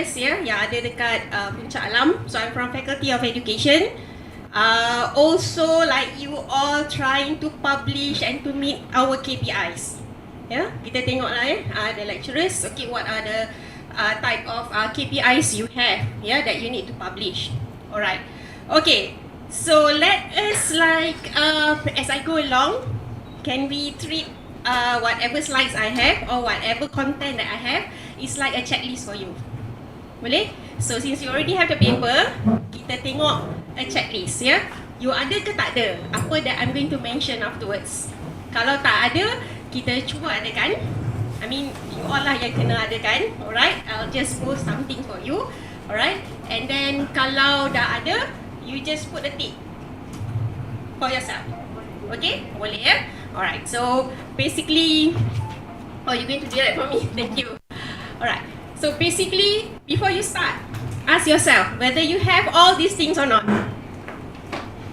lecturers yang ada dekat Puncak Alam. So I'm from Faculty of Education. Also like you all trying to publish and to meet our KPIs. Kita tengoklah the lecturers. Okay, what are the type of KPIs you have that you need to publish. Alright. Okay. So let us as I go along, can we treat whatever slides I have or whatever content that I have is like a checklist for you. Boleh? So since you already have the paper, kita tengok a checklist You ada ke tak ada apa that I'm going to mention afterwards. Kalau tak ada, kita cuba adakan. I mean, you all lah yang kena adakan. Alright, I'll just post something for you. Alright, and then kalau dah ada, you just put a tick for yourself. Okay, boleh Alright, so basically, you're going to do that for me. Thank you. Alright, so basically, before you start, ask yourself whether you have all these things or not.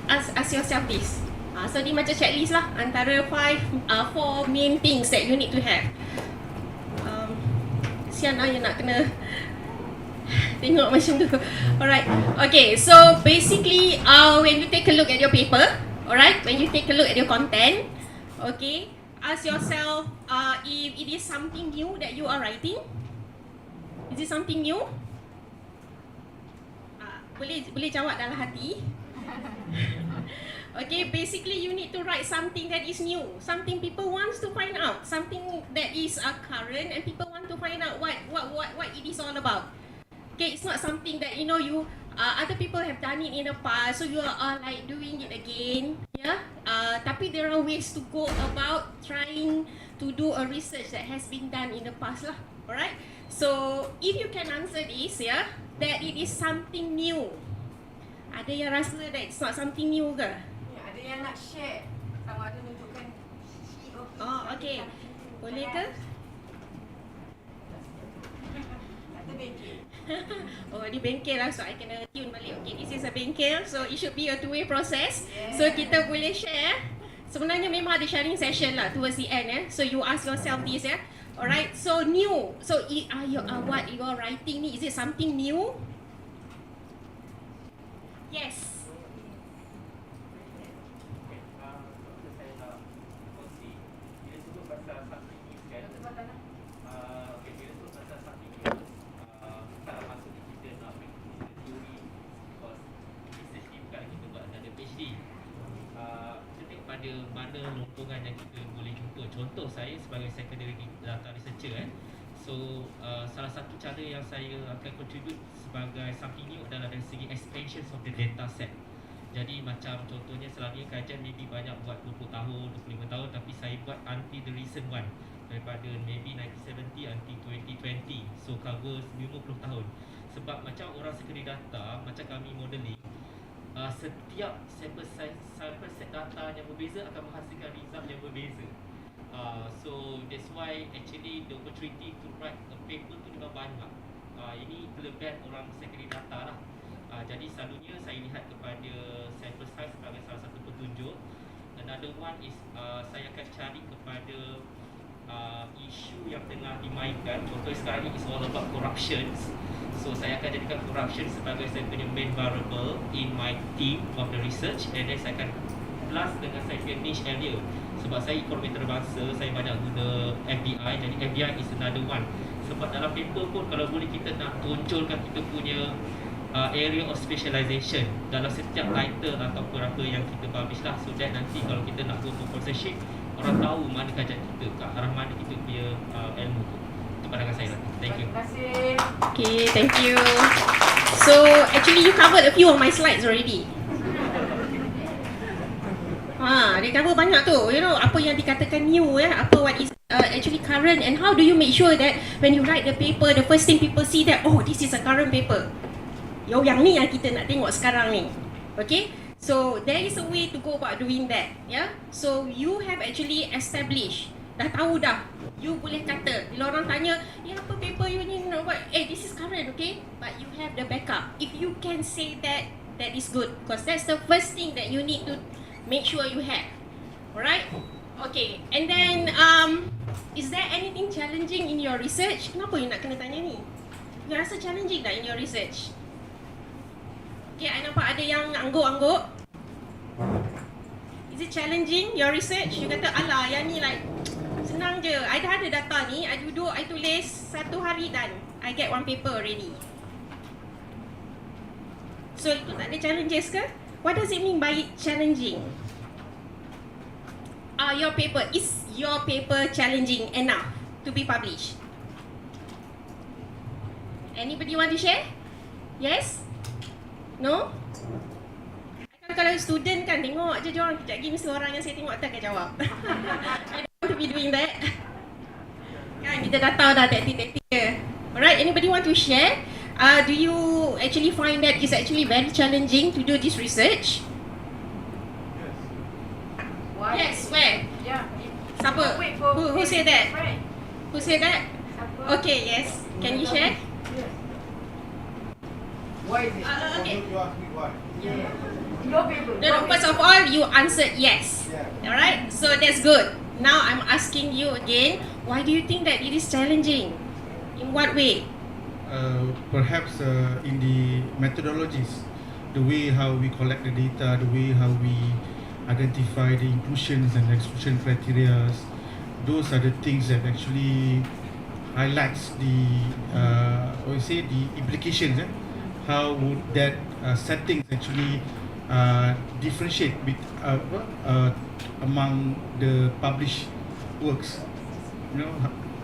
Ask yourself this. So ni macam checklist lah, antara 4 main things that you need to have. Sian lah you nak kena tengok macam tu. Alright, okay, so basically when you take a look at your paper, alright, when you take a look at your content, okay, ask yourself if it is something new that you are writing. Is it something new? Boleh jawab dalam hati. Okay, basically you need to write something that is new, something people wants to find out, something that is current and people want to find out what it is all about. Okay, it's not something that you other people have done it in the past, so you are like doing it again, tapi there are ways to go about trying to do a research that has been done in the past lah. Alright, so if you can answer this, that it is something new. Ada yang rasa that it's not something new ke? Ada yang nak share sama ada tunjukkan CEO. Okay, boleh ke? Ni bengkel lah, so I kena tune balik. Okay, this is a bengkel, so it should be a two-way process. So kita boleh share. Sebenarnya memang ada sharing session lah towards the end. So you ask yourself this Alright, so new. So what you are writing ni, is it something new? Yes. Pada mana longkongan yang kita boleh jumpa. Contoh saya sebagai secondary data researcher So salah satu cara yang saya akan contribute sebagai something new adalah dari segi expansion of the data set. Jadi macam contohnya selalunya kajian maybe banyak buat 20 tahun, 25 tahun, tapi saya buat until the recent one, daripada maybe 1970 until 2020. So cover 50 tahun. Sebab macam orang secondary data, macam kami modelling, setiap sampel set data yang berbeza akan menghasilkan result yang berbeza. So that's why actually the opportunity to write a paper tu juga banyak. Ini kelebihan orang secondary data lah. Jadi selalunya saya lihat kepada sample size sebagai salah satu petunjuk. Another one is saya akan cari kepada isu yang tengah dimainkan. Contoh sekarang ni is all about corruptions. So saya akan jadikan corruption sebagai saya punya main variable in my team of the research, and then saya akan plus dengan saya punya niche area. Sebab saya ekonomi antarabangsa, saya banyak guna FBI, jadi FBI is another one. Sebab dalam paper pun kalau boleh kita nak tonjolkan kita punya area of specialization dalam setiap title ataupun apa yang kita publish lah, so that nanti kalau kita nak go to professorship, orang tahu mana kajian kita, ke arah mana kita punya ilmu tu. Itu pandangan saya lah. Thank you. Terima kasih. Okay, thank you. So actually you covered a few of my slides already. Dia cover banyak tu. Apa yang dikatakan new apa what is actually current, and how do you make sure that when you write the paper, the first thing people see that this is a current paper. Yang ni yang kita nak tengok sekarang ni. Okay? So there is a way to go about doing that. So you have actually established, dah tahu dah. You boleh kata bila orang tanya, apa paper you ni nak buat? This is current, okay? But you have the backup. If you can say that, that is good, because that's the first thing that you need to make sure you have. Alright? Okay. And then is there anything challenging in your research? Kenapa you nak kena tanya ni? You rasa challenging tak in your research? Okay, I nampak ada yang angguk-angguk. Is it challenging your research? You kata, alah, yang ni like senang je. I dah ada data ni, I duduk, I tulis 1 hari dan I get 1 paper already. So itu tak ada challenges ke? What does it mean by challenging? Is your paper challenging enough to be published? Anybody want to share? Yes? No? Kalau student kan tengok je diorang, kejap lagi mesti orang yang saya tengok akan jawab. I don't want to be doing that. Kan kita dah tahu dah taktik-taktik dia. Alright, anybody want to share? Do you actually find that it's actually very challenging to do this research? Why? Yes, where? Yeah. Siapa? Wait for Who say that? Right. Who say that? Siapa? Okay, yes. Can you share? Yes. Why is it? Okay. You ask me why. Yeah. Your paper. No, first of all, you answered yes. Yeah. Alright, so that's good. Now I'm asking you again, why do you think that it is challenging? In what way? Perhaps in the methodologies, the way how we collect the data, the way how we identify the inclusions and exclusion criteria, those are the things that actually highlights the the implications. How would that settings actually differentiate among the published works? You know,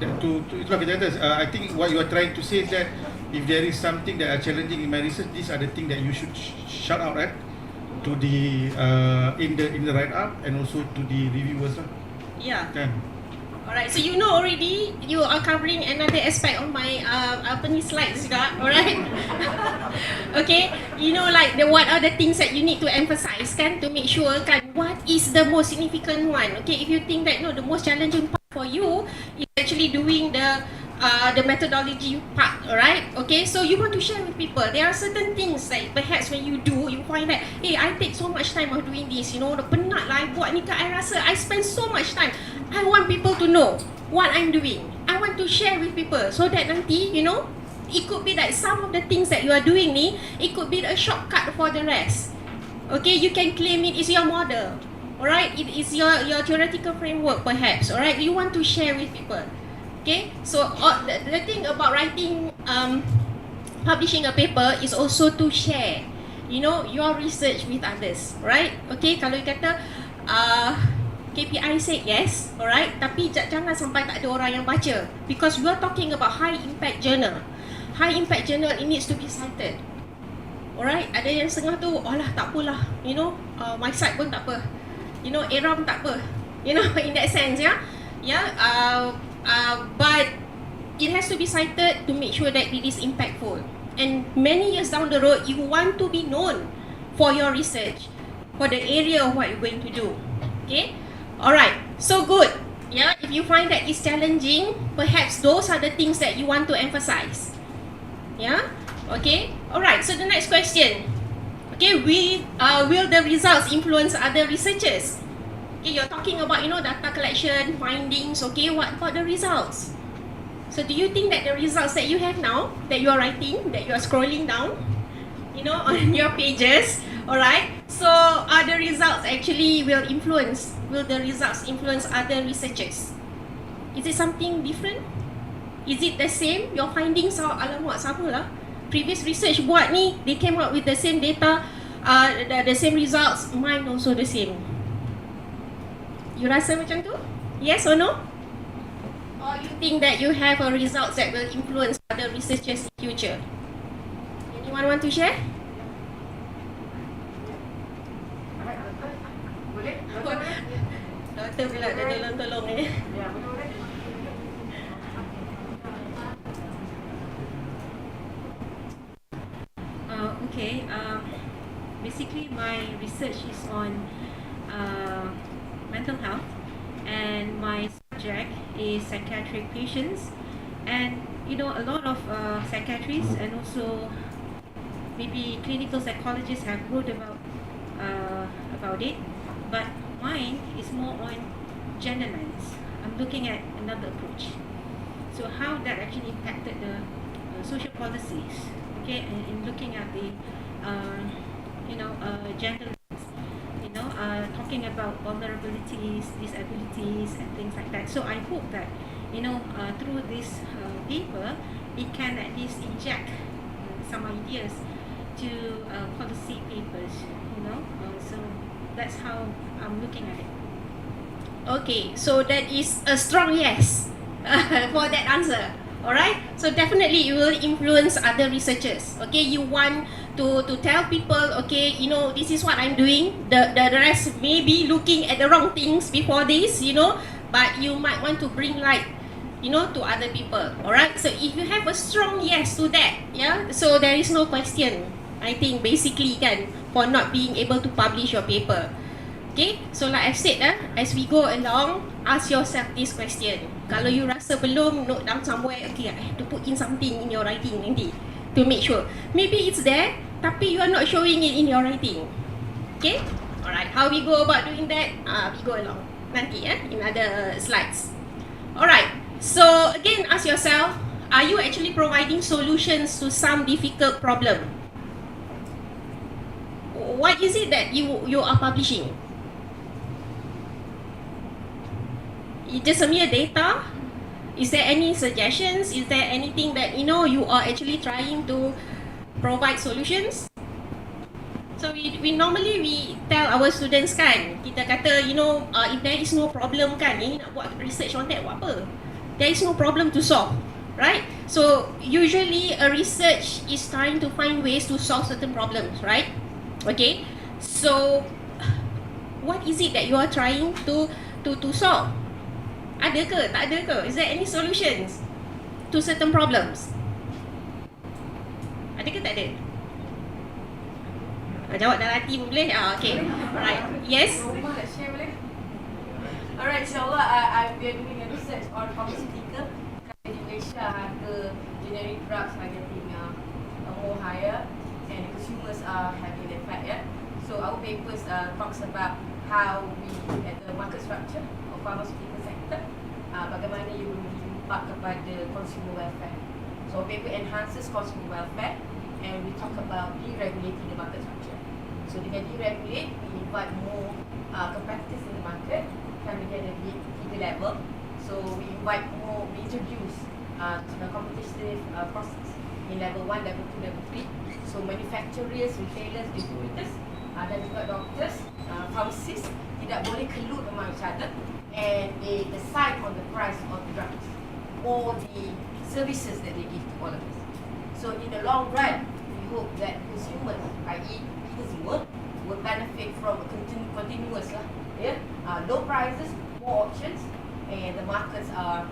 I think what you are trying to say is that if there is something that are challenging in my research, these are the things that you should shout out at to the in the write up and also to the reviewers. Yeah. Kan? Alright, so you know already you are covering another aspect of my slides juga, alright? Okay, you know like what are the things that you need to emphasize kan to make sure kan what is the most significant one. Okay, if you think that the most challenging part for you is actually doing the methodology part, alright? Okay, so you want to share with people. There are certain things that perhaps when you do, you find that, hey, I take so much time of doing this, penat lah I buat ni kan, I rasa I spend so much time. I want people to know what I'm doing. I want to share with people so that nanti, it could be that some of the things that you are doing ni, it could be a shortcut for the rest. Okay, you can claim it is your model. Alright, it is your theoretical framework perhaps. Alright, you want to share with people. Okay, so the thing about writing, publishing a paper is also to share, your research with others, right? Okay, kalau you kata KPI said yes, alright, tapi jangan sampai tak ada orang yang baca, because we are talking about high impact journal. High impact journal, it needs to be cited. Alright, ada yang setengah tu, alah tak apalah, my site pun tak apa, ERA pun tak apa, in that sense, but it has to be cited to make sure that it is impactful. And many years down the road, you want to be known for your research, for the area of what you're going to do. Okay? Alright, so good. Yeah, if you find that it's challenging, perhaps those are the things that you want to emphasize. Yeah? Okay? Alright, so the next question. Okay, will the results influence other researchers? Okay, you're talking about, data collection, findings, okay, what about the results? So do you think that the results that you have now, that you are writing, that you are scrolling down, on your pages, alright, so are the results actually will the results influence other researchers? Is it something different? Is it the same? Your findings are, alamak, sama lah. Previous research buat ni, they came up with the same data, the same results, mine also the same. You rasa macam tu? Yes or no? Or you think that you have a results that will influence other researchers in future? Anyone want to share? Boleh? Doktor pula dah tolong-tolong ni. Ya, boleh. Okay, basically my research is on mental health, and my subject is psychiatric patients, and a lot of psychiatrists and also maybe clinical psychologists have wrote about it, but mine is more on gender lens. I'm looking at another approach, so how that actually impacted the social policies, okay, and in looking at the gender, talking about vulnerabilities, disabilities, and things like that. So I hope that through this paper, it can at least inject some ideas to policy papers. So that's how I'm looking at it. Okay, so that is a strong yes for that answer. Alright, so definitely it will influence other researchers. Okay, you want to tell people, okay, this is what I'm doing. The rest may be looking at the wrong things before this, but you might want to bring light, to other people. Alright, so if you have a strong yes to that, yeah, so there is no question, I think, basically, for not being able to publish your paper. Okay, so like I've said, as we go along, ask yourself this question. Kalau you rasa belum, note down somewhere, okay, I have to put in something in your writing nanti to make sure. Maybe it's there, tapi you are not showing it in your writing. Okay, alright, how we go about doing that? We go along nanti, in other slides. Alright, so again, ask yourself, are you actually providing solutions to some difficult problem? What is it that you are publishing? Just a mere data? Is there any suggestions? Is there anything that you are actually trying to provide solutions? So we normally tell our students kita kata if there is no problem nak buat research on that buat apa? There is no problem to solve, right? So usually a research is trying to find ways to solve certain problems, right? Okay, so what is it that you are trying to solve? Ada ke? Tak ada ke? Is there any solutions to certain problems? Ada ke tak ada? Jawab dalam hati pun boleh? Okay. Alright. Yes? Rumah nak share boleh? Alright, insyaAllah, we are doing a research on pharmaceutical. Di Malaysia, harga generic drugs are getting more higher and consumers are having the effect, yeah? So our papers talks about how we, at the market structure of pharmaceutical sector, bagaimana you berimpact kepada consumer welfare. So paper enhances consumer welfare and we talk about deregulating the market structure. So dengan deregulate, we invite more competitors in the market, can be at a bigger level. So we invite more, we introduce a competitive process in level 1, level 2, level 3. So manufacturers, retailers, distributors dan juga doctors, pharmacists tidak boleh collude among each other and they decide on the price of the drugs or the services that they give to all of us. So in the long run, we hope that consumers, i.e. kita semua, will benefit from a continuous low prices, more options, and the markets are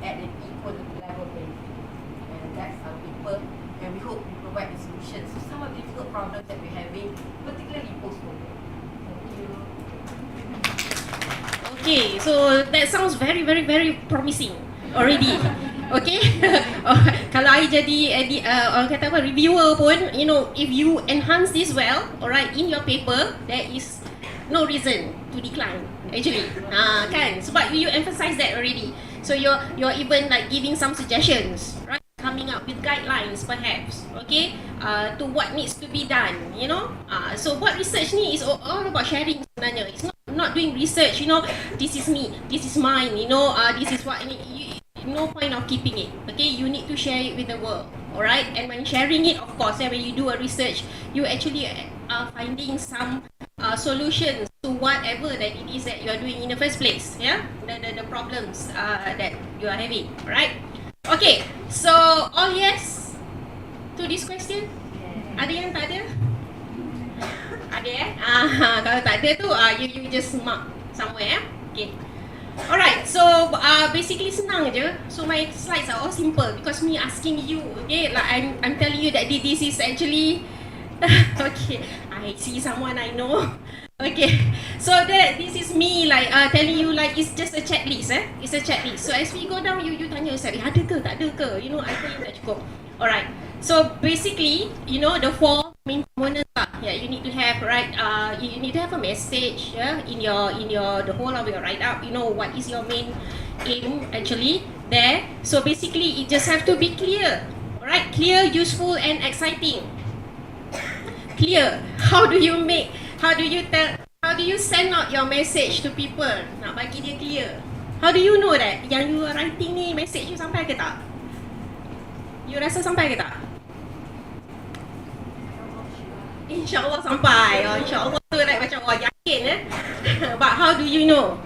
at an equal level playing field. And that's our paper, and we hope we provide the solutions to some of the difficult problems that we're having, particularly post-COVID. Thank you. Okay, so that sounds very, very, very promising already. Okay, kalau I jadi orang kata apa, reviewer pun, if you enhance this well, alright, in your paper, there is no reason to decline. Actually, kan? Sebab you emphasize that already. So you're even like giving some suggestions, right? Coming up with guidelines, perhaps, okay, to what needs to be done. So what research ni is all about sharing sebenarnya. It's not doing research. This is me, this is mine. This is what. No point of keeping it. Okay, you need to share it with the world. Alright, and when sharing it, of course, when you do a research, you actually are finding some solutions to whatever that it is that you are doing in the first place. Yeah, the problems that you are having. Alright. Okay, so all yes to this question? Ada yang tak ada? Ada kalau tak ada tu you just mark somewhere. Okay. Alright, so basically senang je. So my slides are all simple because me asking you, okay, like I'm telling you that this is actually okay. I see someone I know. Okay, so this is me like telling you like it's just a checklist. It's a checklist. So as we go down, you tanya yourself, ada ke, tak ada ke? I tell you tak cukup. Alright. So basically, the 4 main components you need to have, right? You need to have a message, in your the whole of your write up. What is your main aim actually there? So basically, it just have to be clear. Alright, clear, useful and exciting. Clear. How do you send out your message to people? Nak bagi dia clear. How do you know that yang you are writing ni message you sampai ke tak? You rasa sampai ke tak? InsyaAllah sampai. InsyaAllah tu like macam yakin But how do you know?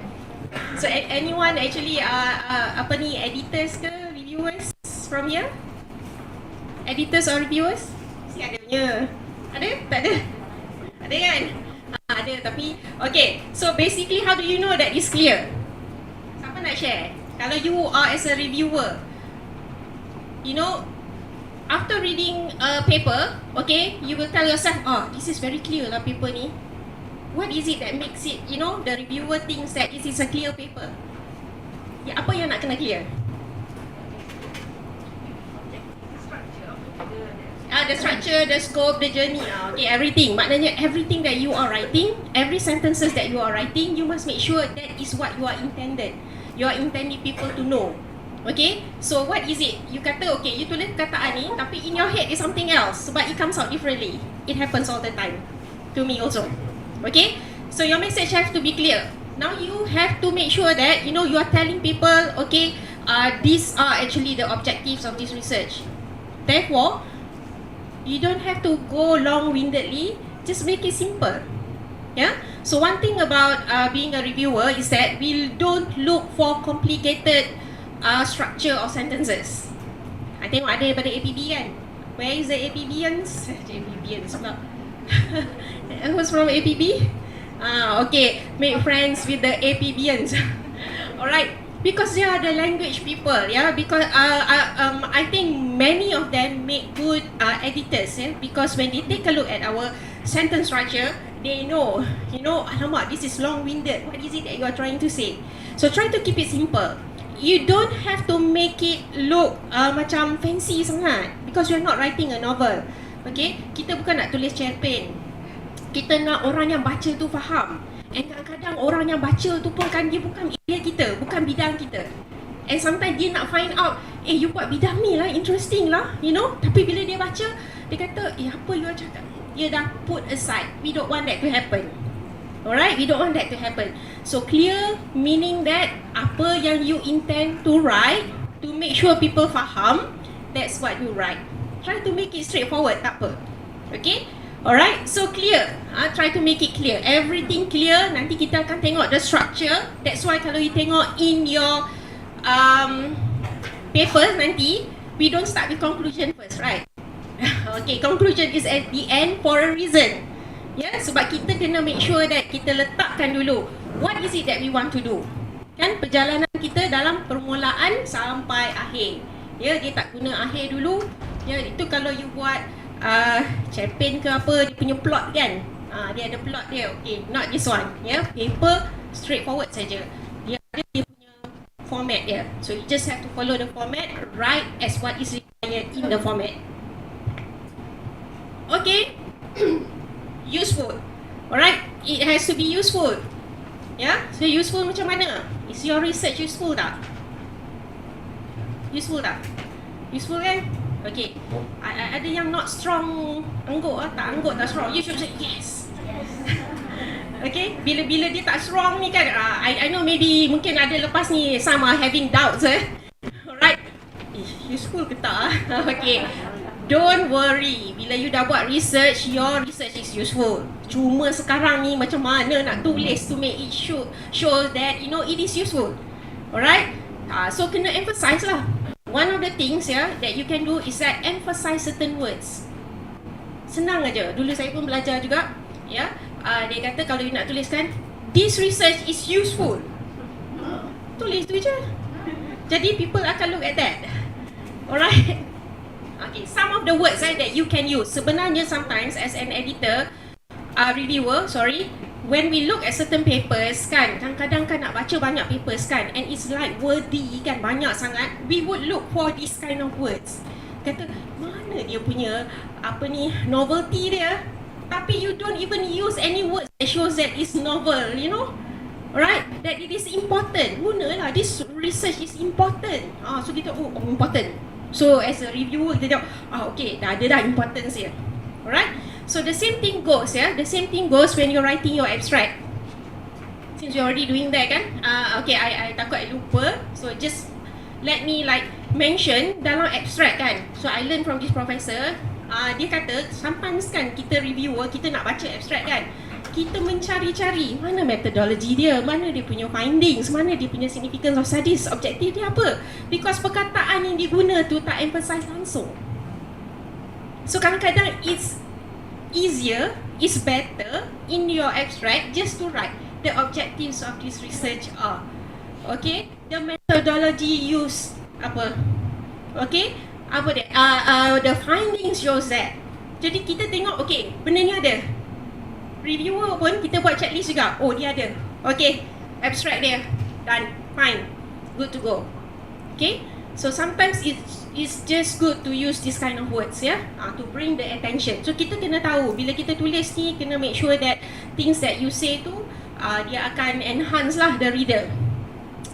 So anyone actually editors ke reviewers from here? Editors or reviewers? Mesti ada punya. Ada? Tak ada? Ada kan? Ada tapi okay. So basically how do you know that it's clear? Siapa nak share? Kalau you are as a reviewer, you know, after reading a paper, okay, you will tell yourself, this is very clear lah paper ni. What is it that makes it, you know, the reviewer thinks that this is a clear paper? Ya, apa yang nak kena clear? The structure, the scope, the journey, okay, everything. Maknanya everything that you are writing, every sentences that you are writing, you must make sure that is what you are intended. You are intending people to know. Okay, so what is it? You kata, okay, you tulis kataan ni, tapi in your head is something else, but it comes out differently. It happens all the time. To me also. Okay, so your message has to be clear. Now you have to make sure that, you know, you are telling people, okay, these are actually the objectives of this research. Therefore, you don't have to go long-windedly, just make it simple. Yeah. So one thing about being a reviewer is that we don't look for complicated structure or sentences. I tengok ada daripada APB kan. Where is the APBians? APBians pula. Who's from APB? Okay, make friends with the APBians. Alright. Because they are the language people, yeah. Because I think many of them make good editors, yeah. Because when they take a look at our sentence structure, they know, you know, alamak, this is long-winded. What is it that you are trying to say? So try to keep it simple. You don't have to make it look macam fancy sangat, because you're not writing a novel. Okay, kita bukan nak tulis cerpen. Kita nak orang yang baca tu faham. And kadang-kadang orang yang baca tu pun kan dia bukan area kita, bukan bidang kita. And sometimes dia nak find out, you buat bidang ni lah, interesting lah, you know. Tapi bila dia baca, dia kata, apa you cakap? Dia dah put aside. We don't want that to happen. Alright, we don't want that to happen. So clear meaning that apa yang you intend to write, to make sure people faham, that's what you write. Try to make it straightforward, tak apa. Okay? Alright, so clear. Try to make it clear. Everything clear. Nanti kita akan tengok the structure. That's why kalau you tengok in your papers nanti, we don't start with conclusion first, right? Okay, conclusion is at the end for a reason. Yeah, sebab kita kena make sure that kita letakkan dulu what is it that we want to do. Kan perjalanan kita dalam permulaan sampai akhir. Ya, dia tak guna akhir dulu. Ya, itu kalau you buat cerpen ke apa, dia punya plot kan, dia ada plot dia. Okay, not this one. Ya, paper straightforward saja. Dia ada dia punya format dia. So you just have to follow the format, write as what is required in the format. Okay. Useful. Alright, it has to be useful. Yeah, so useful macam mana? Is your research useful tak? Useful tak? Useful kan? Okay, ada yang not strong, anggut tak strong. You should say yes. Okay, bila dia tak strong ni kan, I know maybe mungkin ada lepas ni some are having doubts. Alright, useful ke tak? Okay, don't worry. Bila you dah buat research, your research is useful. Cuma sekarang ni macam mana nak tulis to make it show that you know it is useful. Alright, so kena emphasize lah. One of the things that you can do is that emphasize certain words. Senang aja. Dulu saya pun belajar juga. Dia kata kalau you nak tuliskan this research is useful, tulis tu je. Jadi people akan look at that. Alright. Okay, some of the words that you can use. Sebenarnya sometimes as an editor, reviewer, when we look at certain papers kan, kadang-kadang kan nak baca banyak papers kan, and it's like wordy kan, banyak sangat, we would look for this kind of words. Kata, mana dia punya novelty dia, tapi you don't even use any words that shows that it's novel, you know. Alright, that it is important. Gunalah, this research is important. So kita, important. So as a reviewer, kita tengok, okay, dah ada dah importance dia. Alright? So the same thing goes, the same thing goes when you're writing your abstract. Since you're already doing that kan, okay, I takut I lupa. So just let me like mention dalam abstract kan. So I learn from this professor, dia kata sometimes kan kita reviewer, kita nak baca abstract kan, kita mencari-cari mana metodologi dia, mana dia punya findings, mana dia punya significance of studies, objektif dia apa. Because perkataan yang diguna tu tak emphasize langsung. So kadang-kadang it's easier, it's better in your abstract just to write the objectives of this research are, okay, the methodology used apa, okay, apa dia, the findings shows that. Jadi kita tengok, okay, benda ni ada. Reviewer pun kita buat checklist juga. Oh, dia ada. Okay, abstract dia done, fine, good to go. Okay, so sometimes it's just good to use this kind of words to bring the attention. So kita kena tahu bila kita tulis ni, kena make sure that things that you say tu dia akan enhance lah the reader.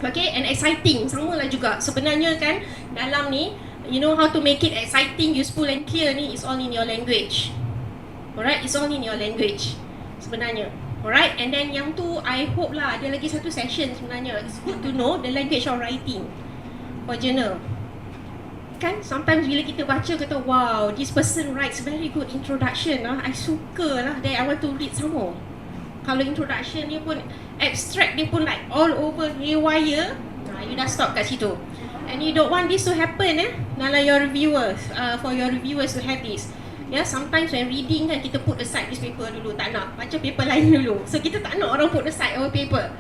Okay, and exciting sama lah juga. Sebenarnya kan dalam ni, you know how to make it exciting, useful and clear ni is all in your language. Alright, it's all in your language sebenarnya. Alright, and then yang tu I hope lah ada lagi satu session sebenarnya. It's good to know the language of writing for journal. Kan sometimes bila kita baca kata wow, this person writes very good introduction I suka lah, then I want to read some more. Kalau introduction dia pun, abstract dia pun like all over haywire, you dah stop kat situ. And you don't want this to happen dalam your reviewers, for your reviewers to have this. Sometimes when reading kan, kita put aside this paper dulu, tak nak baca paper lain dulu. So kita tak nak orang put aside our paper.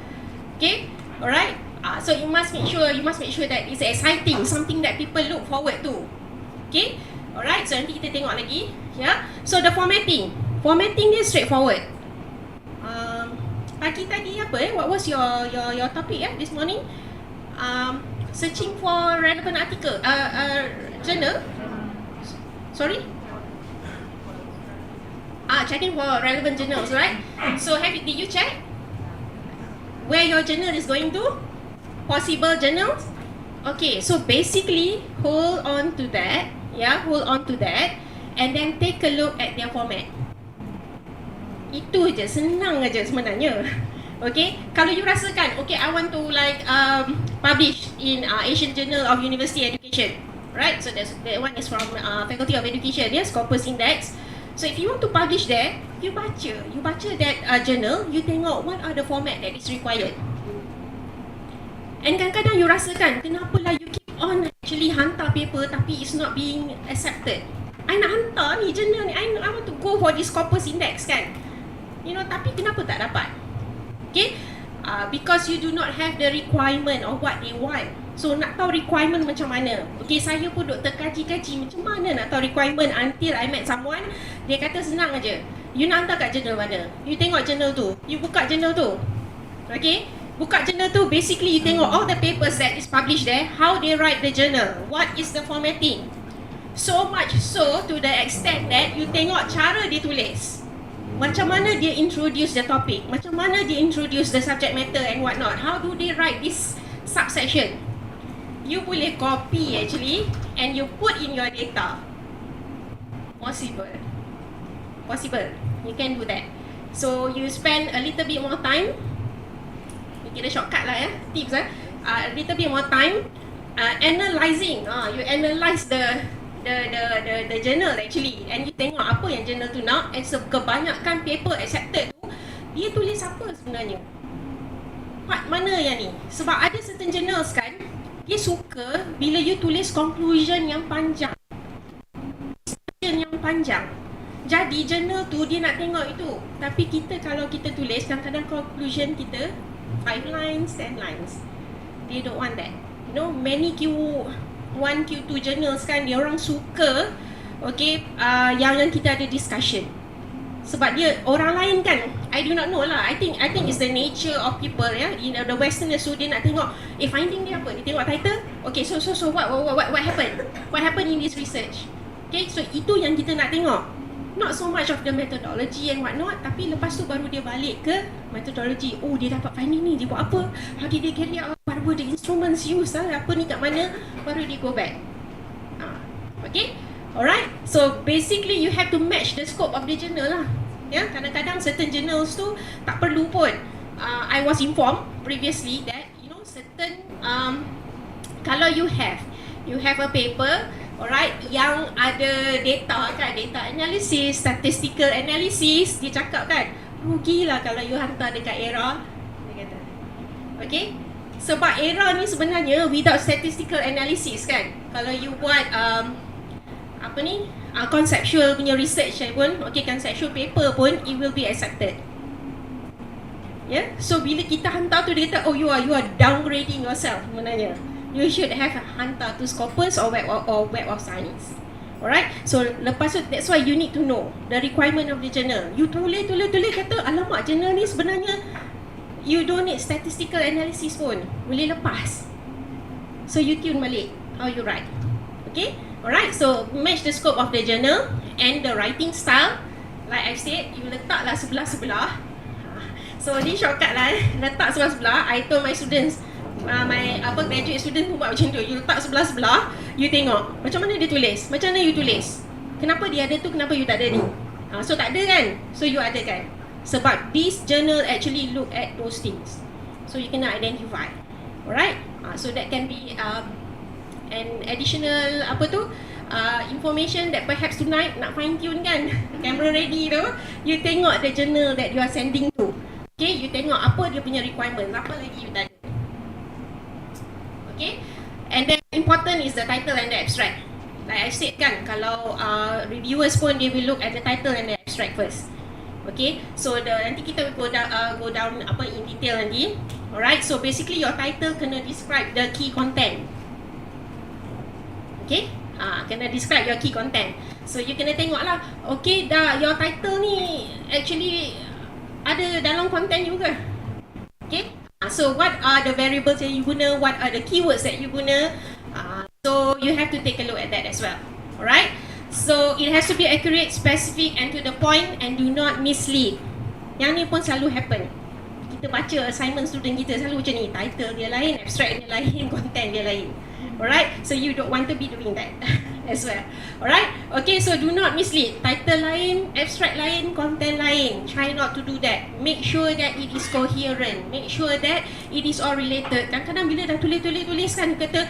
Okay, alright. So you must make sure that it's exciting, something that people look forward to. Okay, alright. So nanti kita tengok lagi. So the formatting dia straightforward. Pagi tadi apa what was your topic this morning? Searching for relevant article, journal. Sorry. Checking for relevant journals, right? So did you check where your journal is going to? Possible journals? Okay, so basically hold on to that, and then take a look at their format. Itu je, senang aja sebenarnya. Okay, kalau you rasakan, okay, I want to like publish in Asian Journal of University Education, right? So that one is from Faculty of Education, Scopus Index. So if you want to publish there, you baca that journal, you tengok what are the format that is required. And kadang-kadang you rasakan, kenapa lah you keep on actually hantar paper tapi it's not being accepted. I nak hantar ni journal ni, I want to go for this Scopus Index kan. You know, tapi kenapa tak dapat? Okay, because you do not have the requirement of what they want. So nak tahu requirement macam mana? Okay, saya pun duk terkaji-kaji macam mana nak tahu requirement until I met someone. Dia kata senang aja. You nak hantar kat journal mana? You tengok journal tu. You buka journal tu. Okay, buka journal tu, basically you tengok all the papers that is published there, how they write the journal, what is the formatting. So much so to the extent that you tengok cara dia tulis. Macam mana dia introduce the topic, macam mana dia introduce the subject matter and what not. How do they write this subsection? You boleh copy actually and you put in your data. Possible. You can do that. So you spend a little bit more time. You get a shortcut lah tips a little bit more time analyzing. You analyze the journal actually, and you tengok apa yang journal tu nak. And kebanyakan paper accepted tu, dia tulis apa sebenarnya, part mana yang ni. Sebab ada certain journals kan, dia suka bila you tulis conclusion yang panjang, jadi journal tu dia nak tengok itu. Tapi kita kalau kita tulis, kadang-kadang conclusion kita 5 lines, 10 lines. They don't want that. You know, many Q1, Q2 journals kan, dia orang suka, okay, yang kita ada discussion. Sebab dia orang lain kan, I do not know lah. I think it's the nature of people in the Westerners. So dia nak tengok, finding dia apa? Dia tengok title. Okay, so what happened? What happened in this research? Okay, so itu yang kita nak tengok. Not so much of the methodology and what not, tapi lepas tu baru dia balik ke methodology. Oh, dia dapat finding ni, dia buat apa? How did they carry out? What were the instruments used? Apa ni kat mana? Baru dia go back. Alright, so basically you have to match the scope of the journal lah. Ya, kadang-kadang certain journals tu tak perlu pun. I was informed previously that certain kalau you have a paper, alright, yang ada data kan, data analysis, statistical analysis, dia cakap kan, rugilah kalau you hantar dekat era, dia kata. Okay, sebab era ni sebenarnya without statistical analysis kan, kalau you buat conceptual punya research pun, okay, conceptual paper pun, it will be accepted. Yeah, so bila kita hantar tu dia kata, oh you are downgrading yourself sebenarnya. You should have hantar to Scopus or Web of Science. Alright, so lepas tu that's why you need to know the requirement of the journal. You tulis kata, alamak, journal ni sebenarnya you don't need statistical analysis pun, boleh lepas. So you tune balik how you write. Okay, alright, so match the scope of the journal and the writing style. Like I said, you letaklah sebelah-sebelah. So ni shortcut lah, letak sebelah-sebelah. I told my students, my graduate student pun buat macam tu. You letak sebelah-sebelah, you tengok macam mana dia tulis, macam mana you tulis, kenapa dia ada tu, kenapa you tak ada ni. So tak ada kan, so you ada kan. Sebab this journal actually look at those things, so you kena identify. Alright, so that can be an additional information that perhaps tonight nak fine tune kan. Camera ready tu, you tengok the journal that you are sending to. Okay, you tengok apa dia punya requirement, apa lagi you tak ada. Okay, and then important is the title and the abstract. Like I said kan, kalau reviewers pun, they will look at the title and the abstract first. Okay, so nanti kita go down in detail nanti. Alright, so basically your title kena describe the key content. Okay, kena describe your key content. So you kena tengok lah, okay, your title ni actually ada dalam konten juga. Okay, so what are the variables that you guna, what are the keywords that you guna, so you have to take a look at that as well. Alright, so it has to be accurate, specific and to the point, and do not mislead. Yang ni pun selalu happen. Kita baca assignment student kita selalu macam ni, title dia lain, abstract dia lain, content dia lain. Alright, so you don't want to be doing that as well. Alright, okay, so do not mislead. Title lain, abstract lain, content lain. Try not to do that. Make sure that it is coherent. Make sure that it is all related. Kadang-kadang bila dah tulis kan, kata,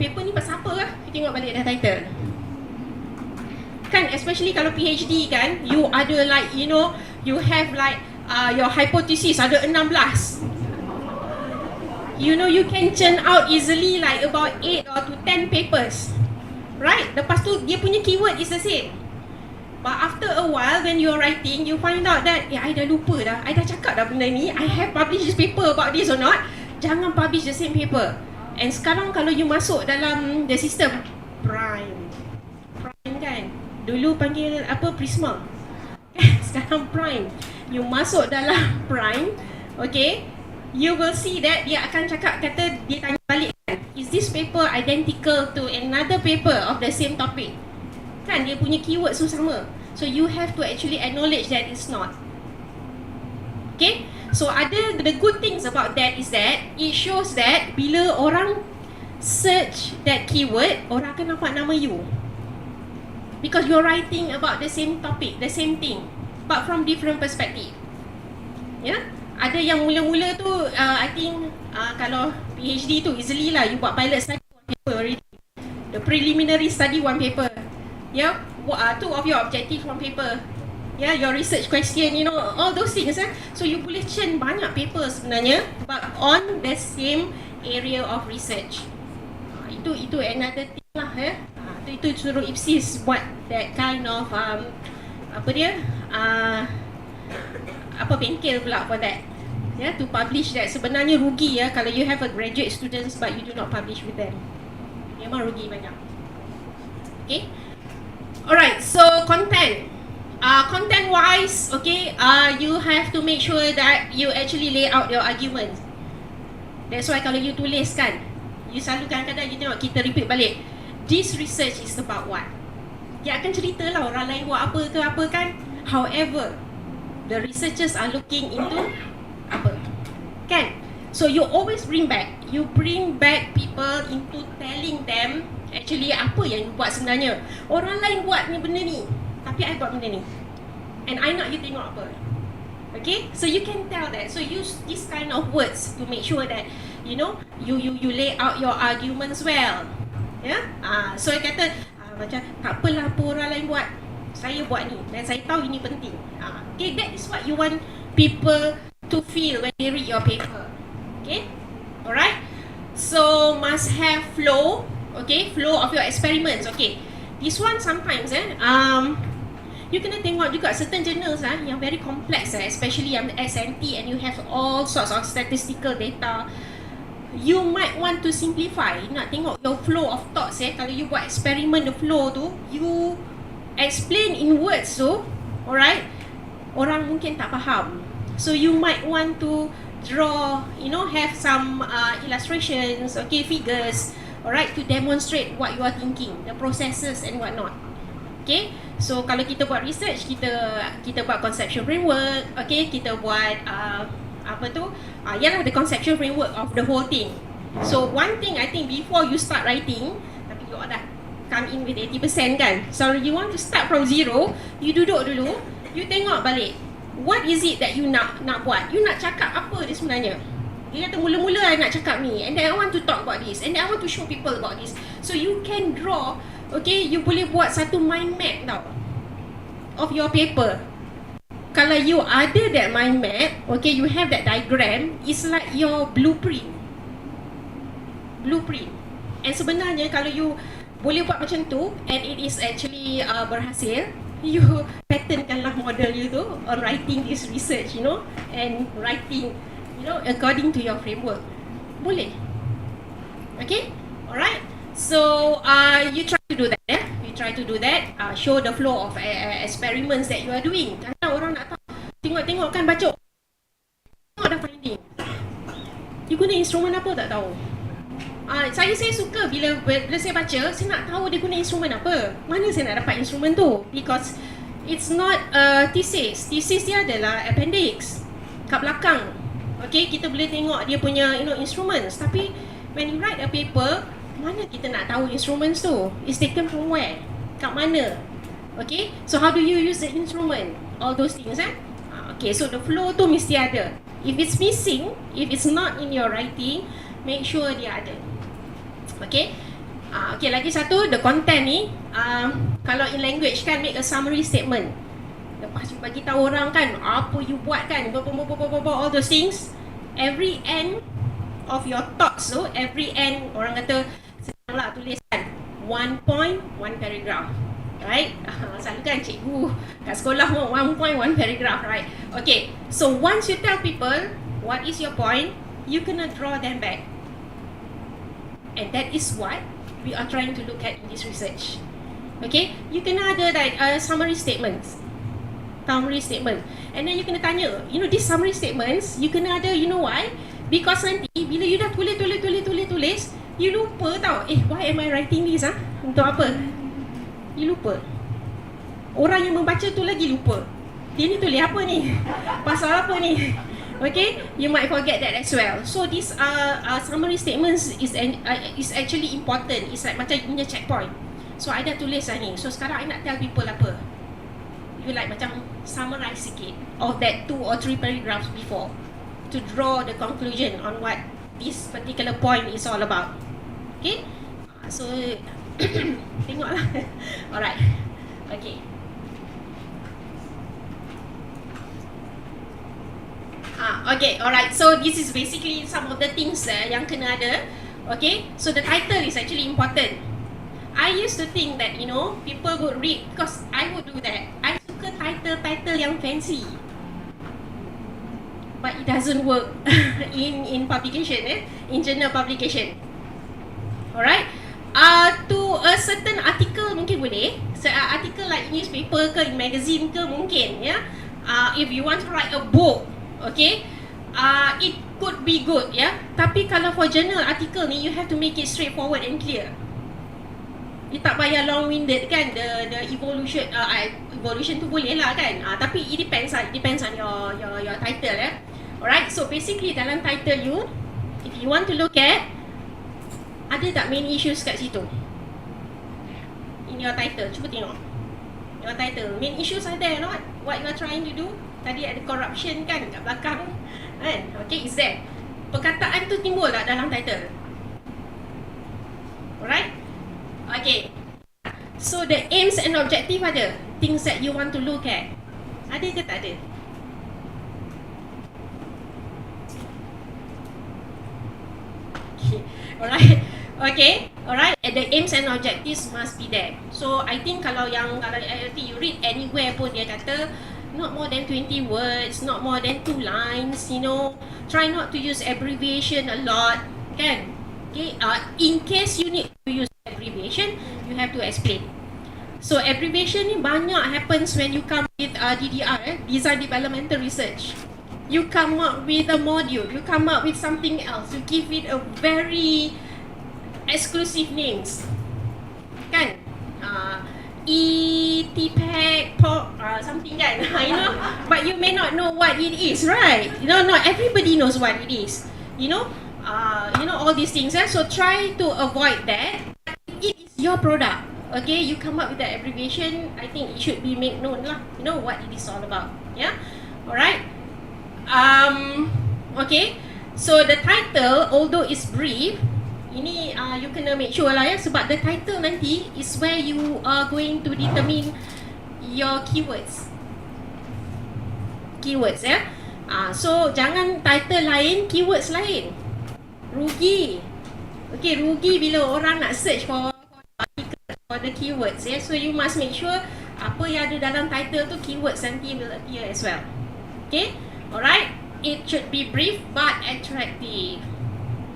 paper ni pasal apa lah? Kita tengok balik dah title. Kan, especially kalau PhD kan, you ada like, you have like your hypothesis ada 16. You can churn out easily like about 8 or to 10 papers. Right? Lepas tu dia punya keyword is the same. But after a while when you're writing, you find out that I dah lupa dah, I dah cakap dah benda ni, I have published this paper about this or not. Jangan publish the same paper. And sekarang kalau you masuk dalam the system Prime kan, dulu panggil Prisma. Sekarang Prime. You masuk dalam Prime, okay, you will see that dia akan cakap, kata dia tanya balik kan, is this paper identical to another paper of the same topic? Kan dia punya keyword tu sama. So you have to actually acknowledge that it's not. Okay, so the good things about that is that it shows that bila orang search that keyword, orang akan nampak nama you, because you're writing about the same topic, the same thing, but from different perspective. Yeah, ada yang mula-mula tu I think kalau PhD tu easily lah, you buat pilot study one paper already, the preliminary study one paper, yeah, two of your objective one paper, yeah, your research question, all those things. So you boleh churn banyak paper sebenarnya, but on the same area of research. Itu another thing lah. Itu suruh IPSIS buat that kind of Bengkel pula for that, to publish that. Sebenarnya rugi kalau you have a graduate students but you do not publish with them. Memang rugi banyak. Okay, alright, so content wise, okay, you have to make sure that you actually lay out your argument. That's why kalau you tulis kan, you selalu kadang-kadang you tengok, kita repeat balik, this research is about what. Dia akan cerita lah orang lain buat apa ke apa kan. However, the researchers are looking into apa kan. So you always bring back people into telling them Actually apa yang you buat sebenarnya. Orang lain buat ni benda ni, tapi I buat benda ni. And I nak you tengok apa. Okay, so you can tell that. So use this kind of words to make sure that you know you lay out your arguments well. Yeah. So I kata macam tak apalah apa orang lain buat, saya buat ni dan saya tahu ini penting. Okay, that is what you want people to feel when they read your paper. Okay, alright. So must have flow. Okay, flow of your experiments. Okay, this one sometimes you kena tengok juga certain journals yang very complex especially yang SNT and you have all sorts of statistical data. You might want to simplify. Nak tengok your flow of thoughts kalau you buat eksperimen the flow tu, you explain in words tu, alright, orang mungkin tak faham. So you might want to draw, you know, have some illustrations, okay, figures, alright, to demonstrate what you are thinking, the processes and what not. Okay, so kalau kita buat research, kita buat conceptual framework, okay, kita buat ialah the conceptual framework of the whole thing. So one thing I think before you start writing, tapi you dah come in with 80% kan, so you want to start from zero, you duduk dulu, you tengok balik, what is it that you nak buat, you nak cakap apa dia sebenarnya. Dia kata mula-mula I nak cakap ni, and then I want to talk about this, and then I want to show people about this. So you can draw, okay, you boleh buat satu mind map tau of your paper. Kalau you ada that mind map, okay, you have that diagram, it's like your blueprint. And sebenarnya kalau you boleh buat macam tu and it is actually berhasil, you patternkanlah model you tu on writing this research, you know, and writing, you know, according to your framework. Boleh. Okay? Alright? So you try to do that. You try to do that. Show the flow of experiments that you are doing. Kadang orang nak tahu, tengok kan baca, tengok dah finding. You guna instrumen apa tak tahu. Saya suka bila saya baca, saya nak tahu dia guna instrumen apa. Mana saya nak dapat instrumen tu? Because it's not a thesis. Thesis dia adalah appendix kat belakang. Okay, kita boleh tengok dia punya, you know, instruments. Tapi when you write a paper, mana kita nak tahu instruments tu? It's taken from where? Kat mana? Okay, so how do you use the instrument? All those things okay, so the flow tu mesti ada. If it's missing, if it's not in your writing, make sure dia ada. Okay, okay, lagi satu, the content ni, kalau in language kan, make a summary statement. Lepas you bagi tahu orang kan, apa you buat kan, all those things, every end of your thoughts tu, every end, orang kata senanglah tulis kan, 1 point, 1 paragraph, right? Selalu kan cikgu kat sekolah pun 1 point, 1 paragraph, right? Okay, so once you tell people what is your point, you kena draw them back. And that is what we are trying to look at in this research. Okay, you kena ada like summary statements. And then you kena tanya, you know, these summary statements, you kena ada, you know why? Because nanti bila you dah tulis, you lupa tau, why am I writing this untuk apa? You lupa. Orang yang membaca tu lagi lupa, dia ni tulis apa ni, pasal apa ni. Okay, you might forget that as well. So these summary statements is actually important. It's like macam you punya checkpoint. So I dah tulis ni, so sekarang I nak tell people apa. You like macam summarize sikit of that 2 or 3 paragraphs before, to draw the conclusion on what this particular point is all about. Okay, so tengoklah. Alright, okay. Okay, alright. So this is basically some of the things yang kena ada. Okay, so the title is actually important. I used to think that, you know, people would read, because I would do that. I suka title yang fancy, but it doesn't work in publication, in journal publication. Alright. To a certain article mungkin boleh. Article like newspaper ke, magazine ke mungkin, ya. If you want to write a book, okay, it could be good, ya. Tapi kalau for journal article ni, you have to make it straightforward and clear. You tak payah long-winded kan, the evolution tu boleh lah kan, tapi it depends on your title, ya. Alright, so basically dalam title you, if you want to look at, ada tak main issues kat situ? your title. Cuba tengok. Your title. Main issues are there not? What you are trying to do. Tadi ada corruption kan kat belakang. Kan? Okay, is there. Perkataan tu timbul tak dalam title? Alright? Okay. So the aims and objective ada. Things that you want to look at. Ada ke tak ada? Okay. Alright. Okay. Alright. The aims and objectives must be there. So I think kalau IELTS you read anywhere pun dia kata not more than 20 words, not more than 2 lines, you know. Try not to use abbreviation a lot, kan? Okay. In case you need to use abbreviation, you have to explain. So abbreviation ni banyak happens when you come with DDR, Design Developmental Research. You come up with a module, you come up with something else, you give it a very exclusive names, kan? TPAC, something kan, you know, but you may not know what it is, right? You know, not everybody knows what it is, you know, all these things. So try to avoid that. It is your product, okay? You come up with the abbreviation, I think it should be made known lah, you know what it is all about, yeah? Alright. Okay. So the title, although it's brief, ini you kena make sure lah ya, sebab the title nanti is where you are going to determine your keywords. Keywords ya. So jangan title lain, keywords lain. Rugi. Okay, rugi bila orang nak search for the keywords ya. So you must make sure apa yang ada dalam title tu keywords nanti will appear as well. Okay. Alright. It should be brief but attractive.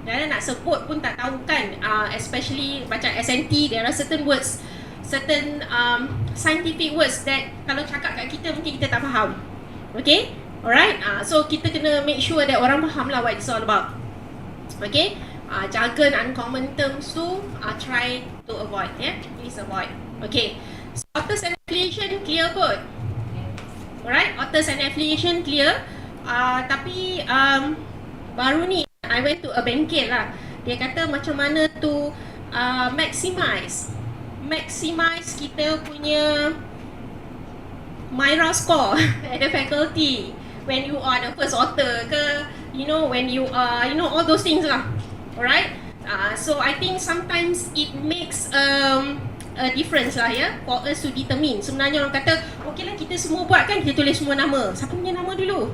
Dan nak sebut pun tak tahu kan, especially macam SNT, there are certain words, certain scientific words that kalau cakap kat kita mungkin kita tak faham. Okay, alright. So kita kena make sure that orang faham lah what it's all about. Okay, jargon, uncommon terms tu try to avoid, yeah, please avoid. Okay, so authors and affiliation clear kot. Alright, authors and affiliation clear. Tapi baru ni I went to a Bengkel lah. Dia kata macam mana tu maximize kita punya Myra score at the faculty when you are the first author ke, you know, when you are, you know, all those things lah. Alright. So I think sometimes it makes a difference lah ya, for us to determine. Sebenarnya orang kata okay lah kita semua buat kan, kita tulis semua nama. Siapa punya nama dulu?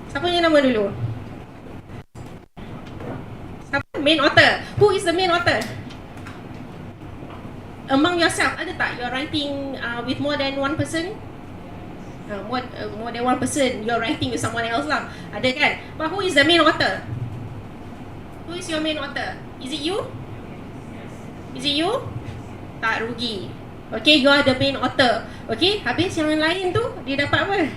Siapa punya nama dulu? Main author. Who is the main author? Among yourself, ada tak you're writing with more than one person? More than one person, you're writing with someone else lah. Ada kan? But who is the main author? Who is your main author? Is it you? Is it you? Tak, rugi. Okay, you are the main author. Okay, habis yang lain tu, dia dapat apa?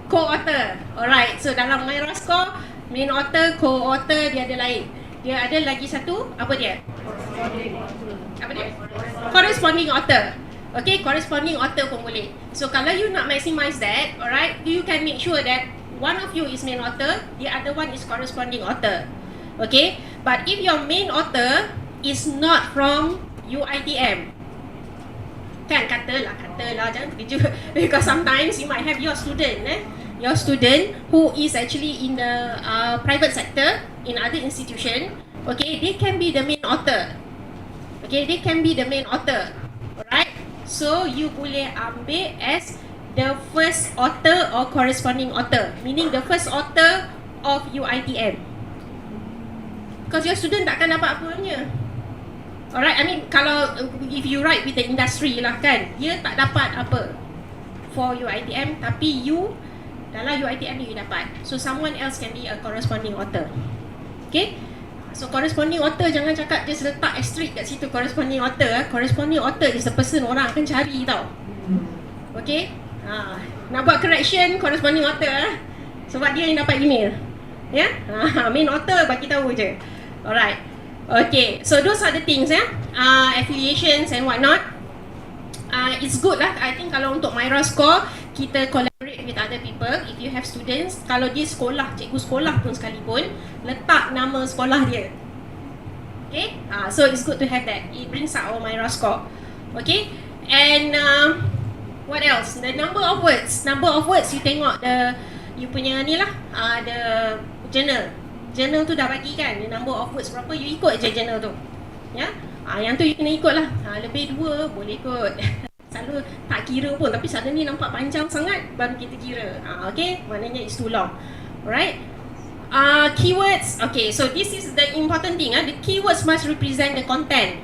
Co-author. Alright, so dalam Myra score, main author, co-author, dia ada lain. Dia ada lagi satu, apa dia? Apa dia? Corresponding author. Okay, corresponding author pun boleh. So kalau you nak maximize that, alright, you can make sure that one of you is main author, the other one is corresponding author. Okay, but if your main author is not from UITM, kan katalah, jangan terkejut, because sometimes you might have your student, your student who is actually in the private sector, in other institution, okay, they can be the main author. Okay, they can be the main author. Alright, so you boleh ambil as the first author or corresponding author, meaning the first author of UITM. Because your student takkan dapat apa punya. Alright, I mean kalau if you write with the industry lah kan, dia tak dapat apa for UITM, tapi you dalam UITM ni you dapat. So someone else can be a corresponding author. Okay, so corresponding author jangan cakap just letak asterisk kat situ corresponding author. Corresponding author is the person orang akan cari tau. Okay, nak buat correction corresponding author sebab dia yang dapat email. Ya, main author bagi tahu je. Alright. Okay, so those are the things affiliations and whatnot. It's good lah. I think kalau untuk Myra score, kita collaborate with other people. If you have students, kalau dia sekolah, cikgu sekolah pun sekalipun, letak nama sekolah dia. Okay, so it's good to have that. It brings up our Myra score. Okay, and what else? The number of words. Number of words you tengok you punya ni lah, the journal. Journal tu dah bagi kan, the number of words berapa, you ikut je journal tu. Ya, yang tu you kena ikut lah. Lebih 2 boleh ikut. Selalu tak kira pun, tapi suddenly nampak panjang sangat baru kita kira. Okay, maknanya it's too long. Alright. Keywords. Okay, so this is the important thing. The keywords must represent the content.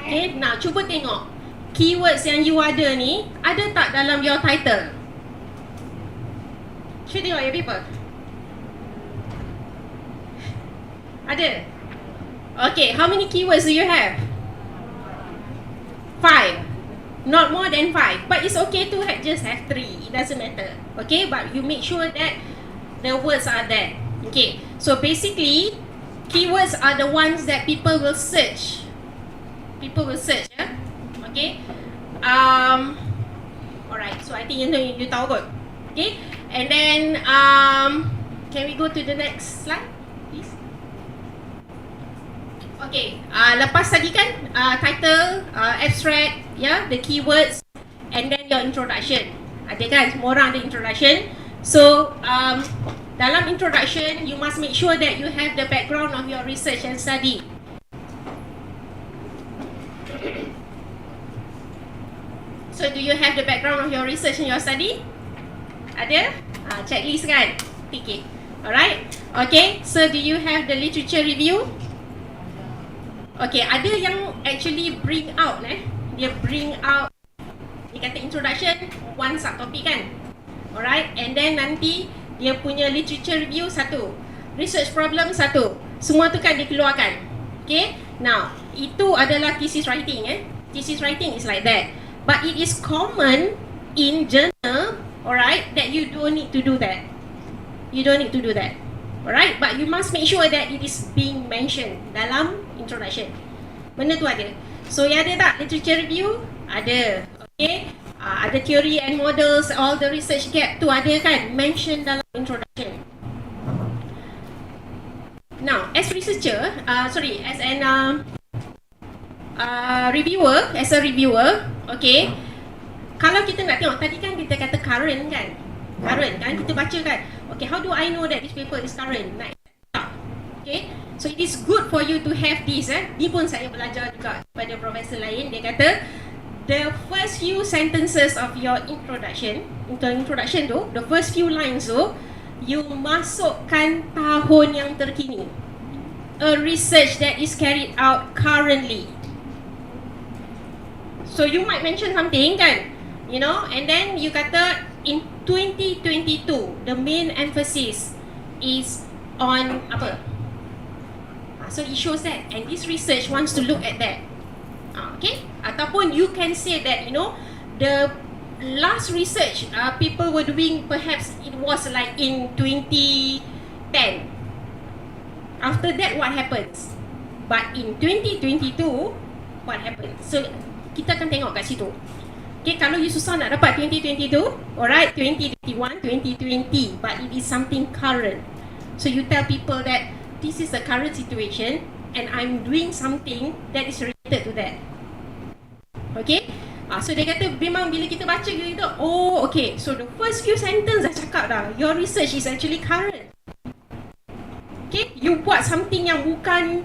Okay, now cuba tengok keywords yang you ada ni ada tak dalam your title? Cuba tengok ya people. Ada? Okay, how many keywords do you have? 5. Not more than 5. But it's okay to just have 3. It doesn't matter. Okay, but you make sure that the words are there. Okay, so basically keywords are the ones that people will search. People will search, yeah? Okay. Alright, so I think you tahu kot. Okay, and then can we go to the next slide, please? Okay, lepas tadi kan title, abstract, yeah, the keywords, and then your introduction. Ada kan, semua orang ada introduction. So dalam introduction, you must make sure that you have the background of your research and study. So do you have the background of your research and your study? Ada? Checklist kan? Tick it. Alright? Okay, so do you have the literature review? Okay, ada yang actually bring out dia bring out, dia kata introduction, one subtopic kan? Alright, and then nanti dia punya literature review 1, research problem 1, semua tu kan dia keluarkan. Okay, now itu adalah thesis writing. Thesis writing is like that, but it is common in journal, alright, that you don't need to do that. You don't need to do that. Alright, but you must make sure that it is being mentioned dalam introduction. Benda tu ada. So yang ada tak literature review? Ada. Okay, ada theory and models, all the research gap tu ada kan, mention dalam introduction. Now, as researcher, as an reviewer, okay, kalau kita nak tengok, tadi kan kita kata current kan, kita baca kan, okay, how do I know that this paper is current? Okay, so it is good for you to have this. Ni pun saya belajar juga pada profesor lain, dia kata the first few sentences of your introduction tu, the first few lines tu, you masukkan tahun yang terkini, a research that is carried out currently. So you might mention something kan, you know, and then you kata in 2022 the main emphasis is on apa. So it shows that, and this research wants to look at that. Okay, ataupun you can say that, you know, the last research people were doing, perhaps it was like in 2010. After that, what happens? But in 2022, what happens? So kita akan tengok kat situ. Okay, kalau you susah nak dapat 2022, alright, 2021, 2020, but it is something current. So you tell people that this is the current situation and I'm doing something that is related to that. Okay, so dia kata memang bila kita baca gitu, oh okay, so the first few sentence dah cakap dah, your research is actually current. Okay, you buat something yang bukan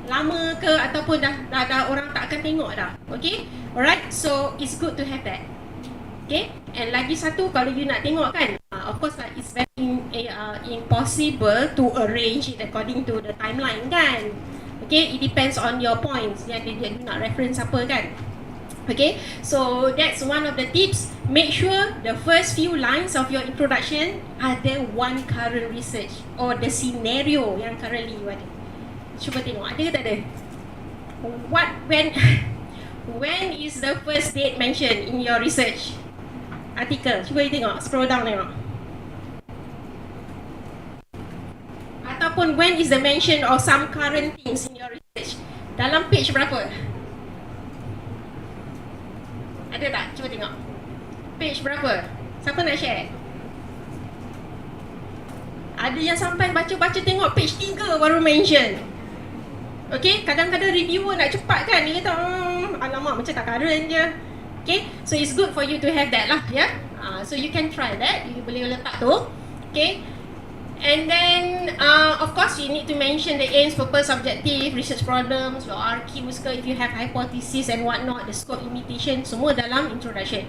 lama ke ataupun dah orang tak akan tengok dah. Okay, alright, so it's good to have that. Okay, and lagi satu, kalau you nak tengok kan, of course lah, it's very impossible to arrange it according to the timeline kan. Okay, it depends on your points yang dia nak reference apa kan. Okay, so that's one of the tips. Make sure the first few lines of your introduction ada one current research or the scenario yang currently you ada. Cuba tengok, ada ke tak ada? When is the first date mentioned in your research article? Cuba you tengok, scroll down tengok. Ataupun when is the mention of some current things in your research? Dalam page berapa? Ada tak? Cuba tengok. Page berapa? Siapa nak share? Ada yang sampai baca-baca tengok page 3 baru mention. Okay, kadang-kadang reviewer nak cepat kan, dia kata alamak macam tak current je. Okay, so it's good for you to have that lah, ya. So you can try that, you boleh letak tu. Okay, and then of course you need to mention the aims, purpose, objective, research problems, your RQs ke, if you have hypothesis and whatnot, the scope, limitation, semua dalam introduction.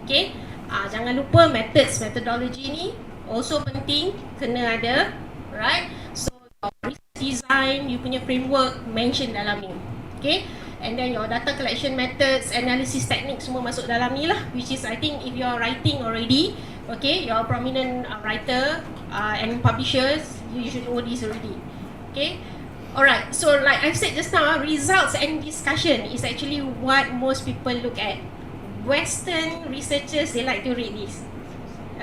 Okay, jangan lupa methods, methodology ni also penting, kena ada, right? So your design, you punya framework mention dalam ni. Okay, and then your data collection methods, analysis technique semua masuk dalam ni lah, which is I think if you're writing already, okay, you're a prominent writer and publishers, you should know this already. Okay, alright, so like I've said just now, results and discussion is actually what most people look at. Western researchers, they like to read this.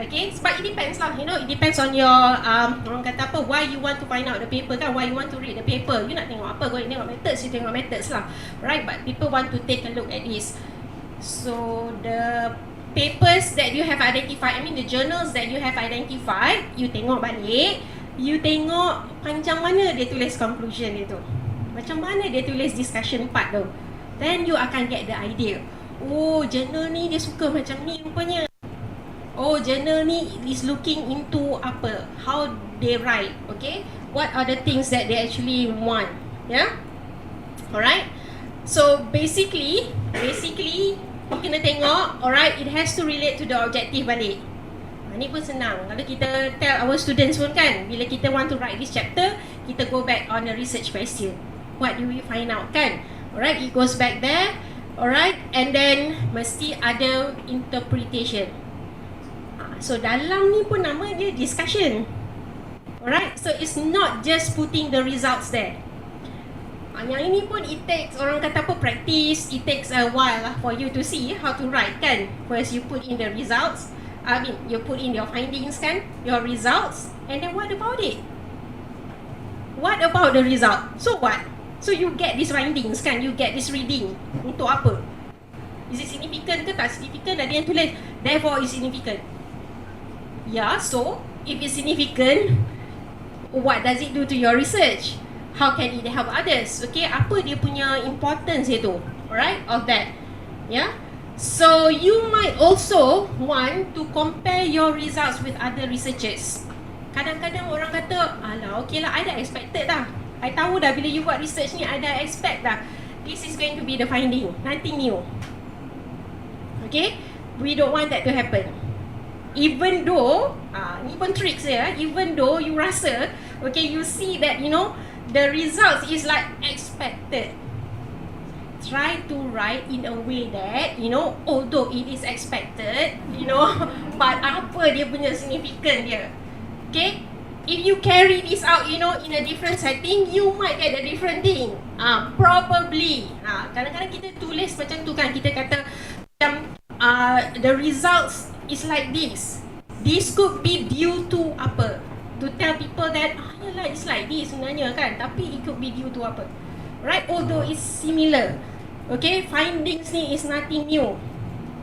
Okay, but it depends lah, you know, it depends on your orang kata apa, why you want to find out the paper kan, why you want to read the paper. You nak tengok apa, go and tengok methods, you tengok methods lah, right? But people want to take a look at this. So the papers that you have identified, I mean the journals that you have identified, you tengok balik, you tengok panjang mana dia tulis conclusion dia tu, macam mana dia tulis discussion part tu, then you akan get the idea. Oh, journal ni dia suka macam ni rupanya. Oh, journal ni is looking into apa, how they write, okay? What are the things that they actually want, yeah? Alright? So basically, you kena tengok, alright, it has to relate to the objective balik. Ni pun senang. Kalau kita tell our students pun kan, bila kita want to write this chapter, kita go back on a research question. What do we find out kan? Alright, it goes back there, alright, and then mesti ada interpretation. So dalam ni pun nama dia discussion. Alright, so it's not just putting the results there. Yang ini pun it takes, orang kata apa, practice. It takes a while lah for you to see how to write kan. First you put in the results, I mean you put in your findings kan, your results, and then what about it? What about the result? So what? So you get these findings kan, you get this reading. Untuk apa? Is it significant ke tak significant? Ada yang tulis therefore is significant. Yeah, so if it's significant, what does it do to your research? How can it help others? Okay, apa dia punya importance itu? Alright, of that. Yeah. So you might also want to compare your results with other researchers. Kadang-kadang orang kata, alah, okay lah, I dah expected dah. I tahu dah bila you buat research ni, I dah expect dah. This is going to be the finding, nothing new. Okay, we don't want that to happen. Even though, ni pun tricks ya, even though you rasa, okay, you see that, you know, the results is like expected. Try to write in a way that, you know, although it is expected, you know, but apa dia punya significant dia. Okay, if you carry this out, you know, in a different setting, you might get a different thing. Probably. Kadang-kadang kita tulis macam tu kan, kita kata macam the results is like this. This could be due to apa? To tell people that yalah, it's like this sebenarnya kan, tapi it could be due to apa? Right? Although it's similar. Okay, findings ni is nothing new.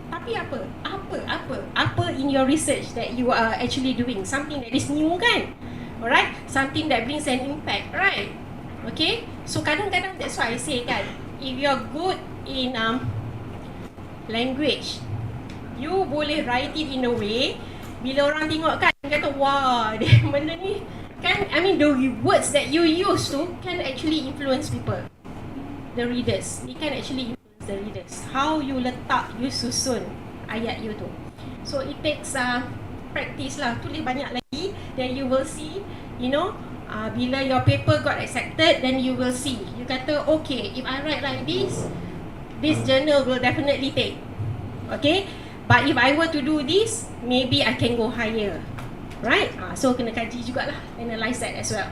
Tapi apa? Apa in your research that you are actually doing? Something that is new kan? Alright? Something that brings an impact, right? Okay? So kadang-kadang that's why I say kan, if you're good in language, you boleh write it in a way, bila orang tengok kan, kata wah, dia benda ni kan, I mean the words that you use tu can actually influence people, the readers. It can actually influence the readers. How you letak, you susun ayat you tu. So it takes practice lah, tulis banyak lagi, then you will see, you know, bila your paper got accepted, then you will see, you kata okay, if I write like this journal will definitely take. Okay, but if I were to do this, maybe I can go higher, right? So kena kaji jugalah, analyse that as well.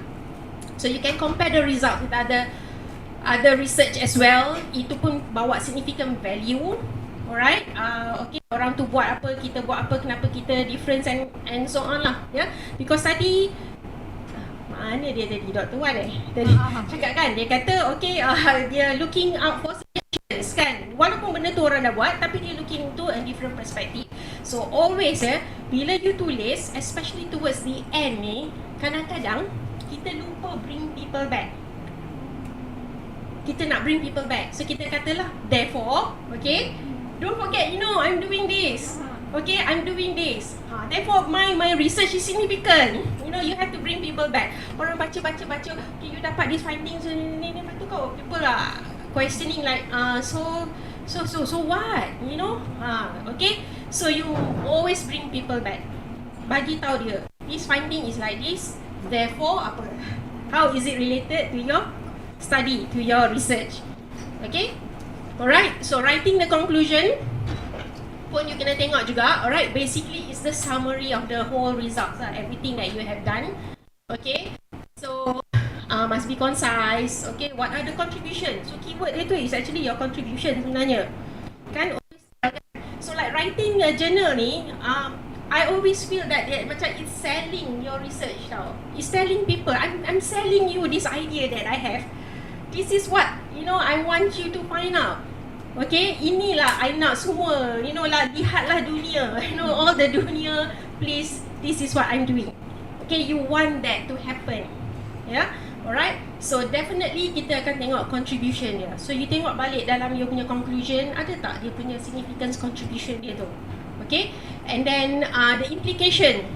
So you can compare the result with other research as well. Itu pun bawa significant value, alright? Okay, orang tu buat apa, kita buat apa, kenapa kita difference and so on lah, yeah? Because tadi mana dia tadi, Dr. Wan tadi cakap kan, dia kata okay, dia looking out for suggestions kan, walaupun benda tu orang dah buat, tapi dia looking to a different perspective. So always bila you tulis, especially towards the end ni, kadang-kadang kita lupa bring people back. kita nak bring people back. So kita katalah, therefore, okay, don't forget, I'm doing this. Okay, I'm doing this. Therefore, my research is significant. You have to bring people back. Orang baca. Okay, you dapat these findings ni. Lepas tu people are questioning like, so what? Okay. So you always bring people back. Bagi tahu dia, this finding is like this. Therefore, apa? How is it related to your study, to your research? Okay. Alright. So writing the conclusion pun you kena tengok juga. Alright, basically it's the summary of the whole results, everything that you have done. Okay, so must be concise. Okay, what are the contributions? So keyword dia tu is actually your contribution sebenarnya, kan? So like writing a journal ni, I always feel that macam it's selling your research tau. It's telling people, I'm selling you this idea that I have. This is what I want you to find out. Okay, inilah I nak semua, lihatlah dunia, all the dunia, please, this is what I'm doing. Okay, you want that to happen. Yeah, alright. So definitely kita akan tengok contribution dia. So you tengok balik dalam you punya conclusion, ada tak dia punya significance contribution dia tu. Okay, and then the implication.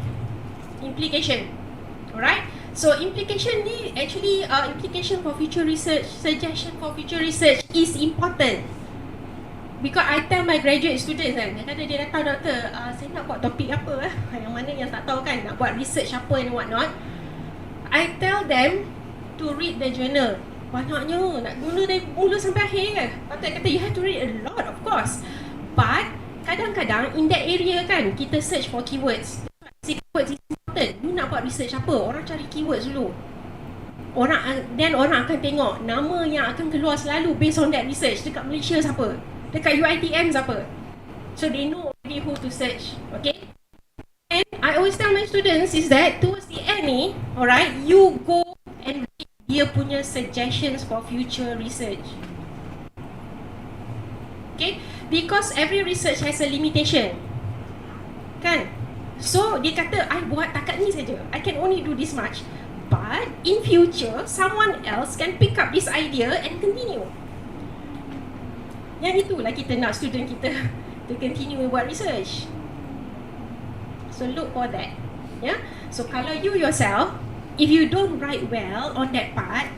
Alright. So implication ni actually implication for future research, suggestion for future research is important. Because I tell my graduate students kan, kadang-kadang dia datang, doktor, saya nak buat topik apa yang mana yang tak tahu kan, nak buat research apa and what not. I tell them to read the journal. Banyaknya, nak guna dari mula sampai akhir kan. Patut kata you have to read a lot, of course. But kadang-kadang in that area kan, kita search for keywords. Keywords is important. You nak buat research apa, orang cari keywords dulu. Orang akan tengok nama yang akan keluar selalu based on that research. Dekat Malaysia siapa, dekat UiTM siapa. So they know already who to search. Okay. And I always tell my students is that towards the end ni, alright, you go and read dia punya suggestions for future research. Okay, because every research has a limitation, kan? So dia kata, I buat takat ni saja, I can only do this much. But in future, someone else can pick up this idea and continue. Yang itulah kita nak student kita to continue buat research. So look for that. Yeah. So kalau you yourself, if you don't write well on that part,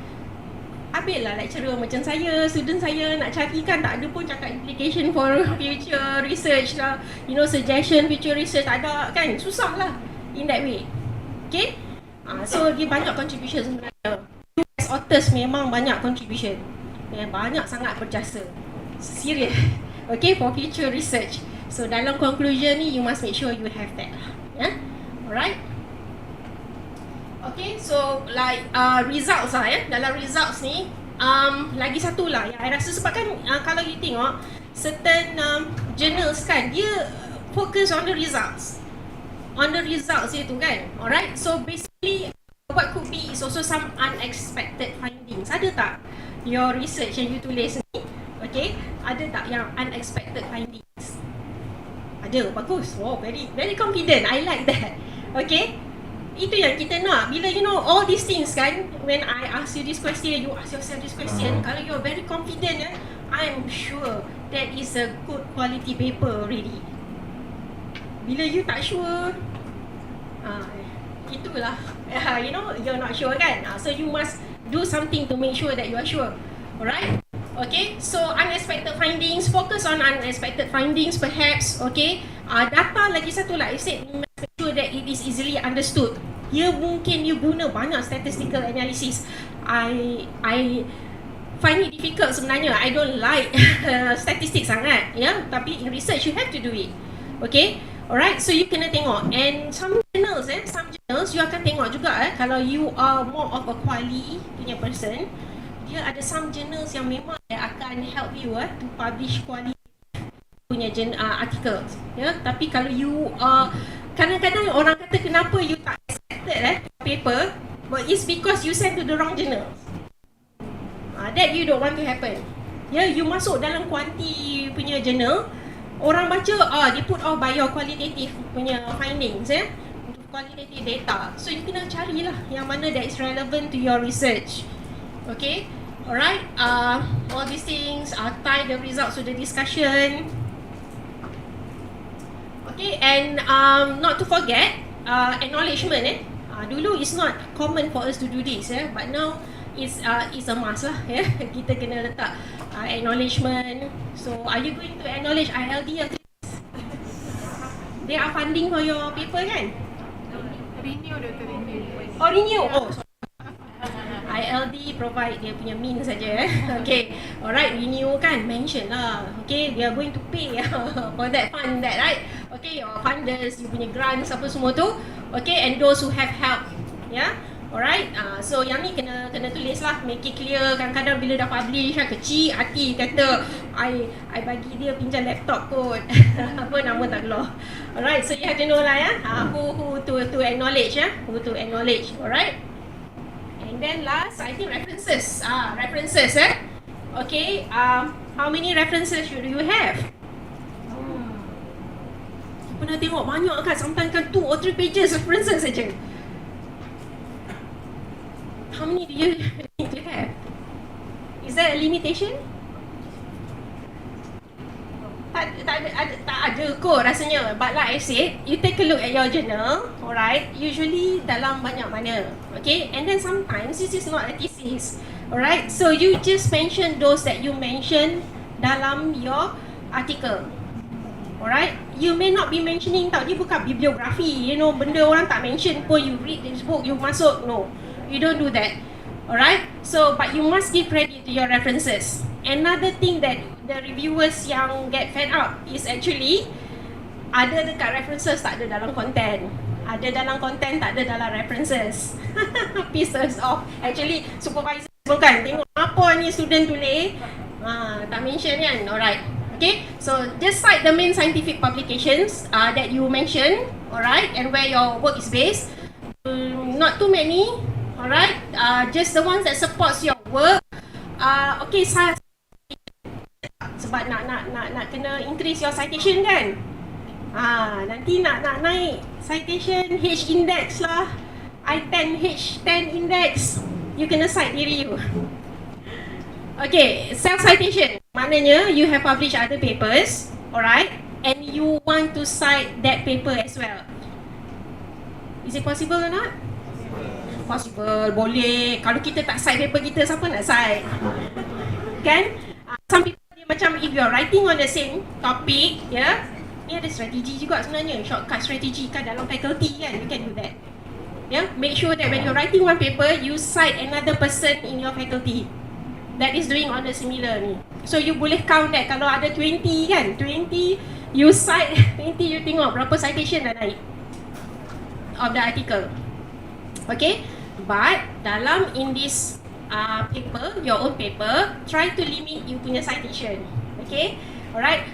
ambillah lecturer macam saya, student saya nak cari kan, tak ada pun cakap implication for future research lah, suggestion future research, tak ada kan, susah lah in that way. Okay. So dia banyak contribution sebenarnya. US authors memang banyak contribution, banyak sangat berjasa. Serious. Okay, for future research. So dalam conclusion ni, you must make sure you have that. Yeah, alright. Okay, so like results lah ya. Dalam results ni, lagi satu lah yang I rasa, sebab kan kalau you tengok certain journals kan, dia focus on the results. On the results itu kan. Alright, so basically what could be is also some unexpected findings. Ada tak your research yang you tulis ni? Okay, ada tak yang unexpected findings? Ada, bagus. Wow, very confident. I like that. Okay, itu yang kita nak. Bila all these things kan, when I ask you this question, you ask yourself this question, kalau you're very confident, I'm sure that is a good quality paper already. Bila you tak sure, itulah, you're not sure kan. So you must do something to make sure that you are sure. Alright. Okay, so unexpected findings, focus on unexpected findings perhaps. Okay, data lagi satu lah, I said you must make sure that it is easily understood. Ya, mungkin you guna banyak statistical analysis. I find it difficult sebenarnya. I don't like statistics sangat, ya. Tapi in research you have to do it. Okay, alright. So you kena tengok, and some journals you akan tengok juga kalau you are more of a quali punya person. Dia ada some journals yang memang akan help you to publish quality punya articles, ya. Tapi kalau you kadang-kadang orang kata kenapa you tak accepted paper, but it's because you send to the wrong journals. That you don't want to happen. Ya, you masuk dalam quality punya journal, orang baca dia put all by your qualitative punya findings, ya, untuk qualitative data. So you kena carilah yang mana that is relevant to your research. Okay. Alright, all these things, tie the results to the discussion. Okay, and not to forget, acknowledgement. Dulu it's not common for us to do this, but now it's a must lah. Kita kena letak acknowledgement. So, are you going to acknowledge ILD after this? They are funding for your paper kan? Renew, Dr. Renew. Oh, renew. Oh, sorry. ILD provide dia punya means saja. Okay, alright, renew kan, mention lah. Okay, they are going to pay for that fund, that right? Okay, your funders, you punya grants apa semua tu. Okay, and those who have help, yeah. Alright, so yang ni kena tulis lah, make it clear. Kadang-kadang bila dah publish kecil hati kata I bagi dia pinjam laptop kot. Apa nama tak keluar. Alright, so you have to know lah who to acknowledge, who to acknowledge. Alright. And then last, I think references. References, Okay, how many references should you have? Pernah tengok banyak kan, sometimes kan 2 or 3 pages references saja. How many do you need to have? Is there a limitation? Tak ada kot rasanya. But like I said, you take a look at your journal, alright, usually dalam banyak mana, okay? And then sometimes this is not a thesis, alright? So you just mention those that you mention dalam your article, alright? You may not be mentioning tau, dia bukan bibliografi, benda orang tak mention pun you read this book, you masuk, no. You don't do that, alright? So, but you must give credit to your references. Another thing that the reviewers yang get fed up is actually ada dekat references, tak ada dalam content. Ada dalam content, tak ada dalam references. Pieces of, actually supervisor bukan tengok apa ni student tulis, tak mention kan, alright. Okay, so just cite the main scientific publications that you mention, alright, and where your work is based. Not too many, alright, just the ones that supports your work. Okay, sebab nak kena increase your citation kan. Nanti nak naik citation H index lah, I10 H10 index, you kena cite diri you. Okay, self citation maknanya you have published other papers, alright, and you want to cite that paper as well. Is it possible or not? Possible, boleh. Kalau kita tak cite paper kita, siapa nak cite? Kan? Some people dia macam, if you're writing on the same topic, ni ada strategi juga sebenarnya, shortcut strategi kan dalam faculty kan, you can do that. Make sure that when you're writing one paper, you cite another person in your faculty that is doing on the similar ni. So you boleh count that, kalau ada 20 kan, 20 you cite 20, you tengok berapa citation dah naik of the article. Okay, but dalam in this paper, your own paper, try to limit you punya citation. Okay, alright.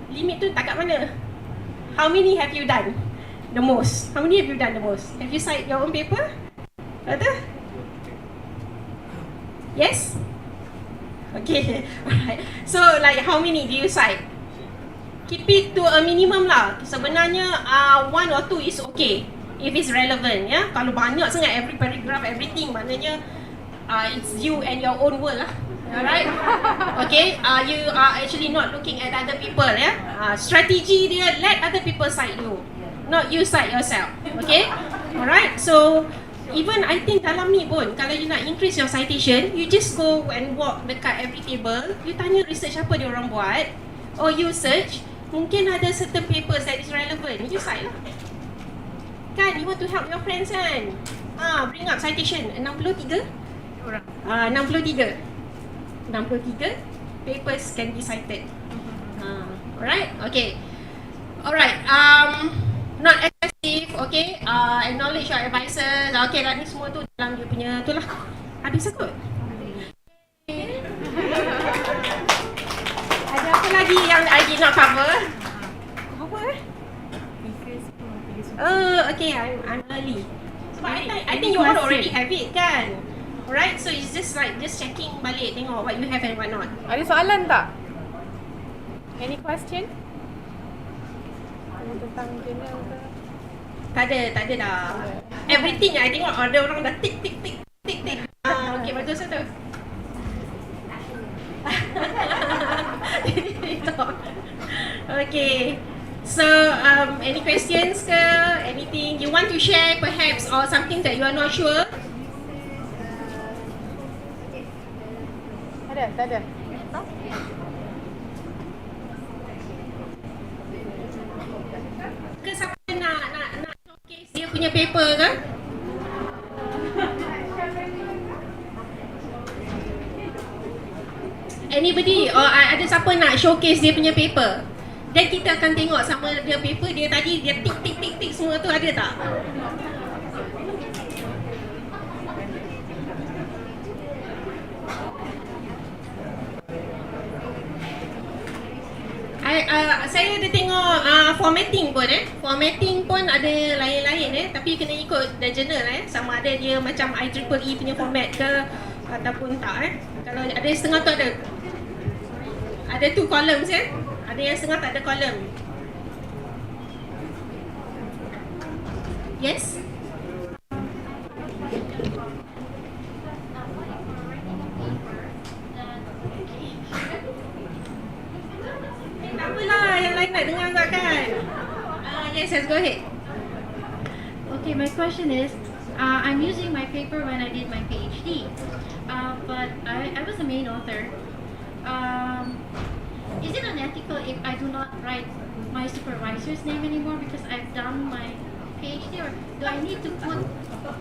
Limit tu tak kat mana? How many have you done the most? How many have you done the most? Have you cite your own paper? Betul? Yes? Okay, alright. So like how many do you cite? Keep it to a minimum lah. Sebenarnya 1 or 2 is okay if it's relevant, Kalau banyak sangat, every paragraph, everything, maknanya it's you and your own world lah. Alright? Okay, you are actually not looking at other people, Strategi dia, let other people cite you, not you cite yourself. Okay? Alright, so even I think dalam ni pun, kalau you nak increase your citation, you just go and walk dekat every table, you tanya research apa dia orang buat, or you search, mungkin ada certain papers that is relevant, you cite lah. Kan, you want to help your friends kan? Bring up citation 63 orang. 63 papers can be cited. Alright, okay. Alright, not excessive, okay. Acknowledge your advisors. Okay lah, ni semua tu dalam dia punya tu lah. Habis kot. Ada apa lagi yang I did not cover? Apa okay, I'm early. Sebab I think you all already have it kan? Alright, so it's just like just checking balik, tengok what you have and what not. Ada soalan tak? Any question? Tentang journal ke? Tak ada dah. Everything I tengok ada orang dah tick. Okay, bagus tu. Okay. So, any questions ke? Anything you want to share perhaps, or something that you are not sure? Tak ada. Ke siapa nak showcase dia punya paper ke? Anybody? Or ada siapa nak showcase dia punya paper? Dan kita akan tengok sama dia paper dia tadi, dia tik semua tu ada tak? Saya ada tengok formatting pun Formatting pun ada lain-lain tapi kena ikut the journal sama ada dia macam IEEE punya format ke ataupun tak Kalau ada setengah tu ada 2 columns Ada yang setengah tak ada column. Yes? Tak apalah, yang lain nak dengar tak kan? Yes, go ahead. Okay, my question is, I'm using my paper when I did my PhD, but I was the main author. Is it unethical if I do not write my supervisor's name anymore because I've done my PhD, or do I need to put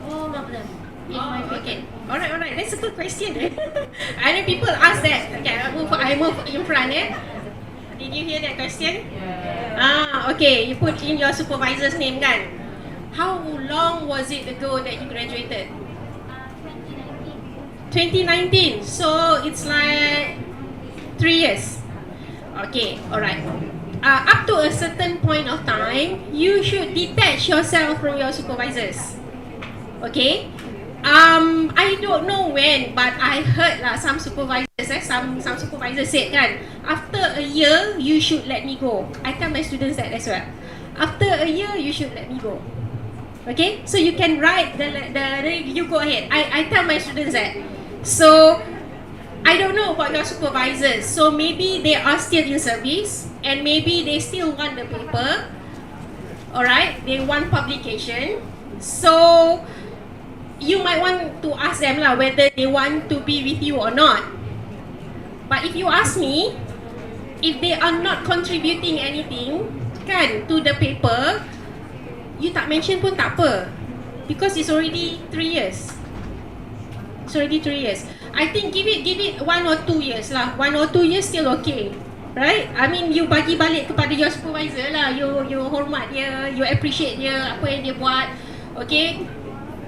all of them in my paper? Okay. Alright. That's a good question. I know people ask that. Okay, I move in front. Did you hear that question? Yeah. Okay. You put in your supervisor's name kan? How long was it ago that you graduated? 2019. So it's like 3 years. Okay, alright. Up to a certain point of time, you should detach yourself from your supervisors. Okay? I don't know when, but I heard lah some supervisors, some supervisors said kan, after a year you should let me go. I tell my students that as well. After a year you should let me go. Okay? So you can write you go ahead. I tell my students that. So I don't know about your supervisors. So maybe they are still in service and maybe they still want the paper. Alright? They want publication. So you might want to ask them lah whether they want to be with you or not. But if you ask me, if they are not contributing anything kan to the paper, you tak mention pun tak apa, because it's already 3 years. It's already 3 years. I think give it 1 or 2 years lah. 1 or 2 years still okay, right? I mean you bagi balik kepada your supervisor lah. You hormat dia, you appreciate dia, apa yang dia buat. Okay?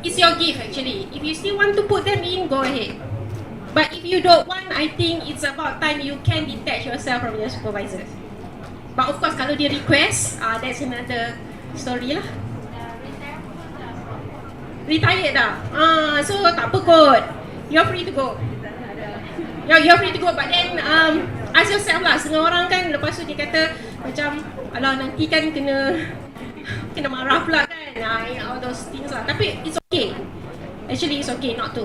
It's your gift actually. If you still want to put them in, go ahead. But if you don't want, I think it's about time you can detach yourself from your supervisors. But of course, kalau dia request, that's another story lah. Retired dah. So tak apa kot. You're free to go. You're free to go. But then ask yourself lah. Setengah orang kan lepas tu dia kata macam, alah nanti kan kena marah pula kan. All those things lah. Tapi it's okay. Actually it's okay not to.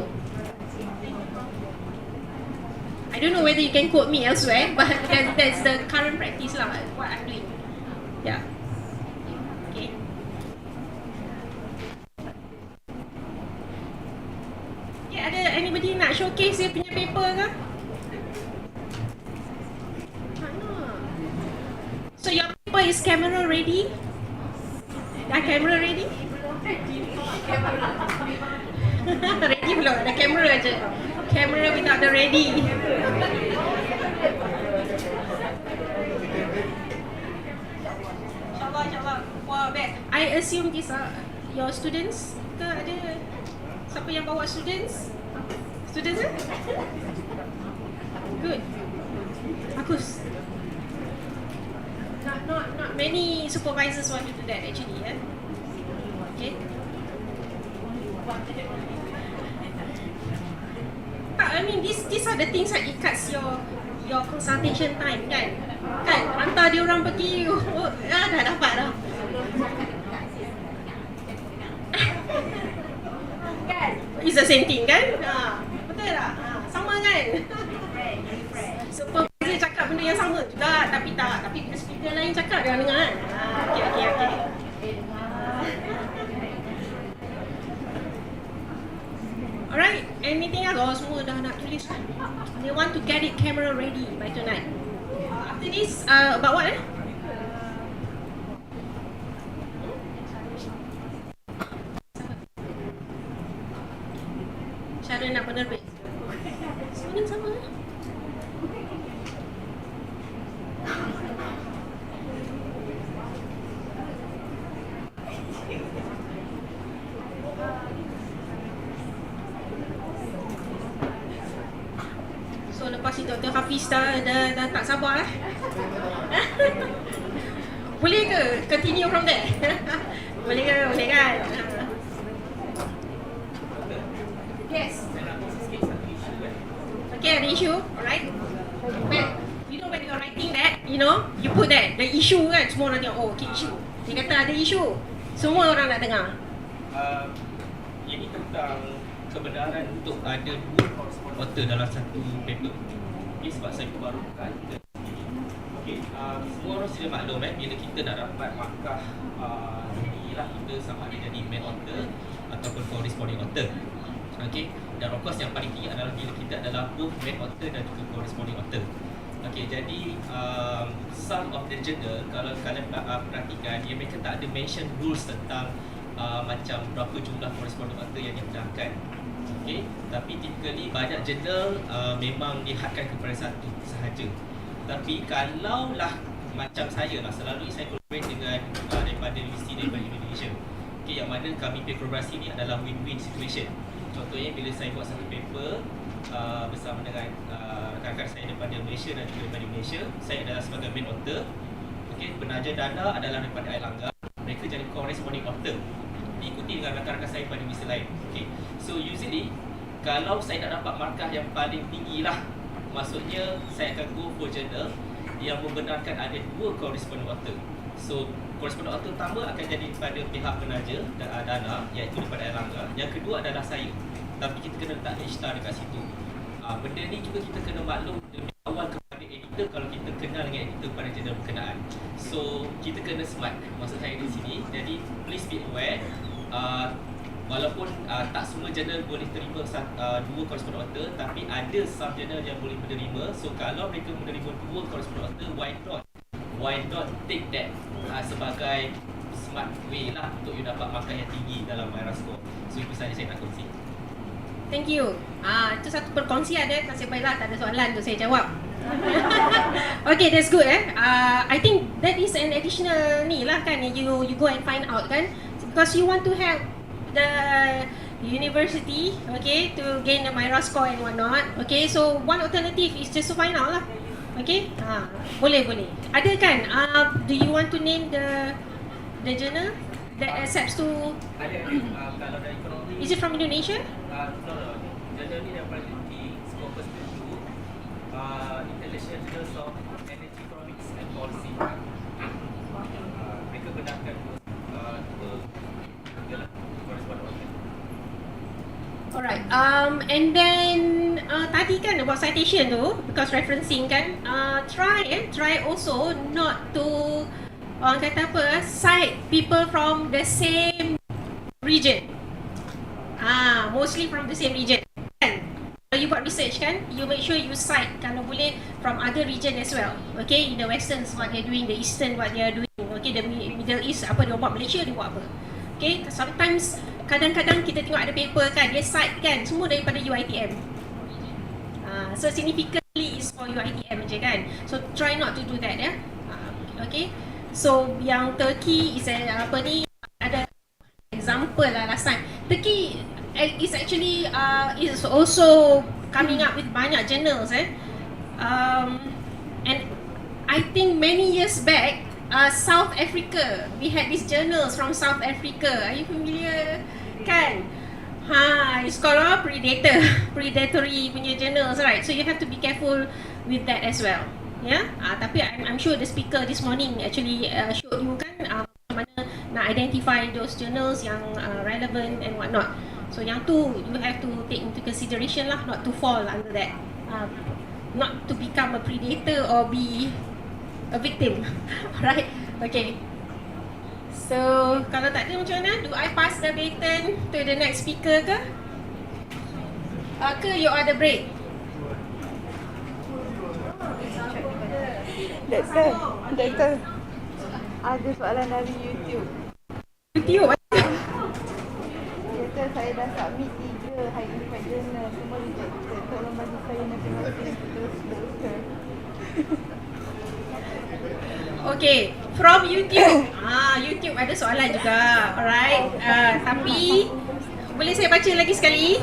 I don't know whether you can quote me elsewhere, but that's the current practice lah, what I'm doing. Yeah. Okay. Yeah, ada anybody nak showcase dia punya paper ke? So your paper is camera ready? Camera ready? Ready belum? Ada kamera je. Camera without the ready. InsyaAllah. Wah, best. I assume these are your students ke ada? Siapa yang bawa students? Students eh? Good. Bagus. Not many supervisors want to do that actually, Okay. I mean these are the things that it cuts your consultation time kan? Hantar dia orang pergi dah dapat dah. Kan? It's the same thing kan? Betul tak? Sama kan? Supervisor cakap benda yang sama juga tapi tak, tapi Kita lain cakap dia dengar kan? Okay. Alright, anything else? Oh, semua dah nak tulis kan? They want to get it camera ready by tonight. After this, about what Cara nak penerbit. Sebenarnya sama So lepas itu Dr. Hafiz dah tak sabar Boleh ke continue from there? Boleh kan? Yes. Okay, ada issue, alright. But you know when you're writing that, you put that the issue kan, semua orang tengok, okay, issue. Dia kata ada issue, semua orang nak dengar. Ini tentang kebenaran untuk ada 2 author dalam satu paper. Okay, sebab saya perbarukan. Okay, semua orang sudah maklum bila kita nak dapat markah inilah kita sama ada jadi main author ataupun corresponding author. Okay, dan of course yang paling tinggi adalah bila kita adalah both main author dan juga corresponding author. Okay, jadi some of the journal kalau kalian perhatikan mereka tak ada mention rules tentang macam berapa jumlah corresponding author yang dipedahkan. Okay, tapi typically banyak jurnal memang dihadkan kepada satu sahaja. Tapi kalaulah macam saya lah, selalu saya collaborate dengan daripada universiti daripada Indonesia. Okay, yang mana kami punya kolaborasi ni adalah win-win situation. Contohnya bila saya buat satu paper bersama dengan rakan-rakan saya daripada Malaysia dan juga daripada Indonesia, saya adalah sebagai main author. Okay, penaja dana adalah daripada Airlangga. Mereka jadi corresponding author, diikuti dengan rakan-rakan saya pada universiti lain. Okay, so usually kalau saya nak dapat markah yang paling tinggi lah, maksudnya saya akan go for journal yang membenarkan ada 2 corresponding author. So corresponding author pertama akan jadi daripada pihak penaja dana, iaitu daripada Airlangga. Yang kedua adalah saya. Tapi kita kena letak H-star dekat situ. Benda ni juga kita kena maklum lebih awal kepada editor kalau kita kenal dengan editor pada jurnal berkenaan. So kita kena smart, maksud saya di sini. Jadi please be aware, walaupun tak semua jurnal boleh terima 2 corresponding author, tapi ada some jurnal yang boleh menerima. So kalau mereka menerima 2 corresponding author, why not take that sebagai smart way lah untuk you dapat markah yang tinggi dalam Myra score. So itu saja saya nak kongsi. Thank you. Itu satu perkongsian nasib baiklah tak ada soalan untuk saya jawab. Okay, that's good I think that is an additional ni lah kan, you go and find out kan, because you want to help the university, okay, to gain the Myra score and whatnot. Okay, so one alternative is just to find out lah. Okay, boleh. Ada kan? Do you want to name the journal that accepts to? Ada kalau dari ekonomi. Is it from Indonesia? No. Journal ni daripada di Scopus Review, International Journals of Energy Economics and Policy. Mereka benarkan dua correspondent. Alright, and then tadi kan about citation tu, because referencing kan, try also not to orang kata apa, cite people from the same region. Mostly from the same region kan. Kalau you buat research kan, you make sure you cite kalau boleh from other region as well. Okay, in the Western what they're doing, the Eastern what they're doing. Okay, the Middle East apa dia buat, Malaysia dia buat apa. Okay, sometimes kadang-kadang kita tengok ada paper kan, dia cite kan semua daripada UiTM. So significantly is for UiTM je kan. So try not to do that okay. So yang Turkey is apa ni, ada example lah last time. Turkey is actually is also coming up with banyak journals and I think many years back South Africa, we had these journals from South Africa. Are you familiar kan? It's called predatory punya journals, right? So you have to be careful with that as well. Tapi I'm sure the speaker this morning actually showed you kan mana nak identify those journals yang relevant and whatnot. So yang tu you have to take into consideration lah, not to fall under that, not to become a predator or be a victim. Alright, okay. So kalau tak ada macam mana? Do I pass the baton to the next speaker ke? Ke you are the break? Doktor, ada soalan dari YouTube. YouTube? Doktor, saya dah submit 3 high impact journal, semua rejected. Tolong bagi saya masing-masing terus doktor. Okay, from YouTube. YouTube ada soalan juga. Alright. Tapi boleh saya baca lagi sekali?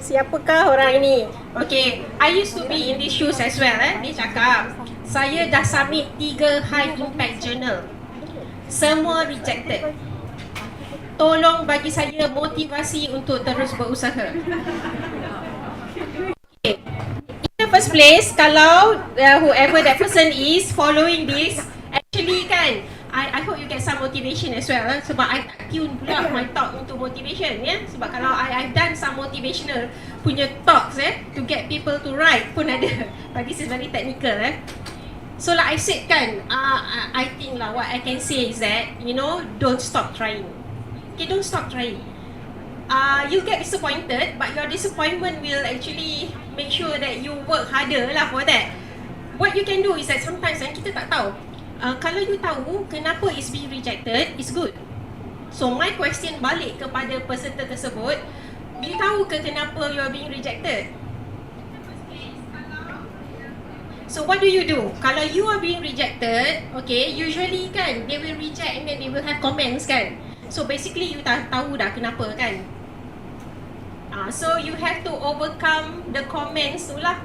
Siapakah orang ini? Okay, I used to be in these shoes as well. Dia cakap, saya dah submit 3 high impact journal. Semua rejected. Tolong bagi saya motivasi untuk terus berusaha. Okay. In the first place, kalau whoever that person is following this, actually kan, I hope you get some motivation as well. Sebab I tak tune pula my talk untuk motivation. Sebab kalau I've done some motivational punya talks to get people to write pun ada. But this is very technical. So like I said kan, I think lah what I can say is that, don't stop trying. Okay, don't stop trying. You get disappointed, but your disappointment will actually make sure that you work harder lah for that. What you can do is that sometimes kita tak tahu. Kalau you tahu kenapa is being rejected, it's good. So my question balik kepada peserta tersebut, you tahu ke kenapa you are being rejected? So what do? Kalau you are being rejected, okay, usually kan, they will reject and then they will have comments kan. So basically you tahu dah kenapa kan. So you have to overcome the comments tu lah,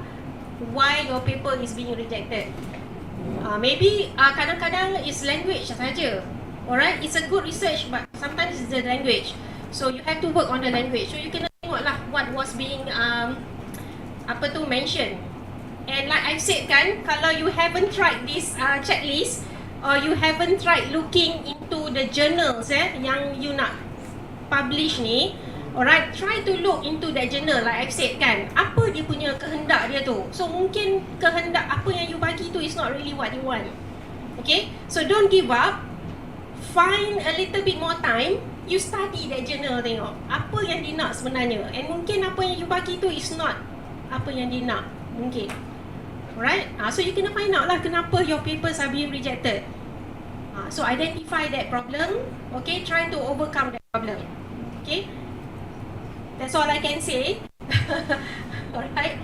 why your paper is being rejected. Maybe kadang-kadang is language saja. Alright, it's a good research but sometimes it's the language. So you have to work on the language. So you kena tengok lah what was being mentioned. And like I said kan, kalau you haven't tried this checklist or you haven't tried looking into the journals yang you nak publish ni, alright, try to look into that journal like I've said kan, apa dia punya kehendak dia tu. So mungkin kehendak apa yang you bagi tu is not really what you want. Okay, so don't give up. Find a little bit more time. You study that journal, tengok apa yang dia nak sebenarnya. And mungkin apa yang you bagi tu is not apa yang dia nak, mungkin. Alright, so you kena find out lah kenapa your papers are being rejected. So identify that problem. Okay, try to overcome that problem. Okay, that's all I can say. Alright,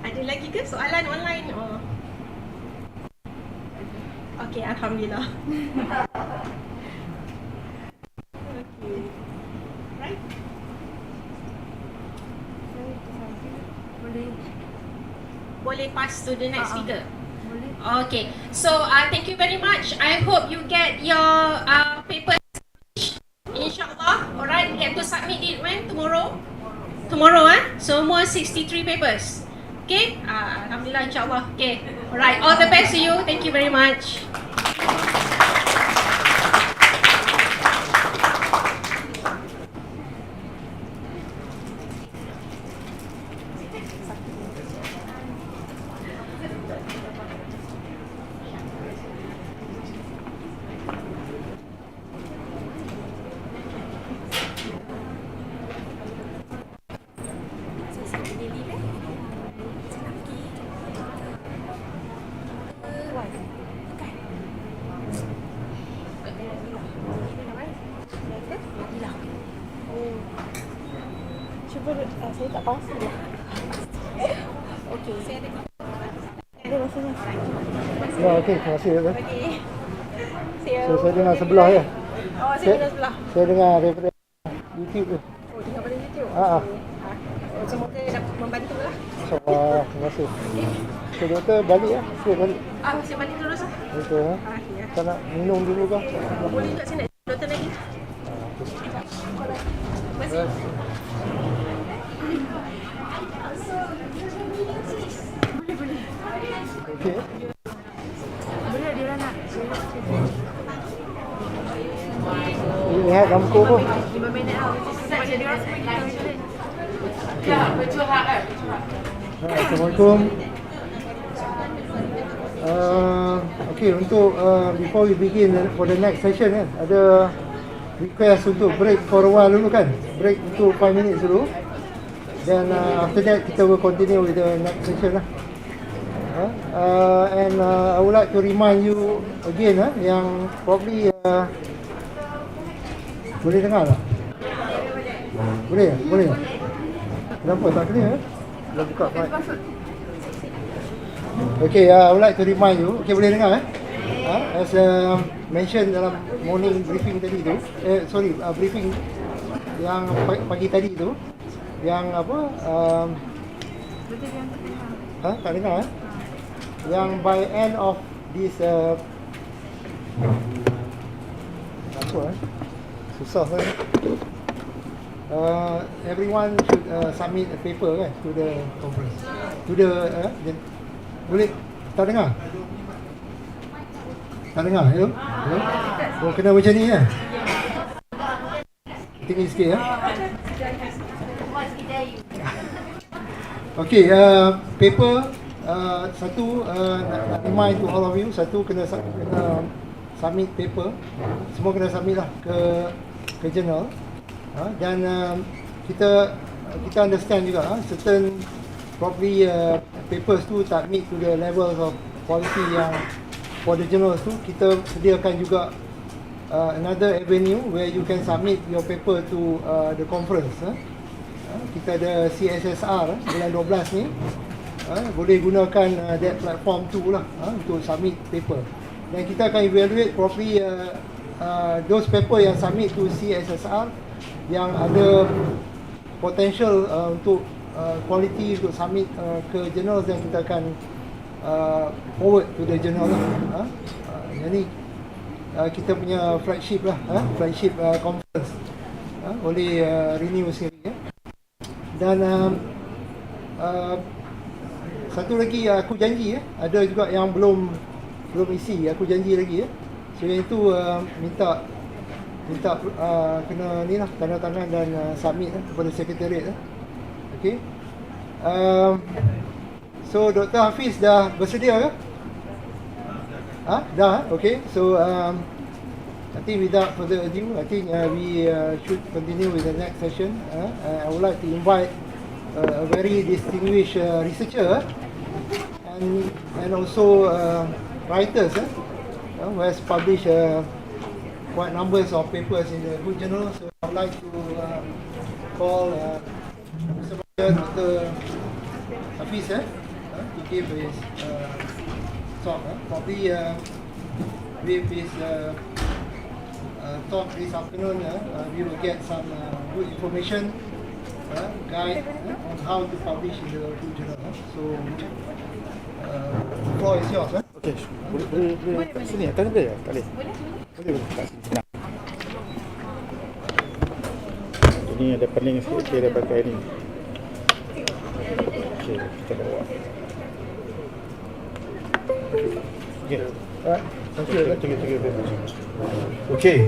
ada lagi ke soalan online? Okay, Alhamdulillah. Okay, right. Boleh pass to the next speaker. Okay, so thank you very much. I hope you get your papers, insyaAllah. Alright, get to submit it when? Tomorrow? Tomorrow semua 63 papers. Okay, Alhamdulillah, insyaAllah. Okay, alright, all the best to you. Thank you very much. Cuba saya tak pasti lah. Okey. Saya ada rasanya. Ya, okey, terima kasih. Okey. Saya dengar sebelah ya. Oh, saya dengar sebelah. Saya dengar daripada YouTube tu. Oh, dengar pada YouTube. Semoga dapat membantu lah. InsyaAllah, terima kasih. So, doktor balik ya? Saya balik. Saya balik terus lah. Doktor, Ya. tak nak minum dulu kah? Boleh juga saya nak doktor lagi. Terima kasih. Okey. Boleh dia nak. Lihat lampu pun. 5 minit lah. Sebab dia orang pergi. Ya, bercurhat kan? Assalamualaikum. Okay, untuk before we begin for the next session kan, ada request untuk break for a while dulu kan. Break untuk 5 minutes dulu. Then after that kita will continue with the next session lah. And I would like to remind you again yang probably boleh dengar tak? Boleh? Boleh? Kenapa tak clear? Dah buka mic. Okay, I would like to remind you. Okay, boleh dengar as mentioned dalam morning briefing tadi tu, briefing yang pagi tadi tu, yang apa? Tak dengar yang by end of this susah kan? Everyone should submit a paper kan to the conference. To the boleh tak dengar? Tak dengar? Hello? Hello? Oh, kena macam ni ya? Tinggi sikit ya. Okay, paper satu nak remind to all of you, satu kena submit paper. Semua kena submit lah ke journal. Dan kita understand juga certain probably papers tu tak meet to the levels of quality yang for the journals tu. Kita sediakan juga another avenue where you can submit your paper to the conference. Kita ada CSSR bulan 12 ni. Boleh gunakan that platform tu lah untuk submit paper. Dan kita akan evaluate probably those paper yang submit to CSSR yang ada potential untuk quality untuk submit ke journals, dan kita akan forward to the journal lah. Jadi kita punya flagship lah, flagship conference boleh renew sekali ya. Dan satu lagi aku janji ada juga yang belum isi, aku janji lagi so yang itu minta kena ni lah, tanda tangan dan submit kepada sekretariat okay. So Dr. Hafiz dah bersedia ke? Dah okay. So I think without further ado, I think we should continue with the next session. I would like to invite a very distinguished researcher and also writers who has published quite numbers of papers in the good journal. So I would like to call Mr. Dr. Hafiz to give his talk. Probably with his talk this afternoon, we will get some good information, guide on how to publish in the good journal. So the floor is yours. Okay, boleh kat sini atas boleh tak? Tak boleh. Boleh kat sini. Nah. Ini ada pening sikit, dia pakai ni. Okay, kita bawa. Okay. Alright. Thank you very much. Okay.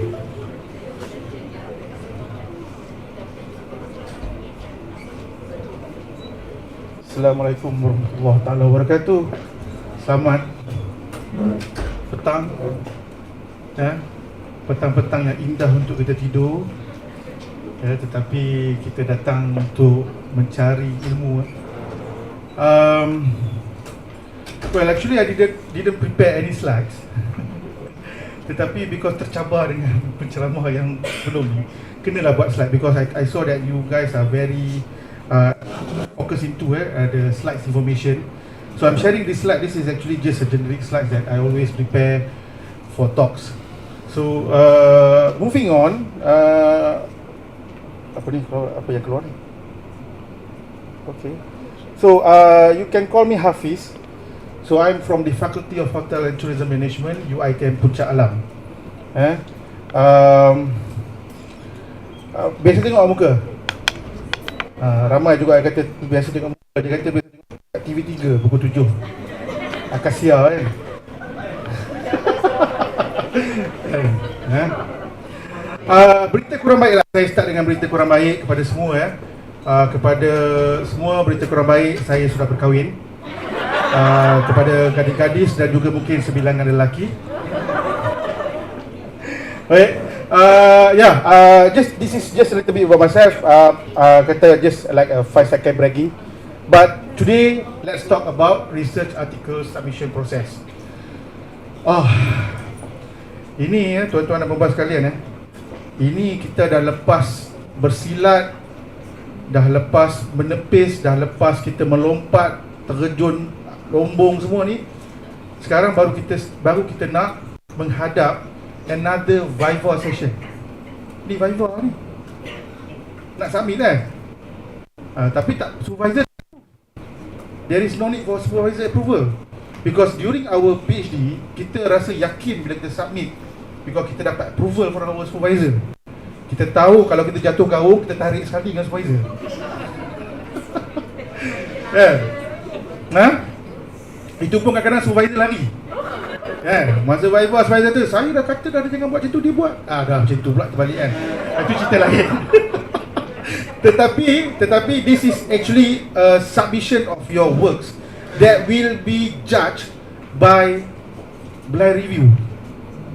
Assalamualaikum warahmatullahi taala wabarakatuh. Selamat petang. Petang-petang yang indah untuk kita tidur. Tetapi kita datang untuk mencari ilmu. Well, actually I didn't prepare any slides. Tetapi because tercabar dengan penceramah yang sebelum ni, kenalah buat slide because I saw that you guys are very focused into the slides information. So I'm sharing this slide. This is actually just a generic slide that I always prepare for talks. So moving on, apa yang keluar ni? Okay. So you can call me Hafiz. So I'm from the Faculty of Hotel and Tourism Management, UITM Puncak Alam. Biasa tengok muka. Ramai juga yang kata biasa tengok muka. Dia kata biasa tengok kat TV3 pukul 7 Akasia kan. Berita kurang baik lah. Saya start dengan berita kurang baik kepada semua kepada semua berita kurang baik, saya sudah berkahwin. kepada gadis-gadis dan juga mungkin sebilangan lelaki. Baik. Just this is just a little bit about myself. Kata just like a 5-second bragging. But today, let's talk about research article submission process. Ini tuan-tuan dan puan-puan sekalian, ini kita dah lepas bersilat, dah lepas menepis, dah lepas kita melompat, terjun, lombong semua ni. Sekarang baru kita nak menghadap another Viva session. Ni Viva ni nak submit kan? Tapi tak supervisor. There is no need for supervisor approval, because during our PhD kita rasa yakin bila kita submit, because kita dapat approval from our supervisor. Kita tahu kalau kita jatuh gaung, kita tarik sekali dengan supervisor. Itu pun kadang-kadang supervisor lari. Masa Viva supervisor tu, saya dah kata dah jangan buat macam tu, dia buat. Dah macam tu pula terbalik kan. Itu cerita lain. Tetapi this is actually a submission of your works that will be judged by blind review.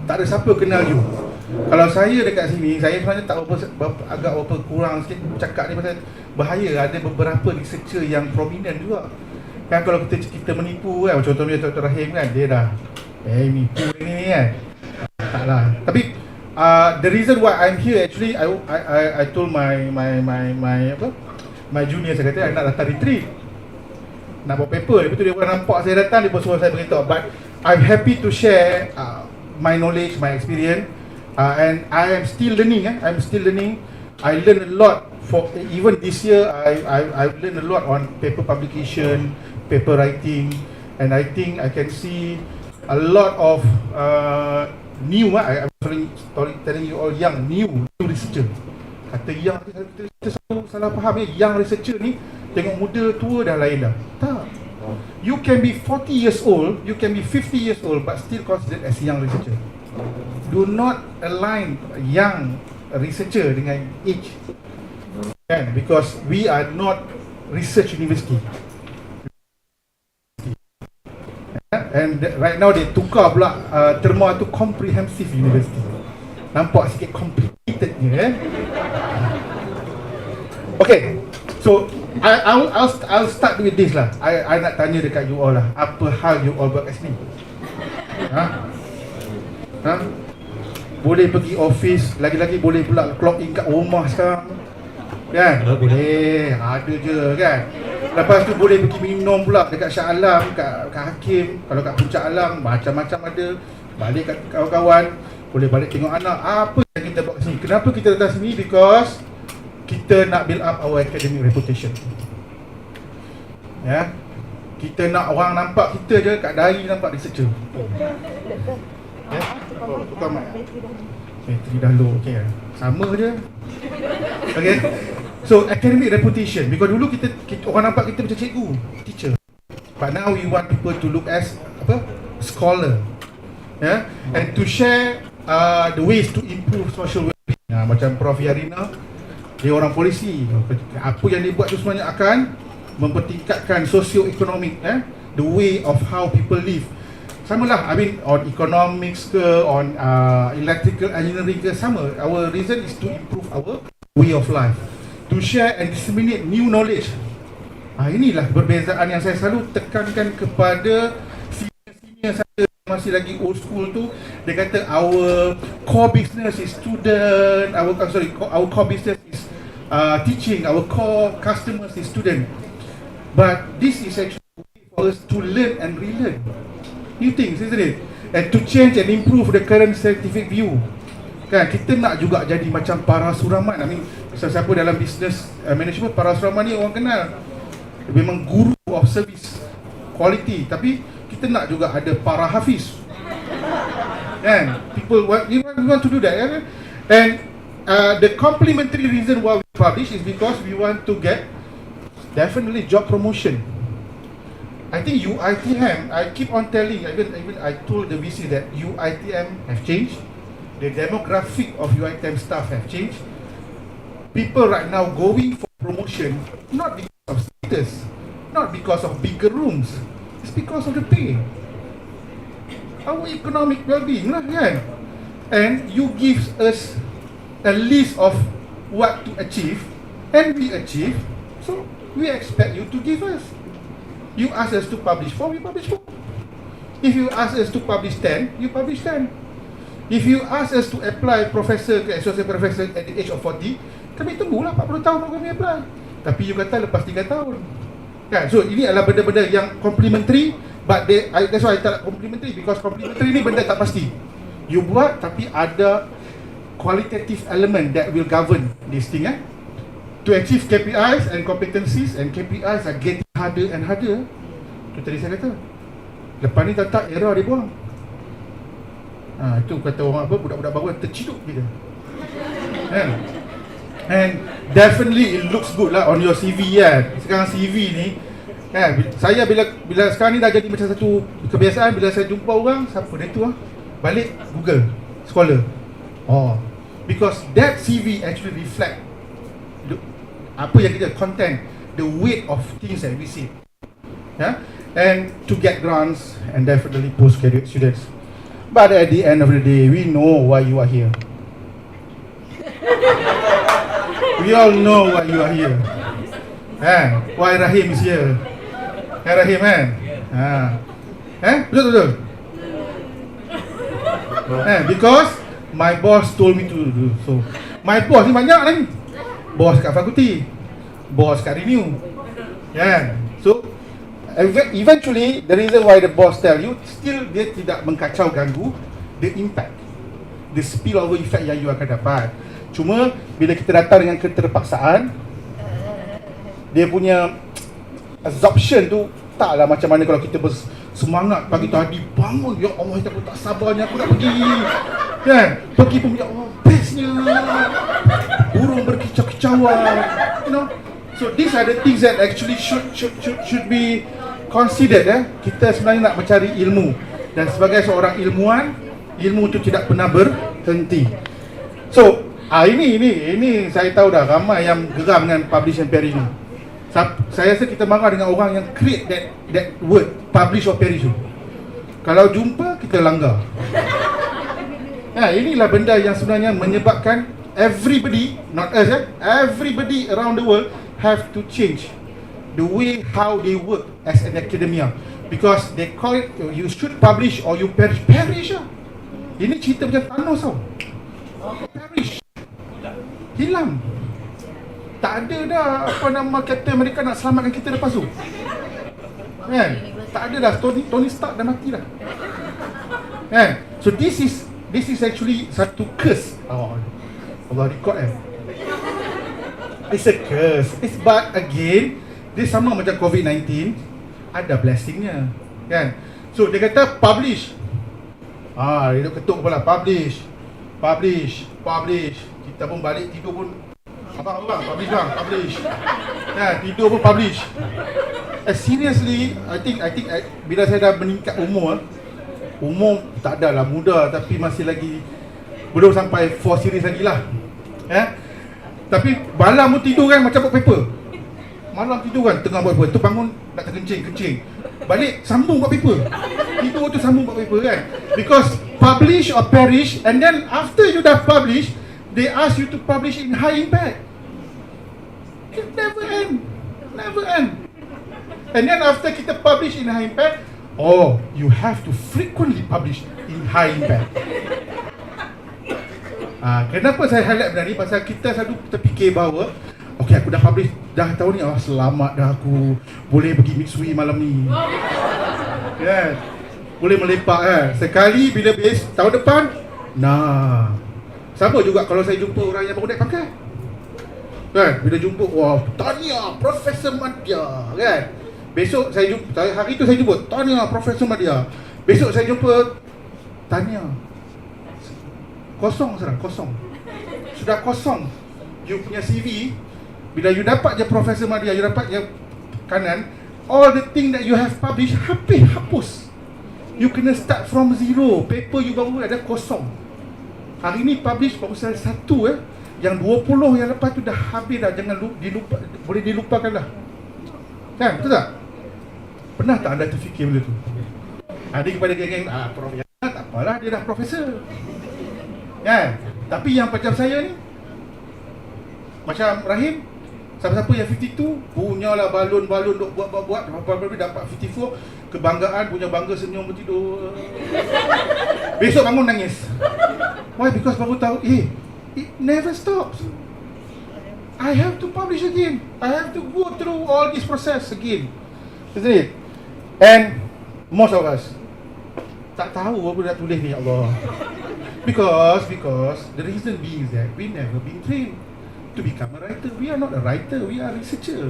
Tak ada siapa kenal you. Kalau saya dekat sini, saya sebenarnya tak agak kurang sikit cakap ni pasal bahaya. Ada beberapa researcher yang prominent juga. Kan kalau kita menipu kan, contohnya Dr. Rahim kan, dia dah menipu ni kan. Taklah. Tapi the reason why I'm here actually, I told my junior, saya kata I nak datang retreat, nak buat paper. Lepas tu dia nampak saya datang, dia pun suruh saya beritahu. But I'm happy to share my knowledge, my experience, and I am still learning. I'm still learning. I learn a lot. For even this year, I've learned a lot on paper publication, paper writing, and I think I can see a lot of new. I'm telling you all young, new researcher. Kata young, kita selalu salah faham young researcher ni tengok muda tua dah lain dah. Tak. You can be 40 years old, you can be 50 years old, but still considered as young researcher. Do not align young researcher dengan age, because we are not research university. And right now they tukar pula terma tu comprehensive university. Nampak sikit complicated ni Okay, so I'll start with this lah. I nak tanya dekat you all lah, apa hal you all buat kat sini? Boleh pergi office, lagi-lagi boleh pula clock in kat rumah sekarang kan? Boleh, ada je kan. Lepas tu boleh pergi minum pula dekat Shah Alam, kat Hakim. Kalau kat Puncak Alam, macam-macam ada. Balik kat kawan-kawan, boleh balik tengok anak. Apa yang kita buat sini? Kenapa kita datang sini? Because kita nak build up our academic reputation. Kita nak orang nampak kita je, kat dahi nampak researcher. Tukar mic. Bateri dah low, okay. Sama je. Okay. So academic reputation, because dulu kita orang nampak kita macam cikgu, teacher. But now we want people to look as scholar. And to share the ways to improve social well-being. Macam Prof Yarina, dia orang polisi. Apa yang dia buat tu sebenarnya akan mempertingkatkan socio-economic, the way of how people live. Sama lah, I mean on economics ke, on electrical engineering ke, sama. Our reason is to improve our way of life, to share and disseminate new knowledge. Inilah perbezaan yang saya selalu tekankan kepada senior saya masih lagi old school tu. Dia kata our core business is student, our core business is teaching, our core customers is student. But this is actually for us to learn and relearn new things, isn't it? And to change and improve the current scientific view. Kan, kita nak juga jadi macam para suraman. I mean, siapa dalam business management, para suraman ni orang kenal, memang guru of service quality. Tapi kita nak juga ada para hafiz. Kan, people want to do that, kan? And the complementary reason why we publish is because we want to get definitely job promotion. I think UITM, I keep on telling, even I told the VC that UITM have changed. The demographic of UITM staff have changed. People right now going for promotion, not because of status, not because of bigger rooms, It's because of the pay. Our economic well-being lah kan. And you give us a list of what to achieve, and we achieve, so we expect you to give us. You ask us to publish 4, we publish 4. If you ask us to publish 10, you publish 10. If you ask us to apply professor ke associate professor at the age of 40, kami tunggulah 40 tahun baru kami apply. Tapi you kata lepas 3 tahun. Kan? So ini adalah benda-benda yang complementary, but that's why I tak complementary, because complementary ni benda tak pasti. You buat tapi ada qualitative element that will govern this thing. To achieve KPIs and competencies, and KPIs are getting harder and harder. Itu tadi saya kata. Lepas ni tak error dia buang. Itu kata orang apa, budak-budak baru terciduk kita. And definitely it looks good lah on your CV kan. Sekarang CV ni saya bila sekarang ni dah jadi macam satu kebiasaan, bila saya jumpa orang, siapa dia tu balik Google Scholar. Because that CV actually reflect apa yang kita content, the weight of things that we see. And to get grants and definitely postgraduate students. But at the end of the day, we know why you are here. We all know why you are here. Why Rahim is here. Rahim kan? Betul? Because my boss told me to do so. My boss ni banyak ni. Bos kat fakulti, bos kat renew. So eventually the reason why the boss tell you, still dia tidak mengkacau ganggu the impact, the spillover effect yang you akan dapat. Cuma bila kita datang dengan keterpaksaan, dia punya absorption tu taklah macam mana kalau kita bersemangat pagi tadi bangun, ya Allah aku tak sabarnya aku nak pergi. Pergi pun ya Allah bestnya, burung berkicau-kicauan, So these are the things that actually should be considered. Kita sebenarnya nak mencari ilmu, dan sebagai seorang ilmuwan, ilmu itu tidak pernah berhenti. So ini saya tahu dah ramai yang geram dengan publish and perish ni. Saya rasa kita marah dengan orang yang create that word publish or perish tu. Kalau jumpa kita langgar. Inilah benda yang sebenarnya menyebabkan everybody, not us, everybody around the world have to change the way how they work as an academia, because they call it you should publish or you perish. Perish lah. Ini cerita macam Thanos tau. Perish, hilang. Tak ada dah apa nama kata mereka nak selamatkan kita lepas tu. Tak ada dah. Tony Stark dah mati dah. So this is actually satu curse. Allah record it's a curse. But again, dia sama macam COVID-19, ada blessingnya kan. So dia kata publish, dia ketuk kepala, publish. Kita pun balik tidur pun abang publish. Tidur pun publish. Seriously, I think bila saya dah meningkat umur tak adalah muda, tapi masih lagi belum sampai 4 series lagi lah. Tapi malam pun tidur kan macam buat paper. Malam tidur kan tengah buat paper, tu bangun nak terkencing. Balik sambung buat paper. Tidur tu sambung buat paper kan. Because publish or perish, and then after you dah publish, they ask you to publish in high impact. It never end. And then after kita publish in high impact, you have to frequently publish in high impact. Kenapa saya highlight benda ni? Pasal kita selalu terfikir bahawa okay, aku dah publish dah tahun ni, selamat dah, aku boleh pergi Mitsui malam ni. Boleh melepak sekali bila base tahun depan. Sama juga kalau saya jumpa orang yang baru naik pangkat. Bila jumpa, Tanya Profesor Madya kan. Besok saya jumpa, hari tu saya jumpa Tanya Profesor Madya. Besok saya jumpa Tanya. Kosong. Sudah kosong. You punya CV, bila you dapat je Profesor Madya, you dapat je kanan, all the thing that you have published hapus. You kena start from zero. Paper you baru ada kosong. Hari ni publish baru saya satu yang 20 yang lepas tu dah habis dah. Jangan boleh dilupakan lah. Kan, betul tak? Pernah tak anda terfikir benda tu? Ada kepada geng-geng, Prof Yana tak apalah, dia dah profesor. Kan? Tapi yang macam saya ni, macam Rahim, siapa-siapa yang 52, punyalah balon-balon duk buat-buat, apa-apa dapat 54, kebanggaan, punya bangga senyum bertidur. Besok bangun nangis. Why? Because baru tahu, it never stops. I have to publish again. I have to go through all this process again. Isn't it? And most of us tak tahu apa nak tulis ni, Allah. Because the reason being is that we never been trained to become a writer. We are not a writer, we are researcher.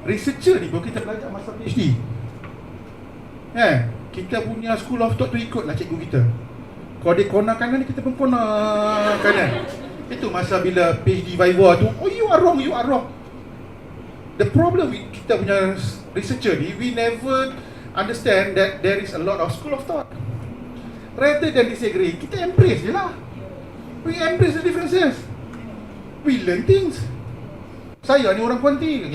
Researcher ni baru kita belajar masa PhD. Kita punya school of thought tu ikutlah cikgu kita. Kalau dia kona kanan, kita pun kona kanan. Itu masa bila PhD Viva tu, you are wrong. The problem with kita punya researcher ni, we never understand that there is a lot of school of thought. Rather than disagree, kita embrace je lah. We embrace the differences. We learn things. Saya ni orang kuanti,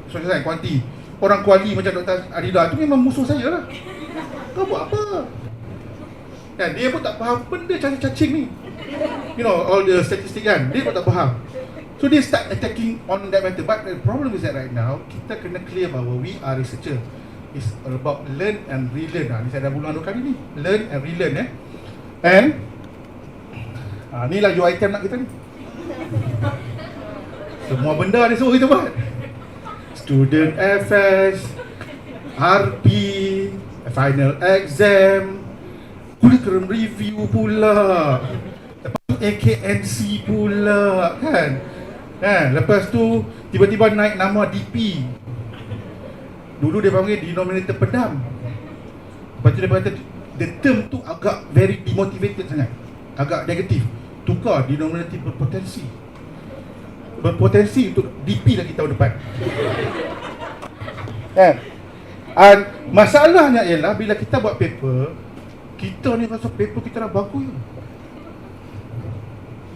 saya kuanti. Orang kuali macam Dr. Adida tu memang musuh saya lah. Kau buat apa? Dan dia pun tak faham benda cacing-cacing ni. You know, all the statistic kan, dia pun tak faham. So they start attacking on that matter. But the problem is that right now, kita kena clear bahawa we are researcher. It's about learn and relearn. Ni saya dah ulang 2 kali ni. Learn and relearn And inilah your item nak kita ni. Semua benda dia suruh kita buat. Student affairs, RP, final exam, curriculum review pula. Lepas tu AKNC pula kan. Lepas tu tiba-tiba naik nama DP. Dulu dia panggil denominator pedam. Lepas tu dia kata the term tu agak very demotivated sangat, agak negatif. Tukar denominator berpotensi. Berpotensi untuk DP lagi tahun depan. And masalahnya ialah bila kita buat paper, kita ni rasa paper kita dah bagus.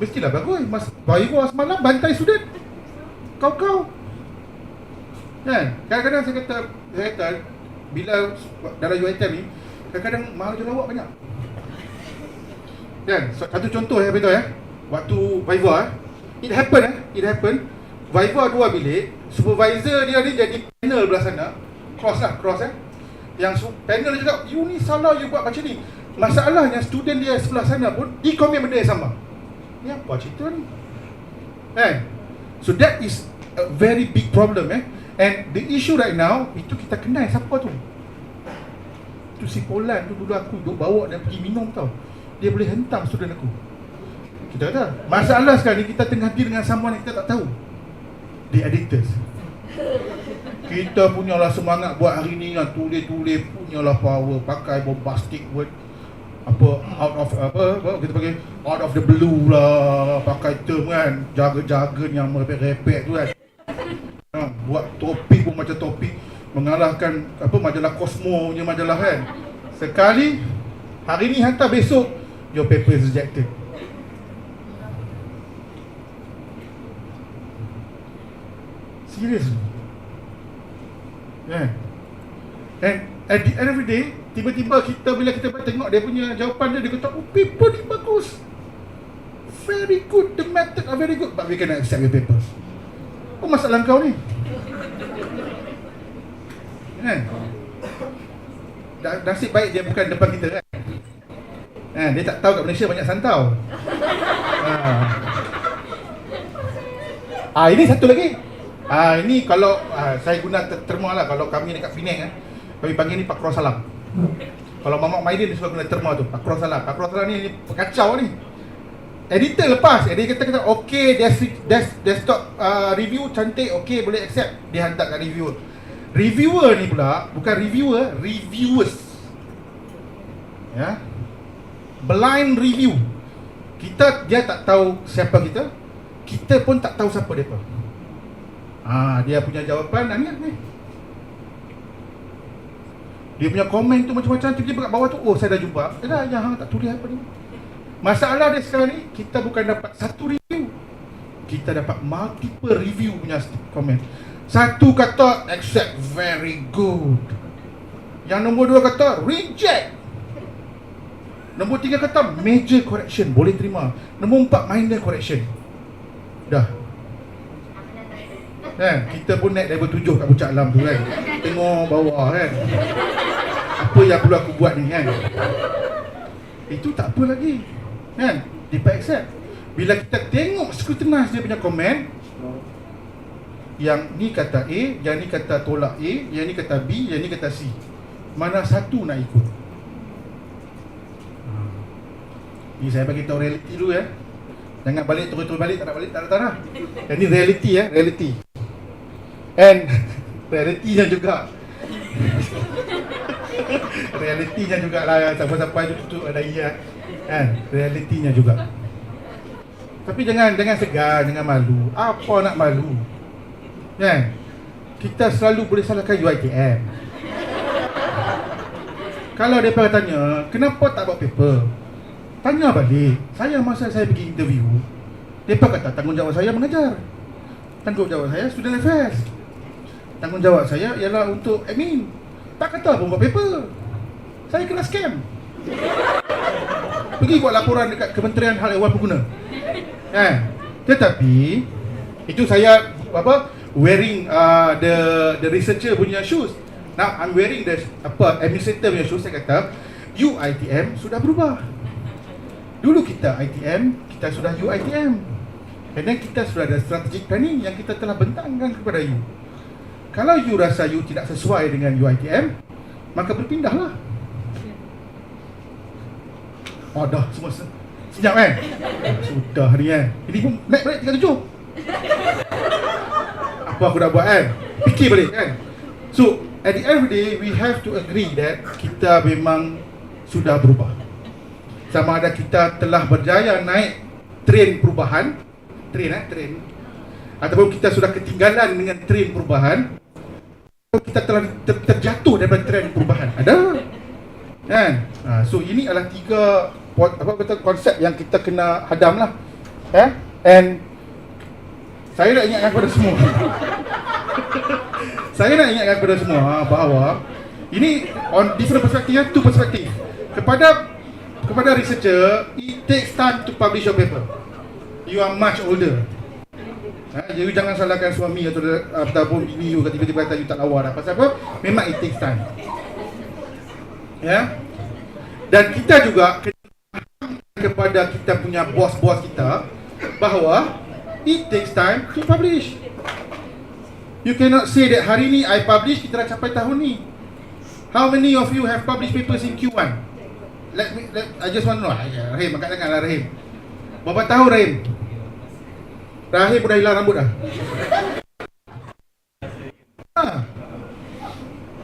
Mestilah bagus. Baik semalam bantai student. Kau kadang-kadang saya kata bila dalam UiTM ni, kadang-kadang mahal je lawak banyak. Satu contoh betul waktu Viva it happen Viva 2 bilik, supervisor dia ni jadi panel belah sana, cross yang panel dia cakap, you ni salah, you buat macam ni. Masalahnya student dia sebelah sana pun di-comment benda yang sama. Ni apa cerita ni? So that is a very big problem And the issue right now, itu kita kenal siapa tu. Tu si Polan tu dulu aku duk bawa dan pergi minum tau. Dia boleh hentam student aku. Kita kata, masalah sekarang ni kita tengah deal dengan someone yang kita tak tahu. The editors. Kita punyalah semangat buat hari ni kan, tulis-tulis punyalah power, pakai bombastic word. Kita panggil out of the blue lah, pakai term kan, jaga-jaga yang merepek-repek tu kan. Buat topik pun macam topik mengalahkan majalah Cosmo punya majalah kan. Sekali hari ni hantar, besok your paper is rejected. Serius. And at the end of the day, tiba-tiba bila kita tengok dia punya jawapan dia kata, paper ni bagus, very good, the method are very good, but we cannot accept your papers. Apa masalah kau ni? Nasib baik dia bukan depan kita kan. Dia tak tahu kat Malaysia banyak santau. Ini satu lagi. Ini kalau saya guna terma lah. Kalau kami dekat Penang kami panggil ni Pakro Salam. Kalau Mamak Maidin dia suka guna terma tu, Pakro Salam. Pakro Salam ni kacau ni. Editor lepas, dia kata okay, desktop review cantik, okay, boleh accept. Dia hantar kat reviewer. Reviewer ni pula, bukan reviewer, reviewers. Blind review. Dia tak tahu siapa kita, kita pun tak tahu siapa dia. Dia punya jawapan ni. Dia punya komen tu macam-macam, tiba-tiba kat bawah tu, saya dah jumpa. Yang tak tulis apa ni. Masalah dia sekarang ni, kita bukan dapat satu review, kita dapat multiple review punya komen. Satu kata accept, very good. Yang nombor 2 kata reject. Nombor 3 kata major correction, boleh terima. Nombor 4 minor correction. Dah. Kan? Kita pun naik level 7 kat puncak alam tu kan. Tengok bawah kan. Apa yang perlu aku buat ni kan. Itu tak apa lagi. Kan? Dia accept. Bila kita tengok scrutinize dia punya komen, yang ni kata A, yang ni kata tolak A, yang ni kata B, yang ni kata C. Mana satu nak ikut? Ni saya bagi tahu reality dulu ya. Jangan balik terus balik, tak nak balik, tak nak. Yang ni reality ya, reality. And realitinya juga. Realitinya juga lah, siapa-siapa itu tutup ada iya. Kan? Realitinya juga. Tapi jangan segan, jangan malu. Apa nak malu? Kan? Kita selalu boleh salahkan UiTM. Kalau mereka tanya, kenapa tak buat paper? Tanya balik. Masa saya pergi interview, mereka kata tanggungjawab saya mengajar. Tanggungjawab saya student affairs. Tanggungjawab saya ialah untuk admin. Tak kata pun buat paper. Saya kena scam. Pergi buat laporan dekat Kementerian Hal Ehwal Pengguna. Tetapi itu saya wearing the researcher punya shoes. Now I'm wearing the administrator punya shoes. Saya kata UiTM sudah berubah. Dulu kita ITM, kita sudah UiTM. And then kita sudah ada strategic planning yang kita telah bentangkan kepada you. Kalau you rasa you tidak sesuai dengan UiTM, maka berpindahlah. Oh dah, semua senyap kan? Sudah ni kan? Ini pun naik balik 37. Apa aku dah buat kan? Fikir balik kan? So, at the end of the day, we have to agree that kita memang sudah berubah. Sama ada kita telah berjaya naik train perubahan, train, ataupun kita sudah ketinggalan dengan train perubahan, atau kita telah terjatuh daripada train perubahan. Ada kan? So ini adalah 3 konsep yang kita kena hadam lah. And saya nak ingatkan kepada semua bahawa ini on different perspective, 2 perspective. Kepada researcher, it takes time to publish your paper. You are much older. Jadi jangan salahkan suami ataupun bini you tiba-tiba kata you tak lawa dah. Pasal apa? Memang it takes time. Ya. Dan kita juga kepada kita punya bos-bos kita bahawa it takes time to publish. You cannot say that hari ni I publish, kita dah capai tahun ni. How many of you have published papers in Q1? I just want to know. Rahim, angkat tangan lah Rahim. Berapa tahun Rahim? Rahim dah hilang rambut dah.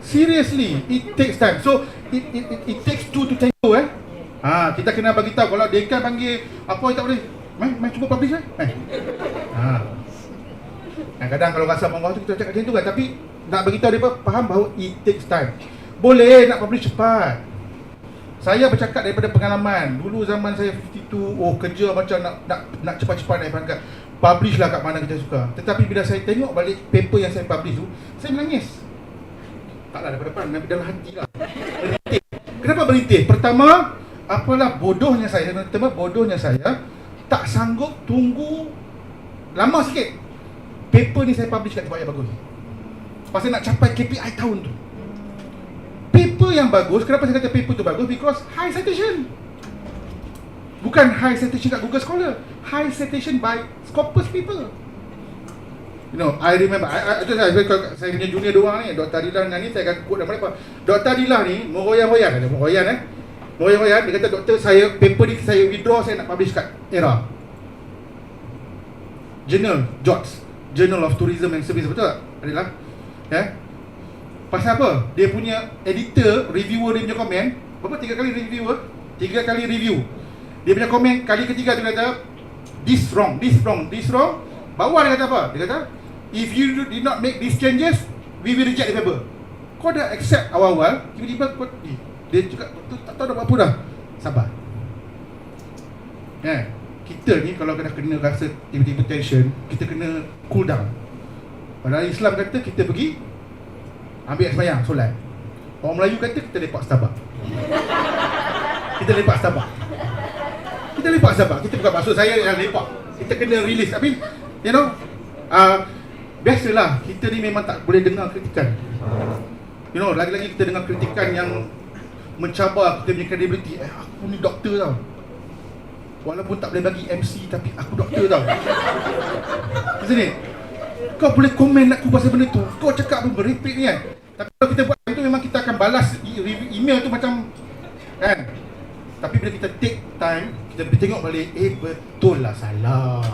Seriously, it takes time. So, it takes 2 to tango kita kena bagi tahu. Kalau dekan panggil apa tak boleh. Mai cuba publish kadang kalau rasa bawah tu kita cakap macam tu kan. Tapi nak bagi tahu dia faham bahawa it takes time. Boleh nak publish cepat. Saya bercakap daripada pengalaman. Dulu zaman saya 52, kerja macam nak cepat-cepat naik pangkat. Publish lah kat mana kita suka. Tetapi bila saya tengok balik paper yang saya publish tu, saya menangis. Taklah daripada depan, dalam hati lah. Berhenti. Kenapa berhenti? Pertama, bodohnya saya tak sanggup tunggu lama sikit. Paper ni saya publish kat tempat yang bagus. Pasal nak capai KPI tahun tu. Paper yang bagus, kenapa saya kata paper tu bagus? Because high citation. Bukan high citation kat Google Scholar, high citation by Scopus people. You know, I remember saya punya junior dua ni, Dr. Adilah dengan ni, saya akan quote nama mereka. Dr. Adilah ni mogoyan-mogoyan dia kata, doktor, saya paper ni saya withdraw, saya nak publish kat Era Journal of Tourism and Service, betul tak Adilah? Pasal apa? Dia punya editor, reviewer dia punya komen, berapa? 3 kali review. Dia punya komen kali ketiga dia kata this wrong. Bawah dia kata apa? Dia kata if you did not make these changes, we will reject the paper. Kau dah accept awal-awal, tiba-tiba kau dia juga tak tahu dah buat apa dah. Sabar. Kita ni kalau kena rasa tiba-tiba tension, kita kena cool down. Padahal Islam kata kita pergi ambil sembahyang, solat. Orang Melayu kata kita lepak Starbucks. Kita lepak Starbucks. Kita lepak Starbucks. Kita bukan maksud saya yang lepak. Kita kena release. I mean, you know, biasalah kita ni memang tak boleh dengar kritikan. You know, lagi-lagi kita dengar kritikan yang mencabar kita punya credibility. Aku ni doktor tau. Walaupun tak boleh bagi MC, tapi aku doktor tau. Macam ni, kau boleh komen aku pasal benda tu. Kau cakap apa merepek ni kan. Tapi kalau kita buat itu, memang kita akan balas email tu macam kan. Tapi bila kita take time, kita tengok balik, betul lah salah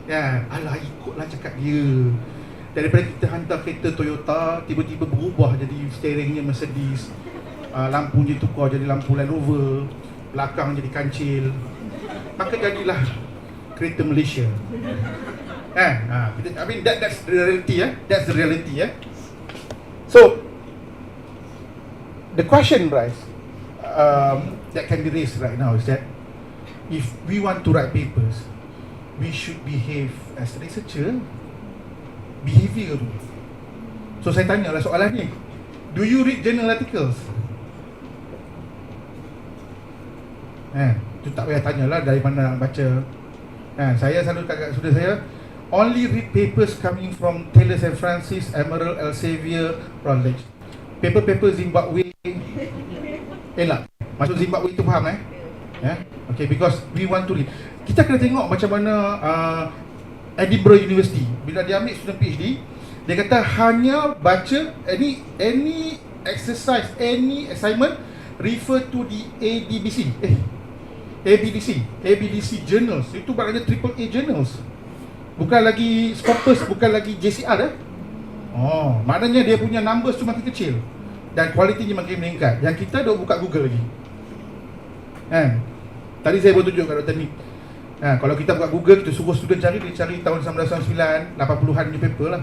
kan. Alah, ikutlah cakap dia. Daripada kita hantar kereta Toyota, tiba-tiba berubah jadi steeringnya Mercedes, lampu dia tukar jadi lampu Land Rover, belakang jadi kancil, maka jadilah kereta Malaysia kan. I mean that's the reality. That's the reality. So the question that can be raised right now is that if we want to write papers, we should behave as researcher. Behavior tu. So saya tanyalah soalan ni, do you read journal articles? Tu tak payah tanyalah dari mana nak baca. Saya selalu kat student saya, only read papers coming from Taylor and Francis, Emerald, Elsevier, Routledge. Paper Zimbabwe. Elak. Maksud Zimbabwe tu faham Okay, because we want to read. Kita kena tengok macam mana Edinburgh University, bila dia ambil student PhD, dia kata hanya baca any exercise, any assignment, refer to the ABDC journals. Itu maknanya AAA journals. Bukan lagi Scopus, bukan lagi JCR maknanya dia punya numbers tu makin kecil dan kualitinya makin meningkat. Yang kita dah buka Google lagi tadi saya baru tunjuk kat Dr. Nick. Kalau kita buka Google, kita suruh student cari, dia cari tahun 1999, 80-an punya paper lah.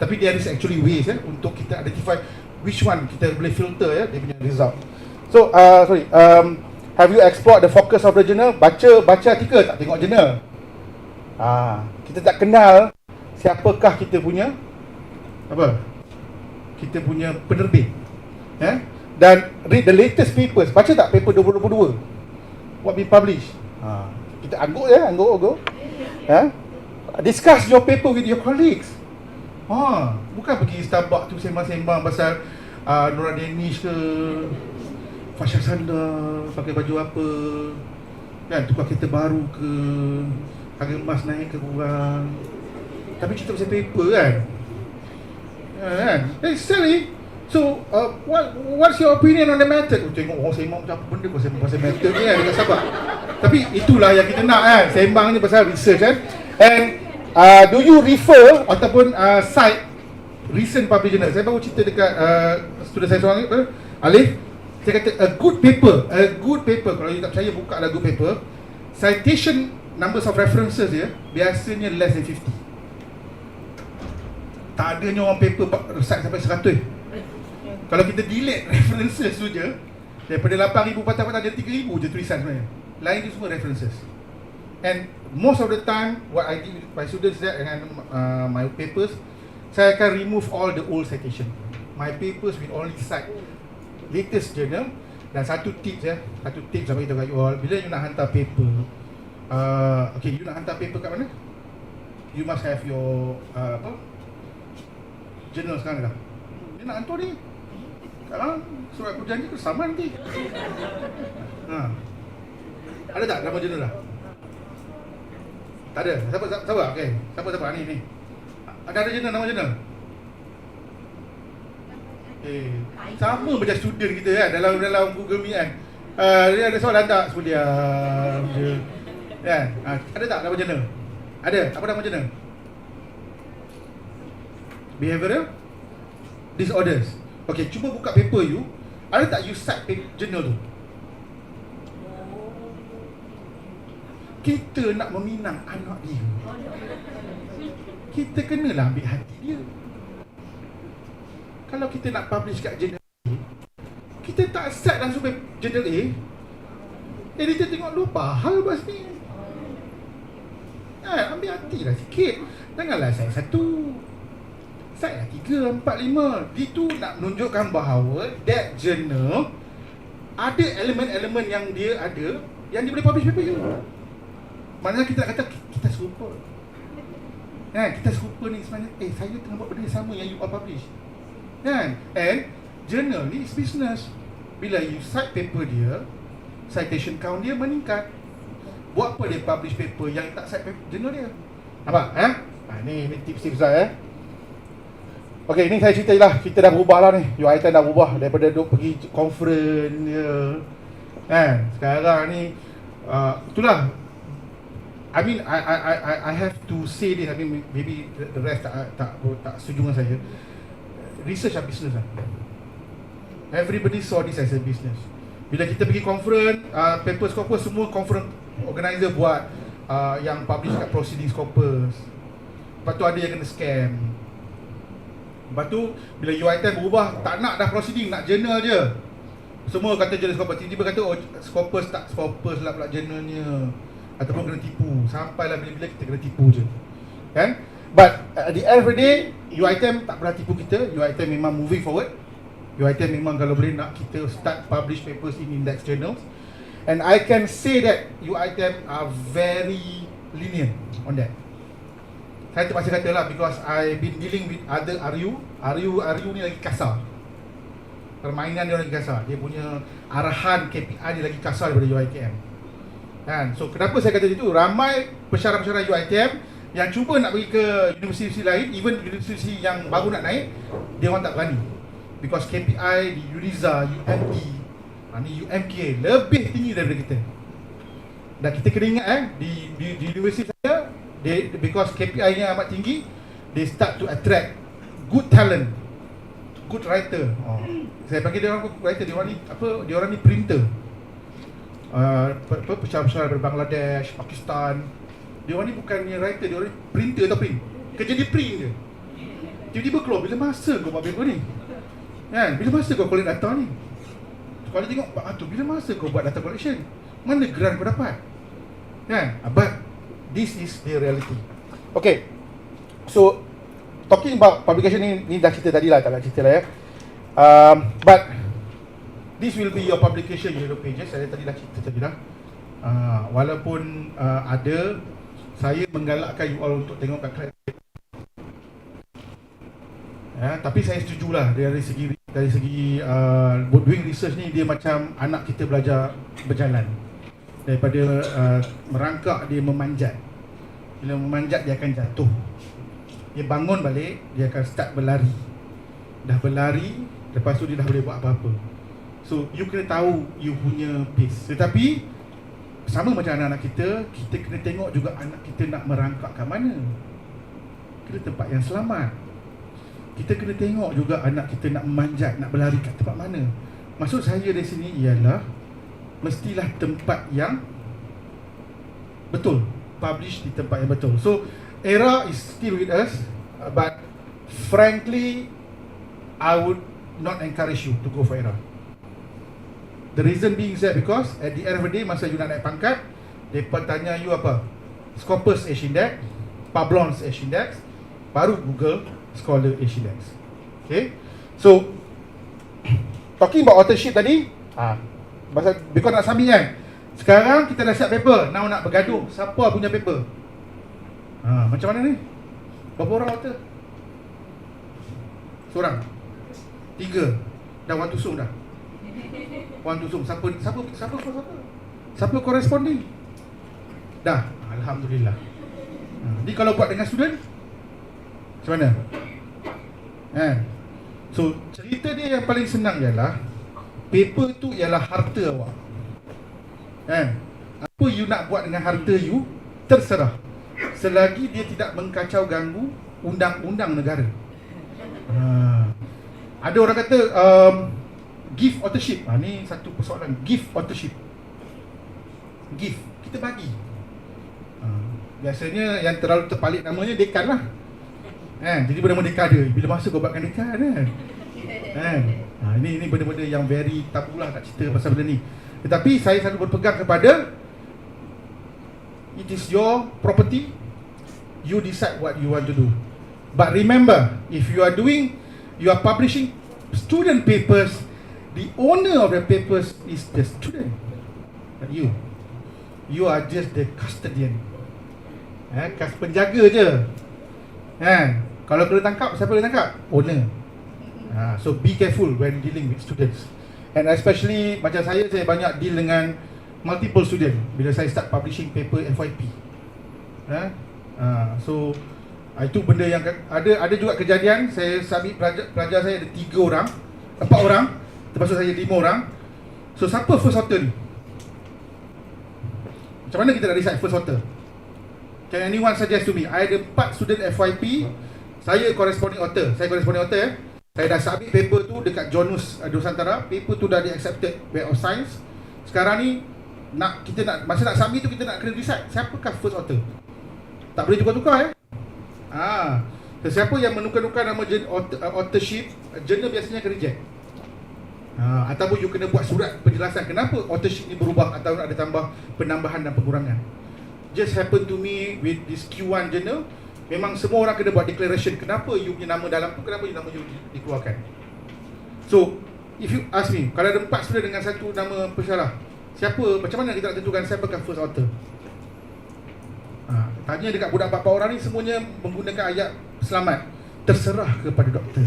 Tapi there is actually ways untuk kita identify which one kita boleh filter dia punya result. So, have you explored the focus of the journal? Baca artikel, tak tengok journal. Kita tak kenal siapakah kita punya kita punya penerbit. Dan read the latest papers. Baca tak paper 2022? What been published? Kita angguk discuss your paper with your colleagues. Bukan pergi Starbucks tu sembang-sembang pasal Nora Danish ke Fasha Sanda pakai baju apa kan, tukar kereta baru ke, harga emas naik ke kurang. Tapi cerita pasal paper kan. Silly. So, what's your opinion on the method? Tengok orang sembang macam apa benda pasal method ni kan, dekat Sabah. Tapi itulah yang kita nak sembang ni pasal research And do you refer ataupun cite recent published journal? Saya baru cerita dekat student saya seorang Alif. Saya kata a good paper, kalau you tak percaya, buka lah good paper. Citation numbers of references biasanya less than 50. Tak adanya orang paper cite sampai 100. Kalau kita delete references tu je, daripada 8,000 patah-patah jadi 3,000 je tulisan sebenarnya. Lain tu semua references. And most of the time, what I did with my students dengan my papers, saya akan remove all the old citation. My papers will only cite latest journal. Dan satu tips saya beritahu kat you all, bila you nak hantar paper, you nak hantar paper kat mana? You must have your journal sekarang dah. Dia nak hantar ni, sekarang surat perjanjian tu sama nanti. Ada tak nama jurnal dah? Tak ada. Siapa? Okey. Siapa ni? Ada jurnal, nama jurnal? Sama macam student kita kan dalam Google Meet kan. Dia ada soalan tak? Diam je. Kan? Ada tak nama jurnal? Ada. Apa nama jurnal? Behavioral disorders. Okey, cuba buka paper you. Ada tak you cite journal tu? Kita nak meminang anak dia, kita kenalah ambil hati dia. Kalau kita nak publish kat jurnal A, kita tak cite langsung jurnal A. Editor tengok lupa hal bas ni. Ambil hati lah sikit. Janganlah cite satu. Cite lah 3, 4, 5. Itu nak menunjukkan bahawa that journal ada elemen-elemen yang dia ada, yang dia boleh publish paper je. Maknanya kita nak kata kita serupa. Kita serupa ni sebenarnya, saya tengah buat benda yang sama yang you all publish. And journal ni is business. Bila you cite paper dia, citation count dia meningkat. Buat apa dia publish paper yang tak cite paper journal dia? Nampak? Ni tips-tips lah. Okay, ni saya cerita lah. Kita dah berubah lah ni. UiTM dah berubah daripada duk pergi conference je. Sekarang ni itulah. I mean, I have to say this. I mean, maybe the rest tak setuju dengan saya. Research are business lah. Everybody saw this as a business. Bila kita pergi conference, paper Scopus, semua conference organizer buat yang publish kat proceeding Scopus. Lepas tu ada yang kena scam. Lepas tu bila UiTM berubah, tak nak dah proceeding, nak journal je. Semua kata journal Scopus. Tiba-tiba kata Scopus tak Scopus lah pula journalnya, ataupun kena tipu. Sampailah bila-bila kita kena tipu je. Kan? But at the end of the day, UiTM tak pernah tipu kita. UiTM memang moving forward. UiTM memang kalau boleh nak kita start publish papers in index journals. And I can say that UiTM are very lenient on that. Saya terpaksa kata lah, because I've been dealing with other RU ni lagi kasar. Permainan dia lagi kasar. Dia punya arahan KPI dia lagi kasar daripada UiTM. Kan? So kenapa saya kata itu? Ramai pensyarah-pensyarah UiTM yang cuba nak pergi ke universiti lain, even universiti yang baru nak naik, dia orang tak berani. Because KPI di UNIZA, UMD, ni UMK lebih tinggi daripada kita. Dan kita kena ingat di universiti saya, because KPI-nya amat tinggi, they start to attract good talent, good writer. Saya panggil dia orang writer, dia orang ni printer. Pensyarah-pensyarah dari Bangladesh, Pakistan. Dia orang ni bukannya writer, dia orang ni printer atau print. Kerja dia print je. Tiba-tiba keluar, bila masa kau buat paper ni? Kan? Bila masa kau collect data ni? Kalau tengok, bila masa kau buat data collection? Mana grant kau dapat? Kan? But this is the reality. Okay. So talking about publication ni dah cerita tadi lah, tak nak cerita lah ya. But this will be your publication yellow pages. Saya tadi dah cerita tadi dah. Walaupun ada, saya menggalakkan you all untuk tengok kat klien. Tapi saya setujulah dari segi doing research ni, dia macam anak kita belajar berjalan. Daripada merangkak, dia memanjat. Bila memanjat, dia akan jatuh. Dia bangun balik, dia akan start berlari. Dah berlari, lepas tu dia dah boleh buat apa-apa. So you kena tahu you punya pace. Tetapi sama macam anak-anak kita, kita kena tengok juga anak kita nak merangkak kat mana. Kena tempat yang selamat. Kita kena tengok juga anak kita nak memanjat, nak berlari kat tempat mana. Maksud saya dari sini ialah mestilah tempat yang betul, publish di tempat yang betul. So era is still with us, but frankly I would not encourage you to go for era. The reason being is that because at the end of the day, masa you nak naik pangkat, mereka tanya you apa? Scopus Age Index, Pablons Age Index, baru Google Scholar Age Index. Okay, so talking about authorship tadi, because nak submit kan. Sekarang kita dah siap paper, now nak bergaduh, siapa punya paper? Macam mana ni? Berapa orang author? Seorang? 3? Dah one to sum dah. One to sum. Siapa corresponding? Dah, alhamdulillah. Jadi kalau buat dengan student, macam mana? So cerita dia yang paling senang ialah paper tu ialah harta awak. Apa you nak buat dengan harta you, terserah, selagi dia tidak mengkacau ganggu undang-undang negara. Ada orang kata gift authorship. Ni satu persoalan. Gift authorship. Gift, kita bagi. Biasanya yang terlalu terpalit namanya dekan lah. Jadi benda-benda dekada. Bila masa kau buatkan dekan kan? Ini benda-benda yang very tabu lah nak cerita pasal benda ni. Tetapi saya selalu berpegang kepada it is your property, you decide what you want to do. But remember, if you are publishing student papers, the owner of the papers is the student, not you. You are just the custodian. Penjaga je. Kalau kena tangkap, siapa kena tangkap? Owner. So be careful when dealing with students. And especially macam saya banyak deal dengan multiple student bila saya start publishing paper FYP. So itu benda yang ada juga kejadian. Saya submit pelajar saya ada 3 orang, 4 orang, termasuk saya 5 orang. So siapa first author ni? Macam mana kita nak decide first author? Can anyone suggest to me? I ada 4 student FYP, saya corresponding author. Saya dah submit paper tu dekat Jonus Nusantara. Paper tu dah di accepted Bachelor of Science. Sekarang ni masa nak submit tu kita nak kena decide siapakah first author. Tak boleh tukar-tukar Sesiapa yang menukar-nukar nama authorship, jurnal biasanya akan reject. Ataupun you kena buat surat penjelasan kenapa authorship ni berubah atau ada tambah penambahan dan pengurangan. Just happen to me with this Q1 journal, memang semua orang kena buat declaration kenapa you punya nama dalam tu, kenapa you nama you dikeluarkan. So, if you ask me, kalau ada 4 student dengan satu nama pensyarah, macam mana kita nak tentukan siapakah first author? Tanya dekat budak 4 orang ni, semuanya menggunakan ayat selamat, terserah kepada doktor.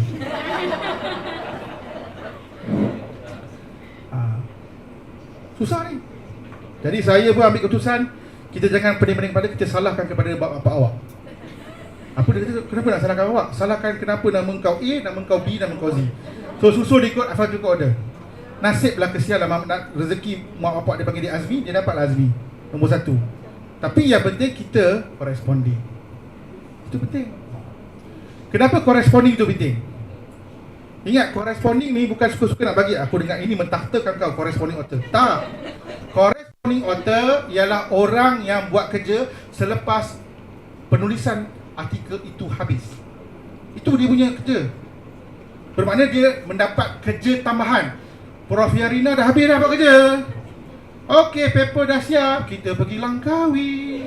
Susah ni. Jadi saya pun ambil keputusan, kita jangan pening-pening kepala, kita salahkan kepada bapak awak. Apa dia kata, kenapa nak salahkan awak? Salahkan kenapa nama kau A, nama kau B, nama kau Z. So susul ikut alphabetical order. Nasiblah kesian lah rezeki mak bapak dia panggil dia Azmi, dia dapatlah Azmi nombor 1. Tapi yang penting kita corresponding. Itu penting. Kenapa corresponding itu penting? Ingat, corresponding ni bukan suka-suka nak bagi aku dengan ini mentahtakan kau corresponding author. Tak. Corresponding author ialah orang yang buat kerja selepas penulisan artikel itu habis. Itu dia punya kerja. Bermakna dia mendapat kerja tambahan. Prof Yarina dah habis dah buat kerja. Okey, paper dah siap, kita pergi Langkawi.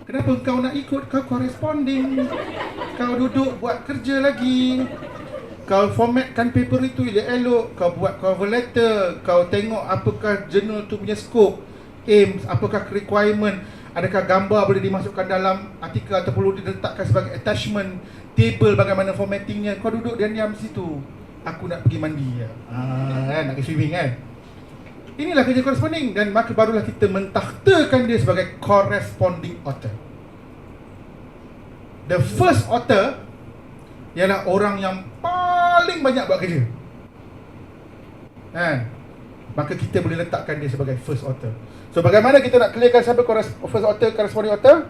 Kenapa kau nak ikut? Kau corresponding. Kau duduk buat kerja lagi. Kau formatkan paper itu elok. Kau buat cover letter. Kau tengok apakah jurnal tu punya scope, aims, apakah requirement, adakah gambar boleh dimasukkan dalam artikel atau perlu diletakkan sebagai attachment, table bagaimana formattingnya. Kau duduk diam-diam situ. Aku nak pergi mandi. Nak pergi swimming kan. Inilah kerja corresponding, dan maka barulah kita mentahtakan dia sebagai corresponding author. The first author ialah orang yang paling banyak buat kerja. Maka kita boleh letakkan dia sebagai first author. So bagaimana kita nak clearkan siapa first author, corresponding author?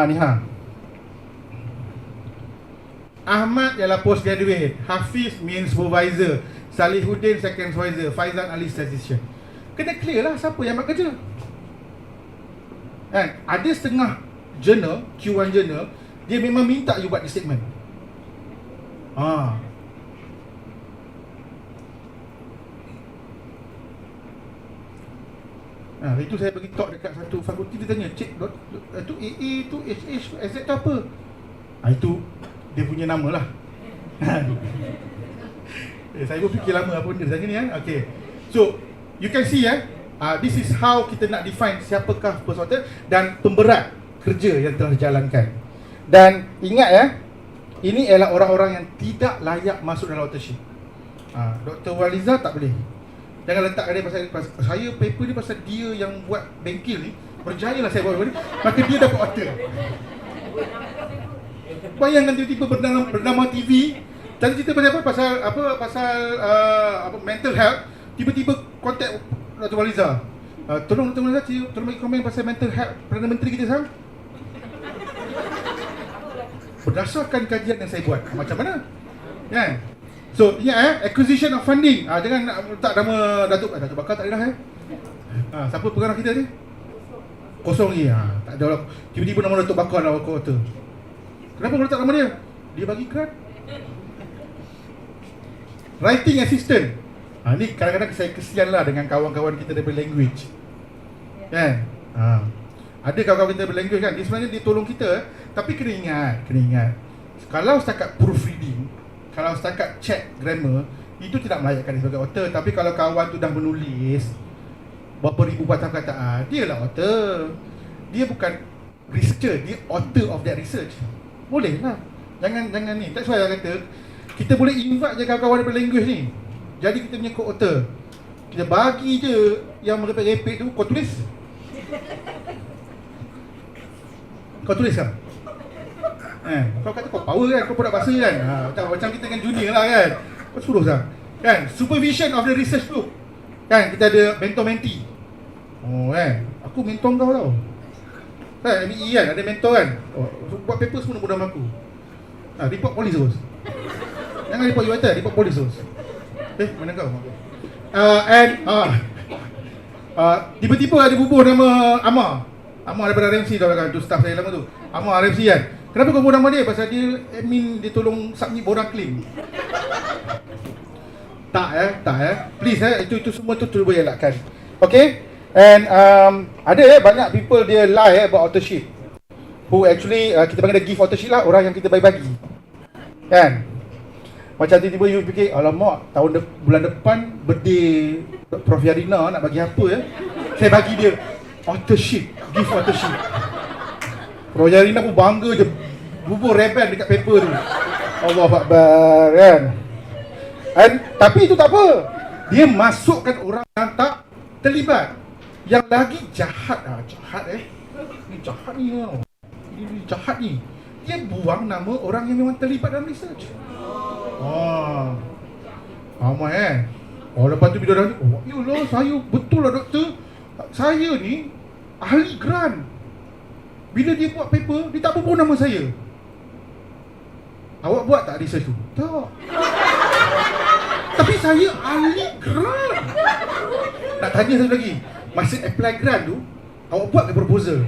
Ni Ahmad ialah postgraduate, Hafiz main supervisor, Salihuddin second supervisor, Faizan Ali statistician. Kena clear lah siapa yang buat kerja. Ada setengah journal, Q1 journal, dia memang minta you buat di statement. Itu saya pergi talk dekat satu fakulti, dia tanya, cik, itu AA tu, HH, SZ tu apa? Itu dia punya nama lah. Saya pun fikir lama apa benda tanya ni Okay. So you can see this is how kita nak define siapakah first author dan pemberat kerja yang telah dijalankan. Dan ingat ini ialah orang-orang yang tidak layak masuk dalam authorship. Dr. Waliza tak boleh. Jangan letakkan dia pasal saya paper ni pasal dia yang buat Bengkel ni, berjaya lah saya buat ni, maka dia dapat author. Bayangkan tiba-tiba bernama TV, tadi cerita pasal apa? Pasal mental health, tiba-tiba kontak Dr. Waliza. Tolong Dr. Waliza, tolong bagi komen pasal mental health Perdana Menteri kita sekarang. Berdasarkan kajian yang saya buat. Macam mana? So, ingat acquisition of funding. Jangan nak letak nama Datuk Bakar tak ada dah siapa pengarah kita ni? Kosong ni. Tak ada lah. Tiba-tiba nama Datuk Bakar lah author. Kenapa kau letak nama dia? Dia bagi grant. Writing assistant. Ni kadang-kadang saya kesian lah dengan kawan-kawan kita daripada language. Ada kawan-kawan kita daripada language kan, dia sebenarnya dia tolong kita Tapi kena ingat. Kalau setakat proofreading, kalau setakat check grammar, itu tidak melayakkan dia sebagai author. Tapi kalau kawan tu dah menulis berapa ribu patah perkataan, dia lah author. Dia bukan researcher, dia author of that research. Boleh lah. Jangan ni. That's why saya kata kita boleh invite je kawan-kawan daripada language ni. Jadi kita punya co-author, kita bagi je yang merepek-repek tu, kau tulis. Kau tulis kan? Kau kata kau power kan, kau produk bahasa kan? Macam kita dengan junior lah kan. Kau suruh lah kan? Supervision of the research group kan, kita ada mentor-mentee. Aku mentor kau tau kan, MBE kan, ada mentor kan. Buat paper semua mudah aku. Report polis terus. Jangan report UITER, report polis terus. Mana kau? Tiba-tiba ada bubuh nama Amar daripada RMC tau kan, tu staff saya lama tu. Amar RMC kan. Kenapa kau bubuh nama dia? Pasal dia admin, dia tolong submit borang claim. Tak. Please itu semua tu cuba elakkan. Okay? And ada banyak people dia lie about authorship. Who actually kita panggil dia gift authorship lah, orang yang kita bagi-bagi. Kan? Macam tiba-tiba you fikir, alamak, bulan depan birthday Prof Yarina nak bagi apa ya? Saya bagi dia authorship, gift authorship. Prof Yarina pun bangga je bubuh rebel dekat paper tu. Allahu Akbar kan. Tapi itu tak apa. Dia masukkan orang yang tak terlibat. Yang lagi jahat Ni jahat ni tau. Ini jahat ni. Dia buang nama orang yang memang terlibat dalam research. Ramai lepas tu bila dah yalah, saya betul lah doktor, saya ni ahli grant. Bila dia buat paper, dia tak bubuh nama saya. Awak buat tak research tu? Tak. Tapi saya ahli grant. Nak tanya satu lagi, masa apply grant tu, awak buat ke proposal?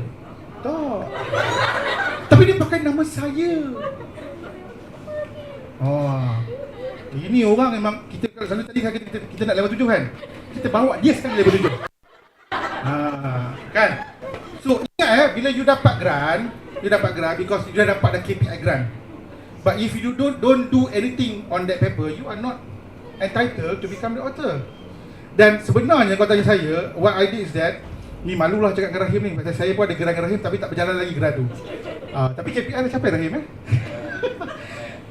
Tak. Tapi dia pakai nama saya. Ini orang memang, kita kalau selalu tadi kita nak level 7 kan, kita bawa dia sekali level 7. Kan? So ingat bila you dapat grant because you dah dapat the KPI grant. But if you don't do anything on that paper, you are not entitled to become the author. Dan sebenarnya kalau tanya saya, what I did is that, ni malulah cakap dengan Rahim ni, pasal saya pun ada grant dengan Rahim tapi tak berjalan lagi grant tu. Tapi KPI dah capai Rahim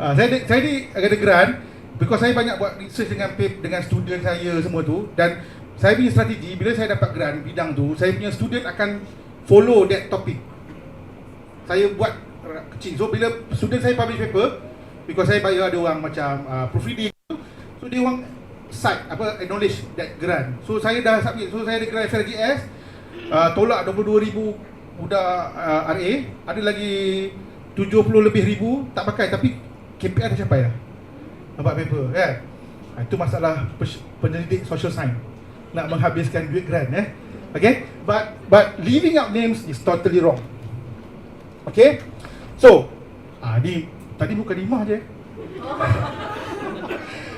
saya ni ada grant because saya banyak buat research dengan student saya semua tu. Dan saya punya strategi, bila saya dapat grant bidang tu, saya punya student akan follow that topic. Saya buat kecil. So bila student saya publish paper, because saya bayar ada orang macam proofreading, so dia orang cite acknowledge that grant. So saya dah submit. So saya ada grant FLGS, tolak 22,000 budak RA, ada lagi 70 lebih ribu tak pakai, tapi KPI dah capai lah. Nampak paper kan? Itu masalah penyelidik social science, nak menghabiskan duit grant okay? But leaving out names is totally wrong. Okay? So ni tadi bukan 5 je.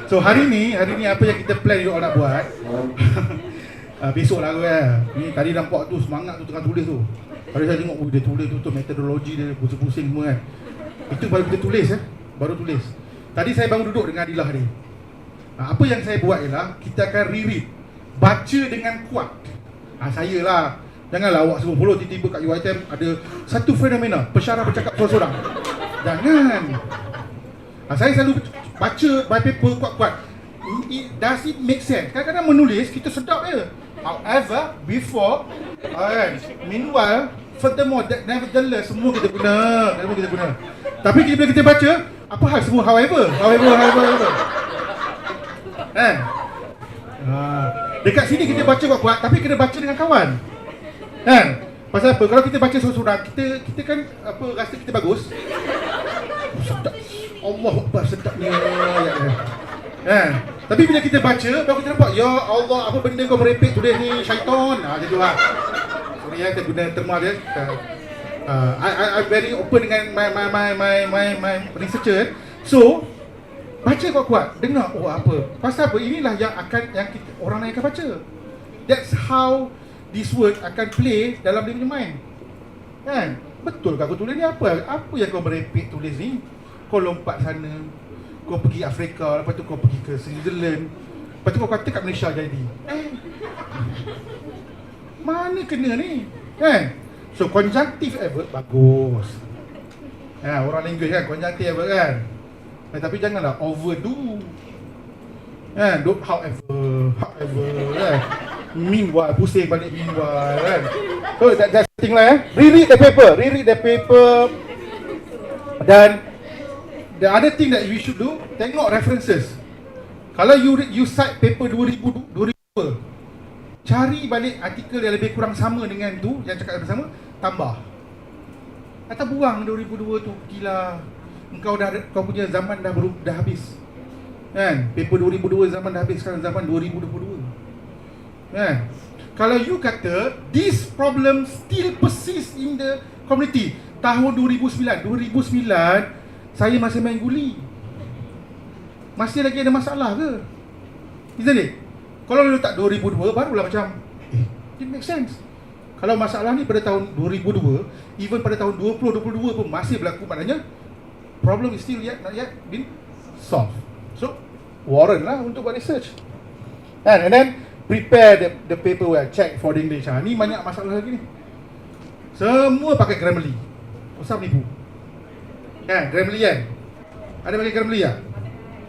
So hari ni apa yang kita plan you all nak buat? Besok lah ni tadi nampak tu semangat tu tengah tulis tu. Kalau saya tengok dia tulis tu metodologi dia pusing-pusing semua kan. Itu baru kita tulis baru tulis. Tadi saya baru duduk dengan Adilah ni. Apa yang saya buat ialah kita akan reread, baca dengan kuat. Saya lah. Janganlah awak semua follow tiba-tiba kat UiTM ada satu fenomena pensyarah bercakap seorang-seorang. Jangan. Saya selalu baca by paper kuat-kuat. Does it make sense? Kadang-kadang menulis kita sedap je. However, before, meanwhile, furthermore, nevertheless, semua kita guna. Tapi bila kita baca, apa hal semua however. Dekat sini kita baca kuat-kuat, tapi kena baca dengan kawan. Pasal apa? Kalau kita baca seorang-seorang, kita kan rasa kita bagus. Sedap. Allah Akbar, sedapnya. Tapi bila kita baca, baru kita nampak, ya Allah, apa benda kau merepek tulis ni, syaitan. Macam tu lah. Sorry kita guna terma dia. I'm very open dengan my researcher. So, baca kuat-kuat, dengar apa. Pasal apa? Inilah yang orang lain akan baca. That's how this word akan play dalam dia punya mind. Kan? betul ke aku tulis ni? Apa yang kau merepek tulis ni? Kau lompat sana, kau pergi Afrika, lepas tu kau pergi ke Switzerland, lepas tu kau kata kat Malaysia jadi. Mana kena ni? Kan? So conjunctive adverb bagus. Orang language kan, conjunctive adverb kan. Tapi janganlah overdo. Don't however kan. Meanwhile, pusing balik meanwhile kan. So that's the thing lah. Reread the paper. Dan the other thing that you should do, tengok references. Kalau you cite paper 2002, cari balik artikel yang lebih kurang sama dengan tu, yang cakap bersama, tambah. Atau buang 2002 tu, gila. Kau punya zaman dah habis. Kan? Paper 2002 zaman dah habis, sekarang zaman 2022. Kan? Kalau you kata this problem still persist in the community, tahun 2009 saya masih main guli, masih lagi ada masalah ke? Isn't it? Kalau lu letak 2002 barulah macam it makes sense. Kalau masalah ni pada tahun 2002, even pada tahun 2022 pun masih berlaku, maknanya problem is still not yet been solved. So warrant lah untuk buat research. And then prepare the paper well, check for the English. Ni banyak masalah lagi ni. Semua pakai Grammarly. Usah menipu. Kan, Grammarly kan? Ada pakai Grammarly tak?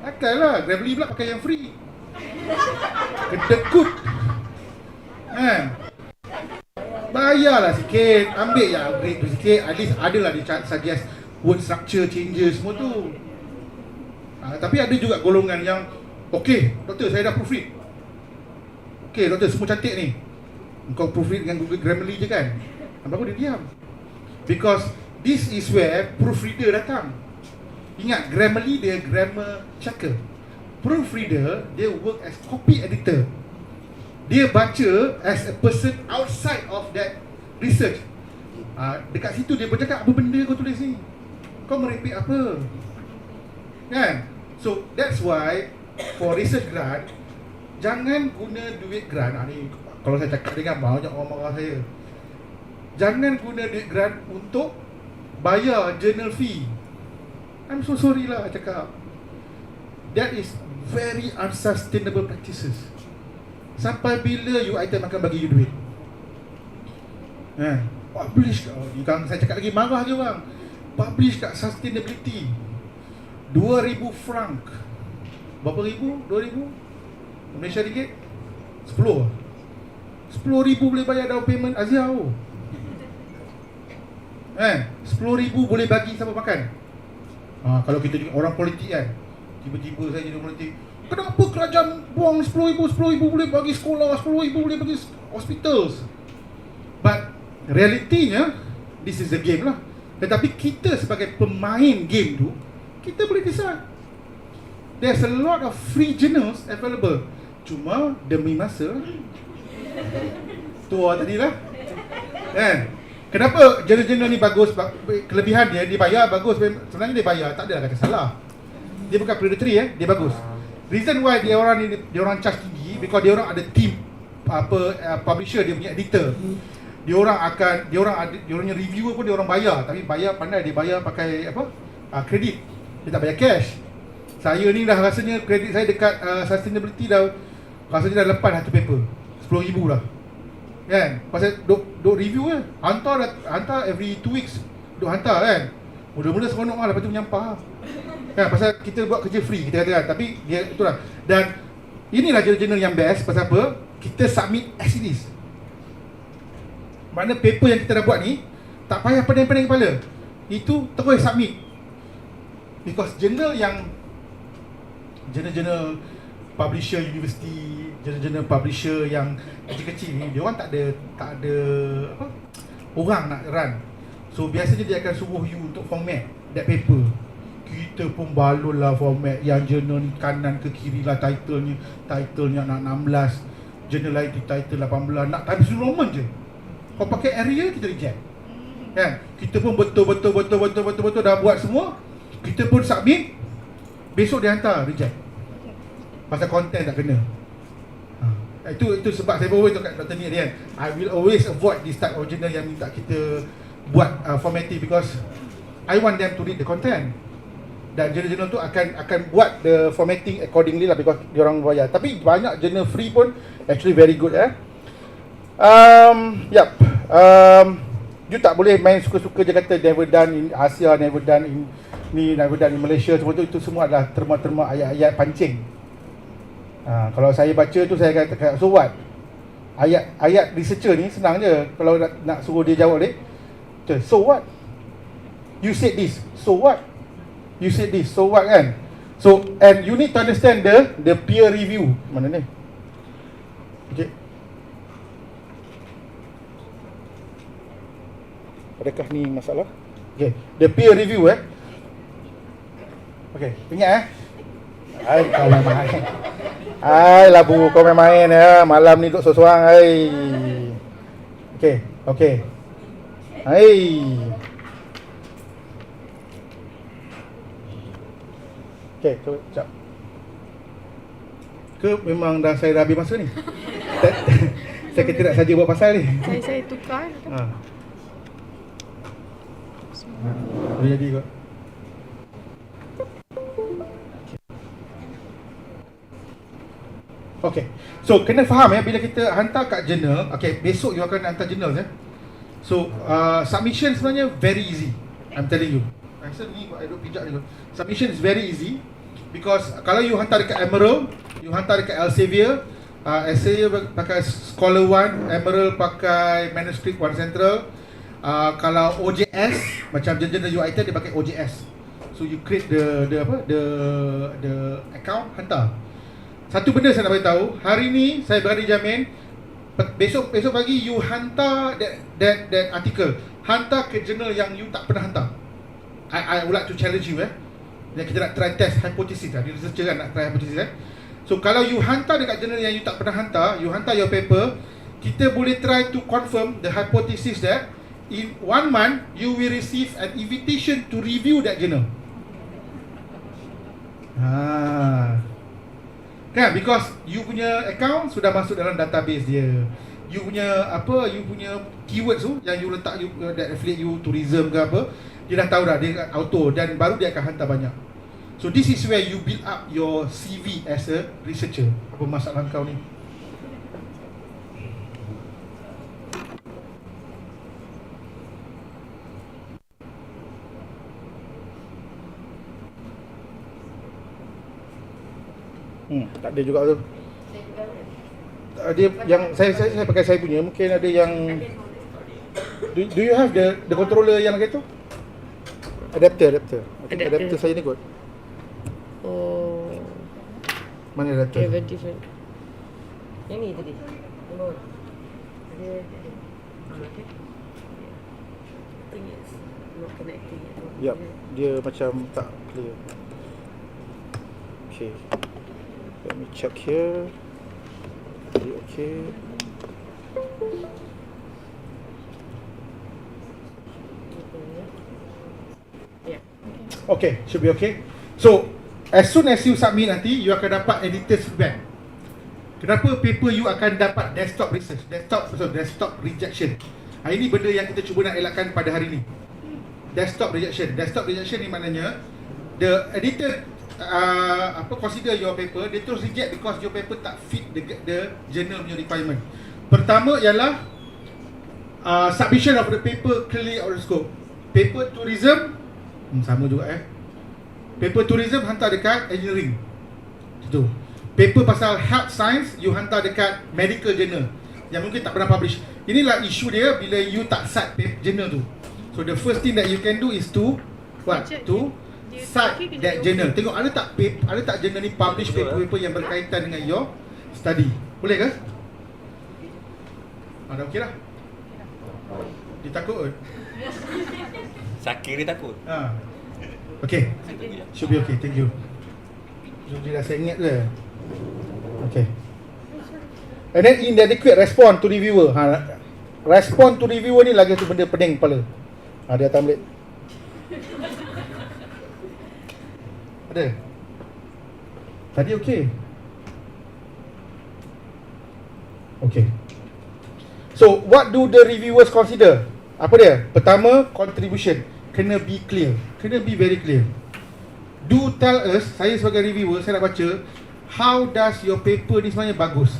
Pakai lah, Grammarly pula pakai yang free. Kedekut. Kan? Bayarlah sikit, ambil yang upgrade tu sikit. At least adalah dia suggest word structure changes semua tu. Tapi ada juga golongan yang okey, doktor saya dah proofread. Okey doktor, semua cantik ni. Kau proofread dengan Google Grammarly je kan? Baru dia diam. Because this is where proofreader datang. Ingat, Grammarly dia grammar checker. Proofreader dia work as copy editor. Dia baca as a person outside of that research. Dekat situ dia bercakap, apa benda kau tulis ni? Kau merepek apa? Kan? So that's why for research grant, jangan guna duit grant. Ni kalau saya cakap dengan banyak orang marah saya. Jangan guna duit grant untuk bayar journal fee. I'm so sorry lah cakap. That is very unsustainable practices. Sampai bila you item akan bagi you duit? Publish kat, saya cakap lagi marah je orang. Publish kat sustainability 2,000 franc. Berapa ribu? 2,000? Malaysia ringgit? 10 10,000 boleh bayar down payment Azia tu. 10,000 boleh bagi siapa makan. Kalau kita juga orang politik kan, tiba-tiba saya jadi politik, kenapa kerajaan buang 10,000 boleh bagi sekolah, 10,000 boleh bagi hospitals. But realitinya, this is a game lah. Tetapi kita sebagai pemain game tu, kita boleh decide. There's a lot of free journals available. Cuma demi masa tu tadi lah. Kenapa jurnal-jurnal ni bagus? Kelebihan dia bayar bagus. Sebenarnya dia bayar, tak adalah kata salah. Dia bukan predatory dia bagus. Reason why dia orang charge tinggi, because dia orang ada team publisher, dia punya editor. Dia orang reviewer pun dia orang bayar, tapi bayar pandai, dia bayar pakai kredit. Dia tak bayar cash. Saya ni dah rasanya kredit saya dekat sustainability dah rasanya dah lepas satu paper 10,000 dah. Kan? Pasal duk review kan. Hantar every 2 weeks. Duk hantar kan. Mula-mula seronok lah, lepas tu menyampah. Kan? Pasal kita buat kerja free kita katakan, tapi dia itulah. Dan inilah jurnal yang best. Pasal apa? Kita submit as it is. Mana paper yang kita dah buat ni tak payah pening-pening kepala. Itu terus submit. Because jurnal publisher university, jurnal publisher yang kecil-kecil ni, dia orang tak ada orang nak run. So biasanya dia akan suruh you untuk format that paper. Kita pun balon lah format yang jurnal ni kanan ke kiri lah titlenya nak 16, jurnal lain tu title 18, nak Times New Roman je. Kau pakai area, kita reject. Kan? Kita pun betul dah buat semua. Kita pun submit. Besok dia hantar, reject. Pasal content tak kena. Itu sebab saya always cakap Dr. Nick kan, I will always avoid this type of journal yang minta kita buat formatting because I want them to read the content. Dan jurnal-jurnal tu akan buat the formatting accordingly lah because diorang bayar. Tapi banyak jurnal free pun actually very good you tak boleh main suka-suka je kata never done in Asia, never done in ni, never done in Malaysia. Semua tu, itu semua adalah terma-terma ayat-ayat pancing. Kalau saya baca tu saya kata so what? Ayat researcher ni senang je. Kalau nak suruh dia jawab ni, so what? You said this, so what? You said this, so what kan? So, and you need to understand the peer review. Mana ni? Okay. Adakah ni masalah? Okay, the peer review okay, ingat Hai, kau main. Hai, labu kau main malam ni duduk seorang. Hai. Okay. Hai. Okay, coba sekejap. Ke memang dah saya dah habis masa ni? Saya kata tak saja buat pasal ni. Saya tukar. Boleh jadi kot. Okay. So kena faham bila kita hantar kat journal, okay, besok you akan hantar journal So submission sebenarnya very easy. I'm telling you. Rasa ni I duk pijak ni. Submission is very easy because kalau you hantar dekat Emerald, you hantar dekat Elsevier, Elsevier pakai Scholar One, Emerald pakai Manuscript One Central. Kalau OJS macam jurnal UITED dia pakai OJS. So you create the account, hantar. Satu benda saya nak beritahu, hari ni saya berani jamin besok pagi you hantar that article, hantar ke jurnal yang you tak pernah hantar. I would like to challenge you Dan kita nak try test hypothesis Dia researcher kan nak try hypothesis So kalau you hantar dekat jurnal yang you tak pernah hantar, you hantar your paper, kita boleh try to confirm the hypothesis that in 1 month you will receive an invitation to review that journal. Kan, because you punya account sudah masuk dalam database dia. You punya keywords tu yang you letak that affiliate you tourism ke apa, dia dah tahu dah, dia auto dan baru dia akan hantar banyak. So this is where you build up your CV as a researcher. Apa masalah kau ni? Tak ada juga tu. Dia yang saya pakai saya punya, mungkin ada yang do you have the controller yang gitu? Adapter. Adapter saya ni kot. Oh. Mana adapter? Very different. Yang ni tadi. Nombor. Ada. Okay. I think it's not connecting at all. Yep, dia macam tak clear. Okay. Let me check here. Okay. Yeah. Okay, should be okay. So, as soon as you submit nanti, you akan dapat editor's feedback. Kenapa paper you akan dapat desktop research, desktop rejection. Ini benda yang kita cuba nak elakkan pada hari ni. Desktop rejection. Desktop rejection ni maknanya the editor consider your paper, dia terus reject because your paper tak fit the journal punya requirement. Pertama ialah submission of the paper clearly out of scope. Paper tourism sama juga Paper tourism hantar dekat engineering. Itu. Paper pasal health science you hantar dekat medical journal yang mungkin tak pernah publish. Inilah isu dia bila you tak cite journal tu. So the first thing that you can do is to cite that journal. Tengok ada tak journal ni publish paper-paper yang berkaitan dengan your study. Boleh ke? Dah okey lah. Dia takut kot. Sakir dia takut. Okay. Should be okay, thank you. Dia dah saya ingat ke? Okay. And then inadequate respond to reviewer. Respond to reviewer ni lagi tu benda pening kepala. Dia atas balik. Ada? Tadi okay. Okay. So what do the reviewers consider? Apa dia? Pertama, contribution. Kena be clear. Kena be very clear. Do tell us, saya sebagai reviewer, saya nak baca, how does your paper ni sebenarnya bagus?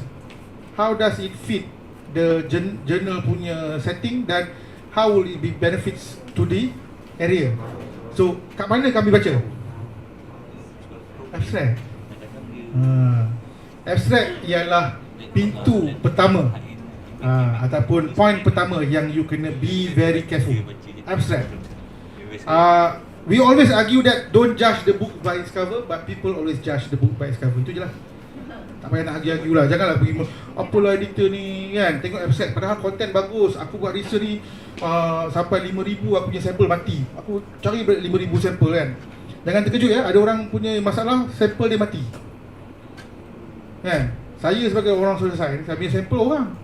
How does it fit the journal punya setting, dan how will it be benefits to the area? So, kat mana kami baca? Abstract. Abstract ialah pintu pertama, ataupun point pertama yang you kena be very careful. Abstract. We always argue that don't judge the book by its cover, but people always judge the book by its cover. Itu je lah. Tak payah nak argue lah. Janganlah pergi apalah editor ni kan, tengok abstract padahal konten bagus. Aku buat research ni sampai 5,000 aku punya sampel mati. Aku cari 5,000 sampel kan. Jangan terkejut ya, ada orang punya masalah sampel dia mati kan. Saya sebagai orang social science, saya punya sampel orang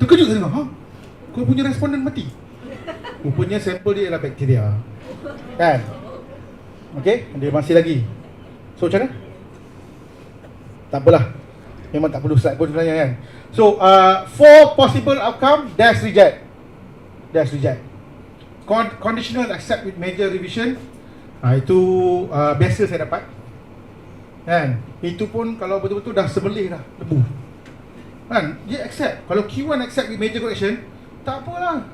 terkejut saya tengok, kau punya responden mati. Rupanya sampel dia ialah bakteria kan. Okay, dia masih lagi. So macam mana? Tak apalah, memang tak perlu slide pun sebenarnya kan. So 4 possible outcome, dash reject. Dash reject. Conditional accept with major revision, itu biasa saya dapat kan. Itu pun kalau betul-betul dah sebelih dah, lebu kan, dia accept. Kalau Q1 accept with major correction, tak apalah.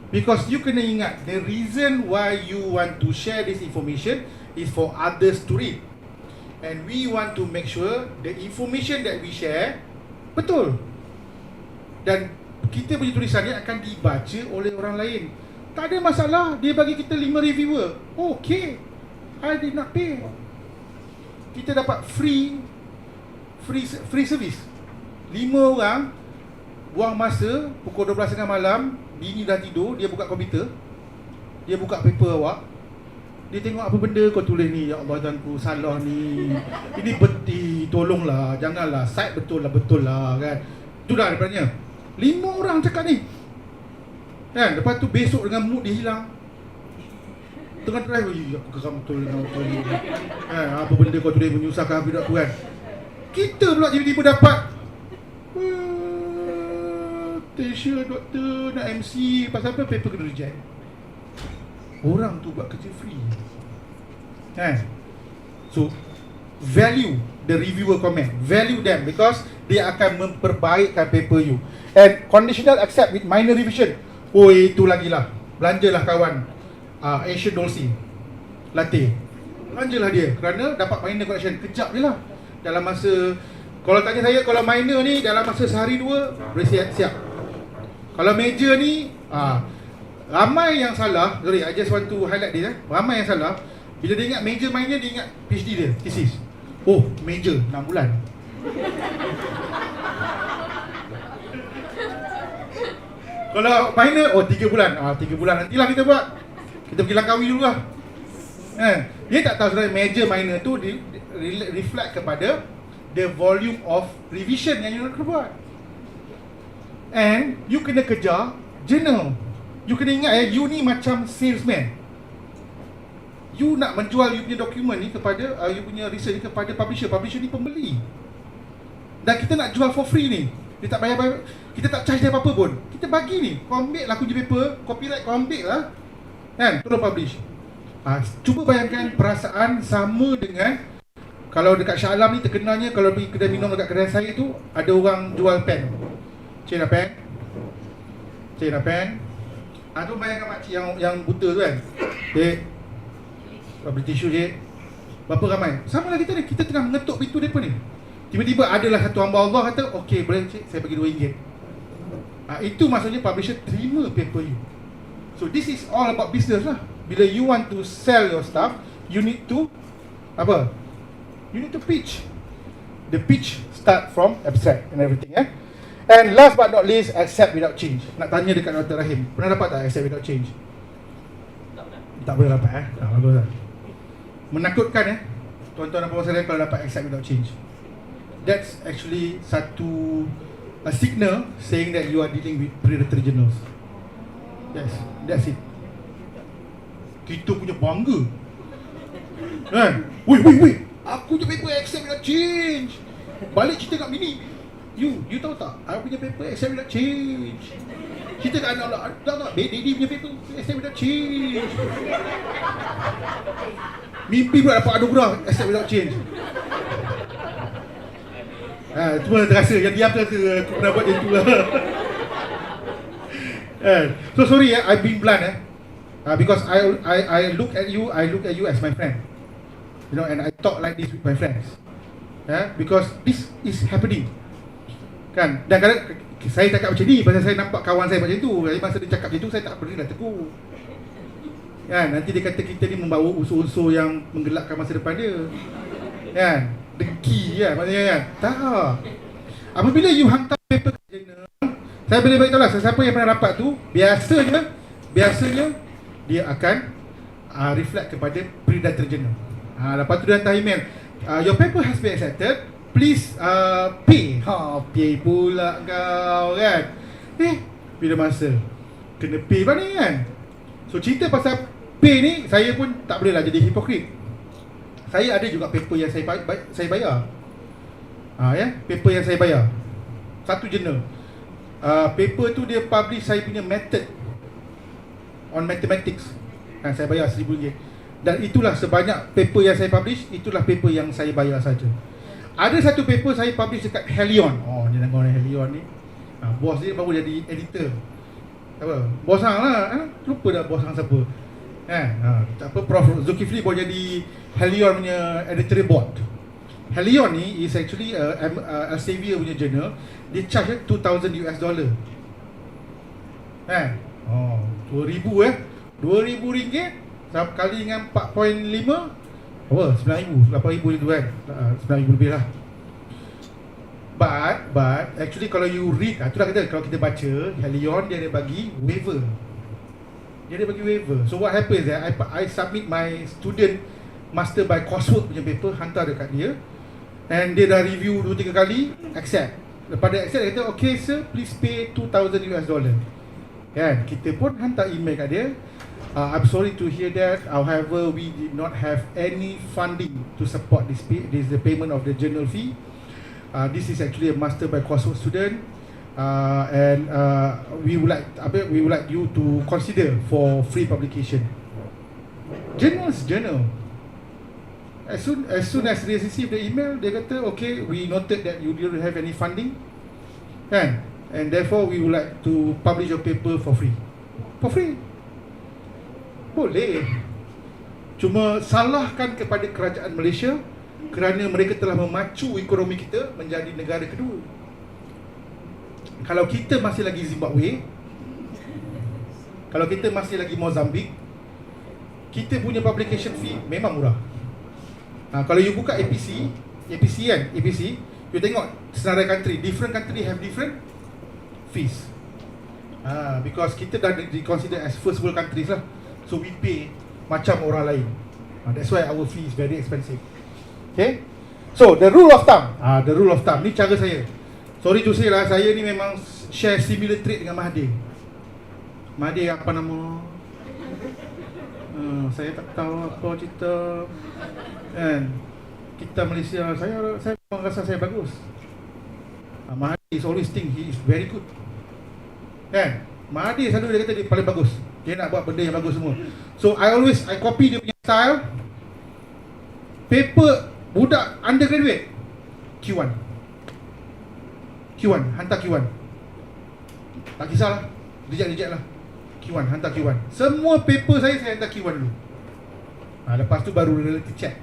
Because you kena ingat, the reason why you want to share this information is for others to read. And we want to make sure the information that we share betul. Dan kita punya tulisan ni akan dibaca oleh orang lain. Tak ada masalah, dia bagi kita 5 reviewer. Okay, I did not pay. Kita dapat free service. 5 orang buang masa pukul 12.30 malam, bini dah tidur, dia buka komputer, dia buka paper awak, dia tengok apa benda kau tulis ni. Ya Allah, tuanku, salah ni. Ini betul, tolonglah, janganlah, site betul lah kan. Itu dah daripadanya 5 orang cakap ni kan. Lepas tu besok dengan mood dia hilang, tengah drive, aku geram betul ni kan, apa benda kau tulis menyusahkan budak aku kan. Kita pula tiba-tiba dapat Tasha, doktor nak MC, pasal apa paper kena reject. Orang tu buat kerja free kan. So value the reviewer comment, value them, because dia akan memperbaikkan paper you. And conditional accept with minor revision, oh itu lagi lah. Belanjalah kawan Asian Dolce latte, belanjalah dia, kerana dapat minor correction. Kejap je lah, dalam masa, kalau tanya saya, kalau minor ni dalam masa sehari 2 boleh siap. Kalau major ni ramai yang salah. Sorry, I just want to highlight this ramai yang salah. Bila dia ingat major minor, dia ingat PhD dia, thesis. Oh, major 6 bulan. Kalau minor, oh 3 bulan. 3 bulan nantilah kita buat. Kita pergi Langkawi dulu lah. Dia tak tahu sebenarnya major minor tu reflect kepada the volume of revision yang you nak buat. And you kena kejar journal. You kena ingat you ni macam salesman. You nak menjual you punya dokumen ni kepada you punya research ni kepada publisher. Publisher ni pembeli. Dan kita nak jual for free ni. Dia tak bayar, kita tak charge dia apa-apa pun. Kita bagi ni, kau ambil lah kunci paper, copyright kau ambil lah kan, tolong publish. Cuba bayangkan perasaan sama dengan kalau dekat Shah Alam ni terkenalnya, kalau pergi kedai minum dekat kedai saya tu, ada orang jual pen. Cik nak pen? Cik nak pen? Tu bayangkan makcik yang buta tu kan. Cik, beli tisu cik. Berapa ramai? Sama lah kita ni, kita tengah mengetuk pintu mereka ni. Tiba-tiba adalah satu hamba Allah kata, okey boleh cik, saya bagi RM2. Itu maksudnya publisher terima paper you. So this is all about business lah. Bila you want to sell your stuff, you need to apa? You need to pitch. The pitch start from abstract and everything And last but not least, accept without change. Nak tanya dekat Dr. Rahim, pernah dapat tak accept without change? Tak boleh dapat bagus lah. Menakutkan tuan-tuan dan puan sekalian kalau dapat accept without change. That's actually a signal saying that you are dealing with predatory journals. Yes, that's it. Kita punya bangga kan? Wait, aku punya paper accept without change. Balik cerita kat bini, You tahu tak, aku punya paper accept without change. Kita tak nak Daddy punya paper accept without change. Mimpi pula dapat anugerah accept without change. Cuma terasa yang diam terasa aku pernah buat macam tu lah. So sorry I've been blunt because I look at you as my friend. You know, and I talk like this with my friends. Because this is happening. Kan? Dan kadang saya cakap macam ni pasal saya nampak kawan saya macam tu. Jadi masa dia cakap macam tu, saya tak berilah tegur. Kan? Nanti dia kata kita ni membawa unsur-unsur yang menggelapkan masa depan dia. Kan? Dengki kan maksudnya kan? Tak. Apabila you hantar paper ke journal, saya boleh beritahu lah, siapa yang pernah dapat tu, biasanya dia akan reflect kepada pre-data journal. Lepas tu dia hantar email, your paper has been accepted, please pay. Pay pula kau kan. Bila masa kena pay pula ni kan. So cerita pasal pay ni, saya pun tak boleh lah jadi hipokrit. Saya ada juga paper yang saya bayar. Paper yang saya bayar. Satu jurnal. Paper tu dia publish saya punya method on mathematics. Saya bayar RM1,000. Dan itulah sebanyak paper yang saya publish, itulah paper yang saya bayar saja. Ada satu paper saya publish dekat Helion. Ni nak orang Helion ni. Bos dia baru jadi editor. Apa? Bos hang lah. Lupa dah bos hang siapa. Tak apa, Prof Zulkifli baru jadi Helion punya editorial board. Helion ni is actually Elsevier punya journal. Dia charge $2,000 $2,000 RM2,000 kali dengan 4.5 9,000 8,000 je tu kan. 9,000 lebih lah. But actually kalau you read, itulah kata kalau kita baca Helion, dia ada bagi waiver. So what happens is I submit my student master by coursework punya paper, hantar dekat dia, and dia dah review 2-3 kali, accept. Lepas dia accept, dia kata okay sir, please pay $2,000 kan. Kita pun hantar email kat dia, I'm sorry to hear that, however we did not have any funding to support this the payment of the journal fee. This is actually a master by coursework student, and we would like you to consider for free publication. Journal. As soon as they receive the email, they kata okay, we noted that you didn't have any funding, kan, and therefore we would like to publish your paper for free. Boleh. Cuma salahkan kepada kerajaan Malaysia kerana mereka telah memacu ekonomi kita menjadi negara kedua. Kalau kita masih lagi Zimbabwe, kalau kita masih lagi Mozambik, kita punya publication fee memang murah. Kalau you buka APC, you tengok senarai country, different country have different fees. Because kita dah consider as first world countries lah, so we pay macam orang lain. That's why our fee is very expensive. Okay, so the rule of thumb. Ni cara saya. Sorry to say lah, saya ni memang share similar trait dengan Mahathir. Mahathir apa nama? Saya tak tahu apa cerita. Kan, kita Malaysia, saya memang rasa saya bagus. Mahathir is always think he is very good. Kan, Mahathir selalu dia kata dia paling bagus. Dia nak buat benda yang bagus semua. So I copy dia punya style. Paper budak undergraduate, Q1, hantar Q1. Tak kisahlah, reject lah. Q1, hantar Q1. Semua paper saya hantar Q1 dulu. Lepas tu baru reality check.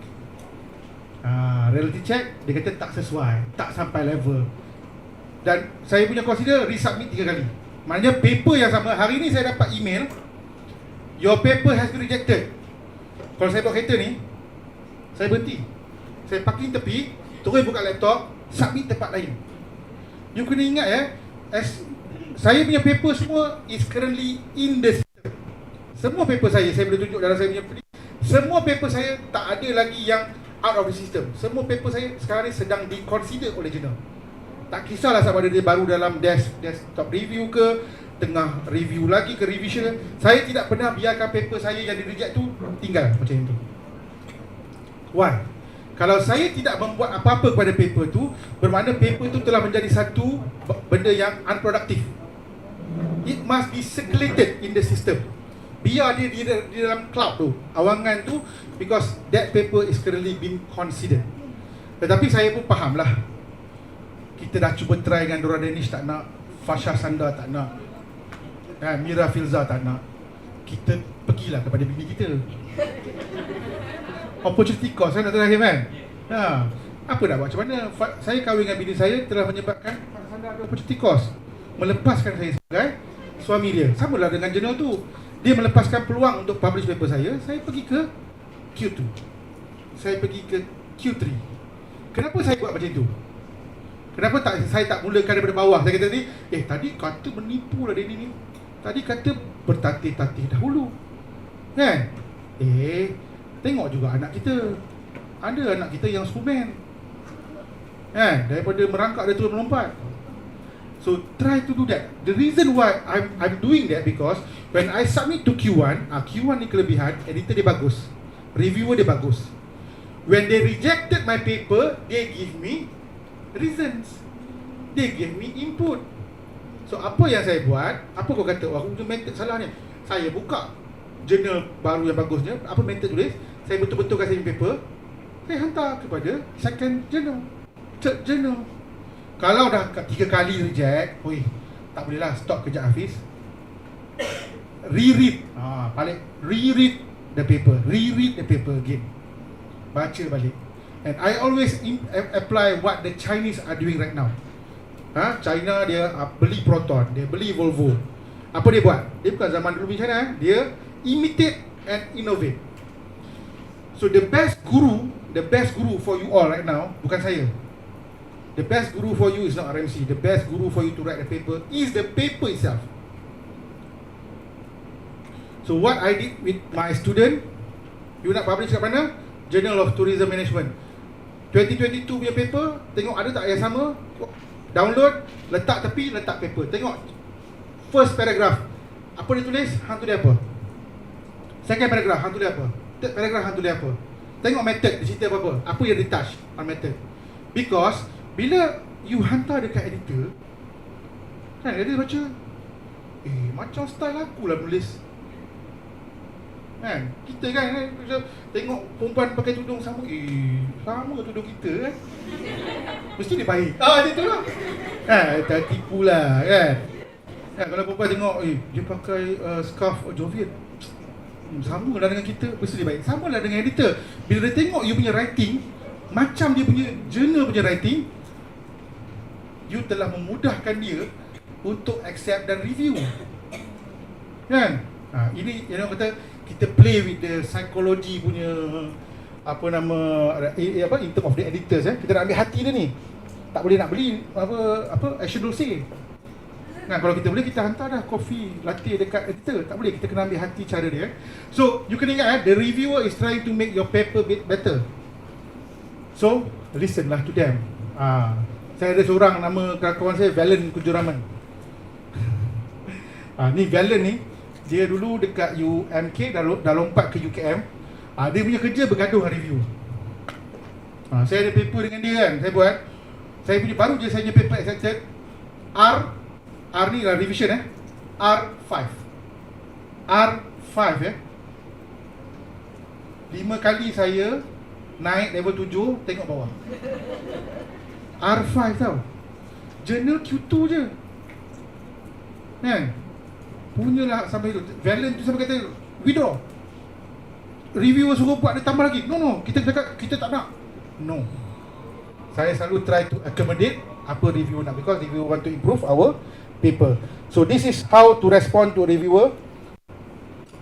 Reality check, dia kata tak sesuai, tak sampai level. Dan saya punya consider resubmit 3 kali. Maknanya paper yang sama. Hari ni saya dapat email, your paper has been rejected. Kalau saya buat kereta ni, saya berhenti, saya parking tepi, terus buka laptop, submit tempat lain. You kena ingat saya punya paper semua is currently in the system. Semua paper saya boleh tunjuk dalam saya punya pilih. Semua paper saya tak ada lagi yang out of the system. Semua paper saya sekarang ni sedang di-consider oleh jurnal. Tak kisahlah sama ada dia baru dalam desktop review ke, tengah review lagi ke revision. Saya tidak pernah biarkan paper saya yang di-reject tu tinggal macam itu. Why? Kalau saya tidak membuat apa-apa kepada paper tu, bermakna paper tu telah menjadi satu benda yang unproductive. It must be circulated in the system. Biar dia di dalam cloud tu, awangan tu, because that paper is currently being considered. Tetapi saya pun faham lah, kita dah cuba try dengan Dora Danish tak nak, Fasha Sanda tak nak, Mira Filza tak nak. Kita pergilah kepada bini kita. Opportunity cost kan, Dr. Rahim kan? Apa nak buat macam mana? Saya kahwin dengan bini saya telah menyebabkan Fasha Sanda ada opportunity cost, melepaskan saya sebagai suami dia. Sama lah dengan jurnal tu, dia melepaskan peluang untuk publish paper saya pergi ke Q2, saya pergi ke Q3. Kenapa saya buat macam tu? Kenapa saya tak mulakan daripada bawah? Saya kata tadi kata menipu lah dia ni. Tadi kata bertatih-tatih dahulu, kan? Tengok juga anak kita. Ada anak kita yang Superman, kan? Daripada merangkak dia terus melompat. So try to do that. The reason why I'm doing that because when I submit to Q1, Q1 ni kelebihan, editor dia bagus, reviewer dia bagus. When they rejected my paper, they give me reasons, they give me input. So apa yang saya buat? Apa kau kata? Aku punya method salahnya. Saya buka jurnal baru yang bagusnya. Apa method tulis? Saya betul-betulkan saya punya paper, saya hantar kepada second journal, third journal. Kalau dah 3 kali reject, tak boleh lah, stop kejap Hafiz. Reread, balik, reread the paper again. Baca balik. And I always apply what the Chinese are doing right now. China dia beli Proton, dia beli Volvo. Apa dia buat? Dia bukan zaman dulu macam mana, dia imitate and innovate. So the best guru for you all right now bukan saya. The best guru for you is not RMC. The best guru for you to write the paper is the paper itself. So what I did with my student, you nak publish kat mana? Journal of Tourism Management 2022 punya paper. Tengok ada tak yang sama, download, letak tepi, letak paper. Tengok first paragraph, apa dia tulis, hang tulis apa. Second paragraph, hang tulis apa. Third paragraph, hang tulis apa. Tengok method, dia cerita apa-apa, apa yang dia touch on method. Because bila you hantar dekat editor, kan dia baca, macam style aku lah nulis, kan? Kita kan tengok perempuan pakai tudung sama, sama tudung kita kan, mesti dia baik. Dia tu lah, tak tipu lah kan. Kalau perempuan tengok, dia pakai scarf Jovian, sama lah dengan kita, mesti dia baik. Sama lah dengan editor. Bila dia tengok you punya writing macam dia punya journal punya writing, you telah memudahkan dia untuk accept dan review, kan? Ini yang kata kita play with the psychology punya in term of the editors. Kita nak ambil hati dia ni. Tak boleh nak beli action dossier. Nah, kalau kita boleh, kita hantar dah coffee latte dekat editor. Tak boleh, kita kena ambil hati cara dia. So you kena ingat, the reviewer is trying to make your paper better. So listen lah to them. Saya ada seorang nama kawan saya, Valen Kujuraman. Ni Valen ni, dia dulu dekat UMK, dah lompat ke UKM. Dia punya kerja bergaduh dengan review. Saya ada paper dengan dia kan, saya buat. Saya punya baru je saya punya paper accepted. R ni lah revision R5 5 5 kali saya naik level 7, tengok bawah. R5 tau. Journal Q2 je, kan? Punyalah sampai tu. Valen tu sampai kata withdraw. Reviewer suruh buat, dia tambah lagi. No, kita cakap kita tak nak. No. Saya selalu try to accommodate apa reviewer nak, because reviewer want to improve our paper. So this is how to respond to reviewer.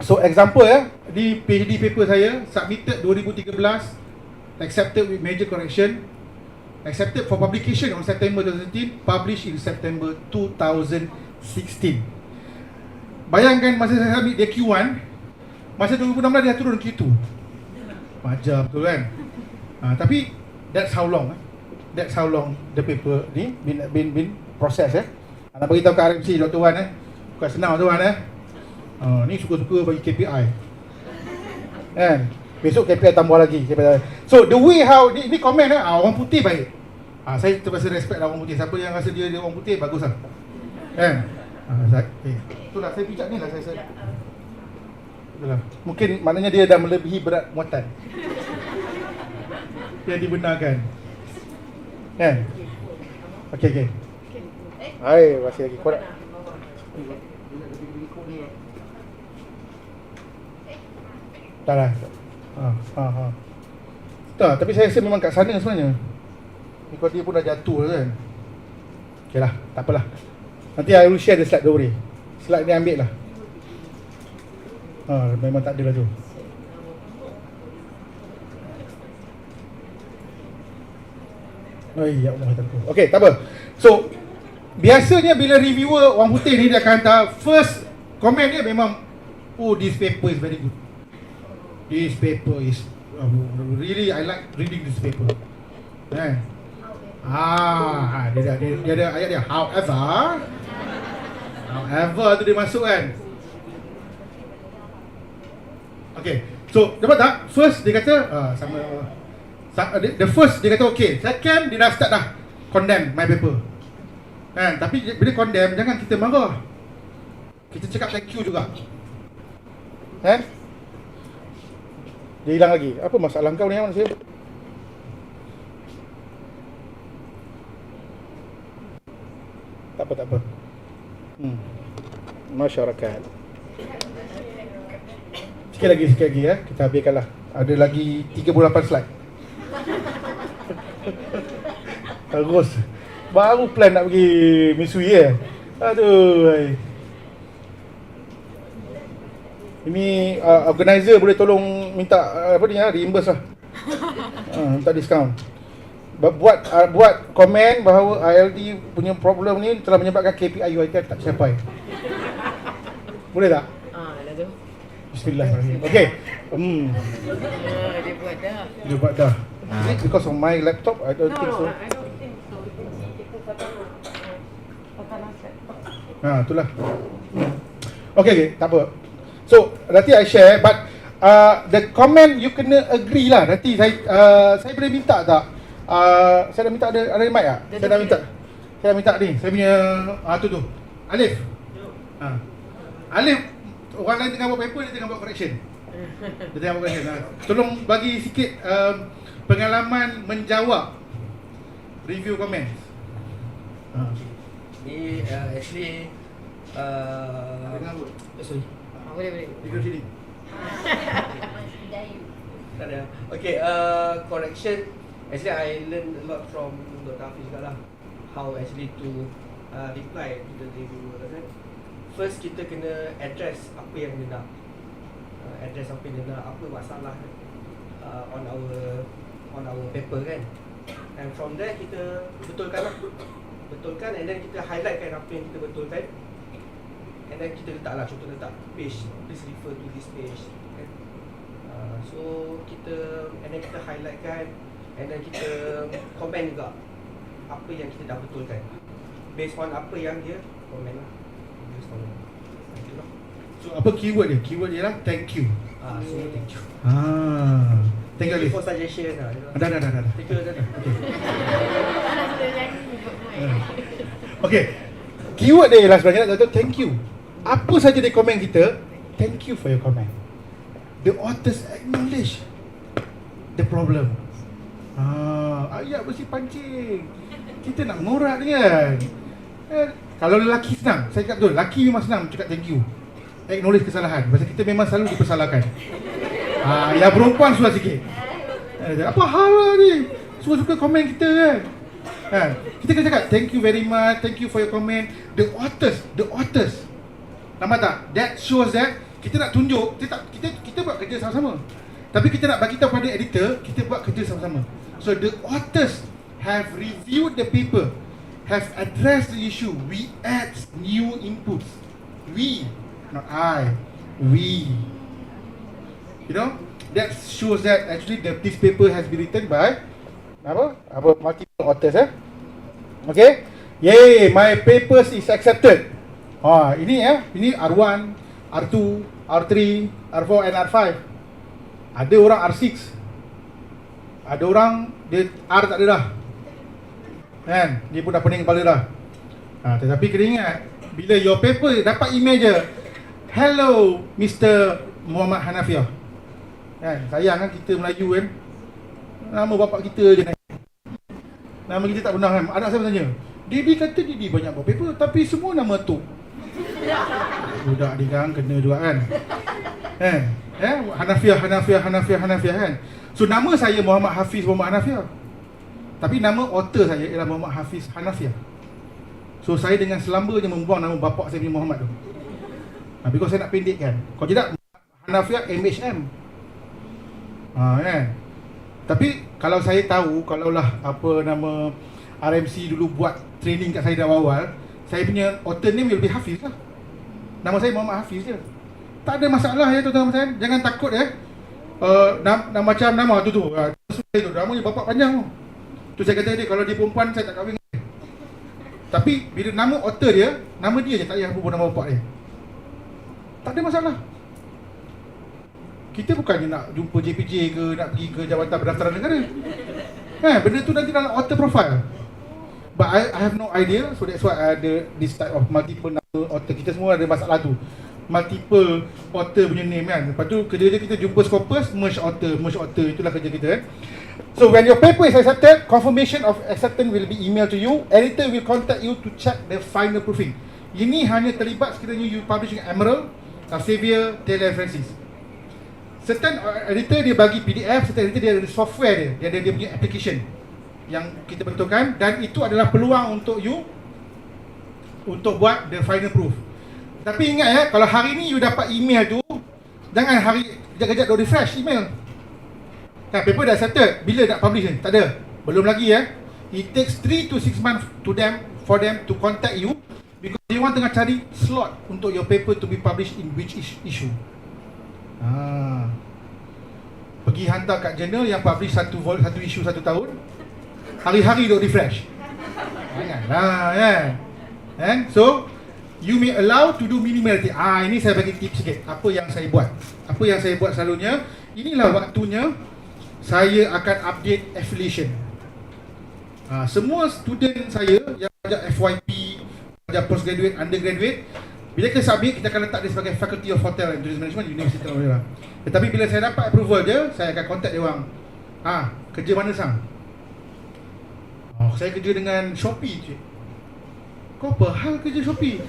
So example di PhD paper saya submitted 2013, accepted with major correction, accepted for publication on September 2017, published in September 2016. Bayangkan masa saya submit dia Q1, masa 2016 dia turun Q2. Macam betul kan? Tapi that's how long that's how long the paper ni been process. Nak bagi tahu kat RMC Dr. Wan bukan senang Dr. Wan ni suka-suka bagi KPI. Kan? Besok KPI tambah lagi. So the way how ni komen orang putih baik. Saya terpaksa respect lah orang putih. Siapa yang rasa dia orang putih, bagus lah. Kan? Itulah saya pijak ni lah saya. Itulah. Mungkin maknanya dia dah melebihi berat muatan. Dia dibenarkan. Kan? Okey. Hai, masih lagi korang. Tak lah. Tak, tapi saya rasa memang kat sana sebenarnya. Ni kalau dia pun dah jatuh kan. Okey lah, tak apalah. Nanti I will share the slide, don't worry. Slide ni ambil lah. Memang tak ada lah tu. Oh ya Allah, tak apa. Okey, tak apa. So, biasanya bila reviewer orang putih ni dia akan hantar first comment dia memang, oh, this paper is very good. This paper is really, I like reading this paper. Dia ada ayat dia. However tu dia masuk kan. Okay, so dapat tak? First dia kata the first dia kata okay. Second dia dah start dah condemn my paper. Kan, tapi bila condemn jangan kita marah. Kita cakap thank you juga. Kan? Dia hilang lagi. Apa masalah kau ni yang saya? Tak apa. Masyarakat. Sikit lagi ya. Kita habiskanlah. Ada lagi 38 slide. Terus baru plan nak pergi Misui ya. Aduh. Ini organizer boleh tolong minta reimburse lah. Minta diskaun. Buat komen bahawa ILD punya problem ni telah menyebabkan KPI UiTM tak capai. Boleh tak? Dah tu. Bismillahirrahmanirrahim. Okey. Dia buat dah. Is it because of my laptop? I don't think so. I don't think so. Kita tak Itulah. Okay, tak apa. So, nanti I share, but the comment you kena agree lah. Nanti saya boleh minta tak? Saya dah minta ada mic tak? Saya dah minta ni. Saya punya tu. Alif. Alif, orang lain tengah buat paper, dia tengah buat correction. Tolong bagi sikit pengalaman menjawab review comment. Ni actually sorry. Boleh. Tiga sini. Tak ada. Okay, correction. Actually, I learned a lot from Dr. Hafiz juga lah. How actually to reply to the reviewer. Right? First, kita kena address apa yang dia nak. Address apa yang dia nak, apa masalah on our paper kan. And from there, kita betulkan lah. Betulkan and then kita highlightkan apa yang kita betulkan. And then kita letaklah, contoh letak page, please refer to this page kan? So kita and then kita highlightkan and then kita comment juga apa yang kita dah betulkan based on apa yang dia comment lah. So apa keyword dia? Keyword dia lah thank you. So thank you. Thank you Alif. For suggestion lah. Dah. Thank you dah. Okay. Keyword dia ialah sebenarnya nak kata thank you. Apa saja dia komen kita, thank you for your comment. The authors acknowledge the problem. Ayat mesti pancing. Kita nak ngorak ni kan. Kalau lelaki senang, saya cakap betul, lelaki memang senang cakap thank you. Acknowledge kesalahan. Pasal kita memang selalu dipersalahkan. Yang perempuan susah sikit. Apa hal lah ni? Suka-suka komen kita kan. Kita kena cakap thank you very much, thank you for your comment. The authors. Nampak tak? That shows that kita nak tunjuk kita buat kerja sama-sama. Tapi kita nak bagi tahu pada editor kita buat kerja sama-sama. So the authors have reviewed the paper, have addressed the issue. We add new inputs. We, not I. We. You know, that shows that actually this paper has been written by multiple authors. Okay. Yay, my papers is accepted. Ini R1, R2, R3, R4 and R5. Ada orang R6. Ada orang dia R tak ada dah. Kan? Dia pun dah pening kepala dah. Tetapi kena ingat, Bila your paper dapat email je, hello Mr. Muhammad Hanafiah. Kan, sayang kan kita Melayu kan, nama bapak kita je naik. Nama kita tak pernah kan. Anak saya bertanya, Didi kata Didi banyak buat paper, tapi semua nama tu. Budak dia kan kena juga kan. Hanafiah kan. So nama saya Muhammad Hafiz Muhammad Hanafiah, tapi nama author saya ialah Muhammad Hafiz Hanafiah. So saya dengan selamba je membuang nama bapak saya punya Muhammad tu. Because saya nak pendekkan. Kalau tidak Hanafiah MHM. Kan. Tapi kalau saya tahu, kalaulah apa nama RMC dulu buat training kat saya dari awal, saya punya author name will be Hafiz lah. Nama saya Muhammad Hafiz je. Tak ada masalah ya tuan-tuan. Jangan takut ya. Macam nama tu. Namanya bapak panjang tu. Tu saya kata dia, kalau dia perempuan saya tak kahwin. Tapi bila nama author dia, nama dia je, tak payah apa nama bapak dia. Tak ada masalah. Kita bukannya nak jumpa JPJ ke, nak pergi ke Jabatan Pendaftaran Negara. Benda tu nanti dalam author profile. But I have no idea, so that's why ada this type of multiple nama author. Kita semua ada masalah tu, multiple author punya name kan. Lepas tu kerja kita jumpa scopus, merge author, itulah kerja kita kan. So when your paper is accepted, confirmation of acceptance will be emailed to you. Editor will contact you to check the final proofing. Ini hanya terlibat sekiranya you publish dengan Emerald, Xavier, Taylor, Francis. Certain editor dia bagi PDF, certain editor dia ada software dia ada dia punya application yang kita bentukkan, dan itu adalah peluang untuk you untuk buat the final proof. Tapi ingat ya, kalau hari ni you dapat email tu, jangan hari kejap-kejap duk refresh email. Paper dah accepted, bila nak publish ni? Tak ada, belum lagi ya. It takes 3 to 6 months for them to contact you, because they want tengah cari slot untuk your paper to be published in which issue. Pergi hantar kat jurnal yang publish satu issue 1 tahun, hari-hari duk refresh. Janganlah kan. So you may allow to do minimality. Ini saya bagi tips sikit. Apa yang saya buat selalunya, inilah waktunya saya akan update affiliation. Semua student saya yang belajar FYP, belajar postgraduate, undergraduate, bila kita submit, kita akan letak dia sebagai Faculty of Hotel and Tourism Management, University of Malaysia. Tetapi bila saya dapat approval dia, saya akan contact dia orang. Kerja mana sang? Saya kerja dengan Shopee, cik. Kau apa hal kerja Shopee?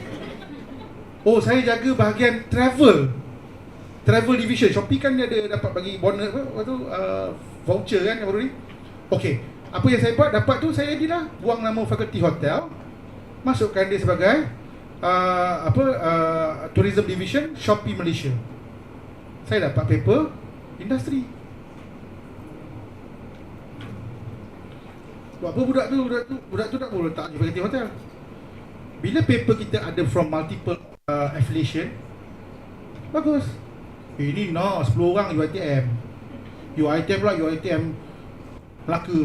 Saya jaga bahagian travel division. Shopee kan dia ada dapat bagi bonus voucher kan yang baru ni. Okey, apa yang saya buat, dapat tu saya edilah, buang nama Faculty Hotel, masukkan dia sebagai tourism division Shopee Malaysia. Saya dapat paper industri. Buat apa budak tu tak boleh letak di Faculty Hotel. Bila paper kita ada from multiple affiliation, bagus. Ini 10 orang UiTM. UiTM pula, UiTM Melaka.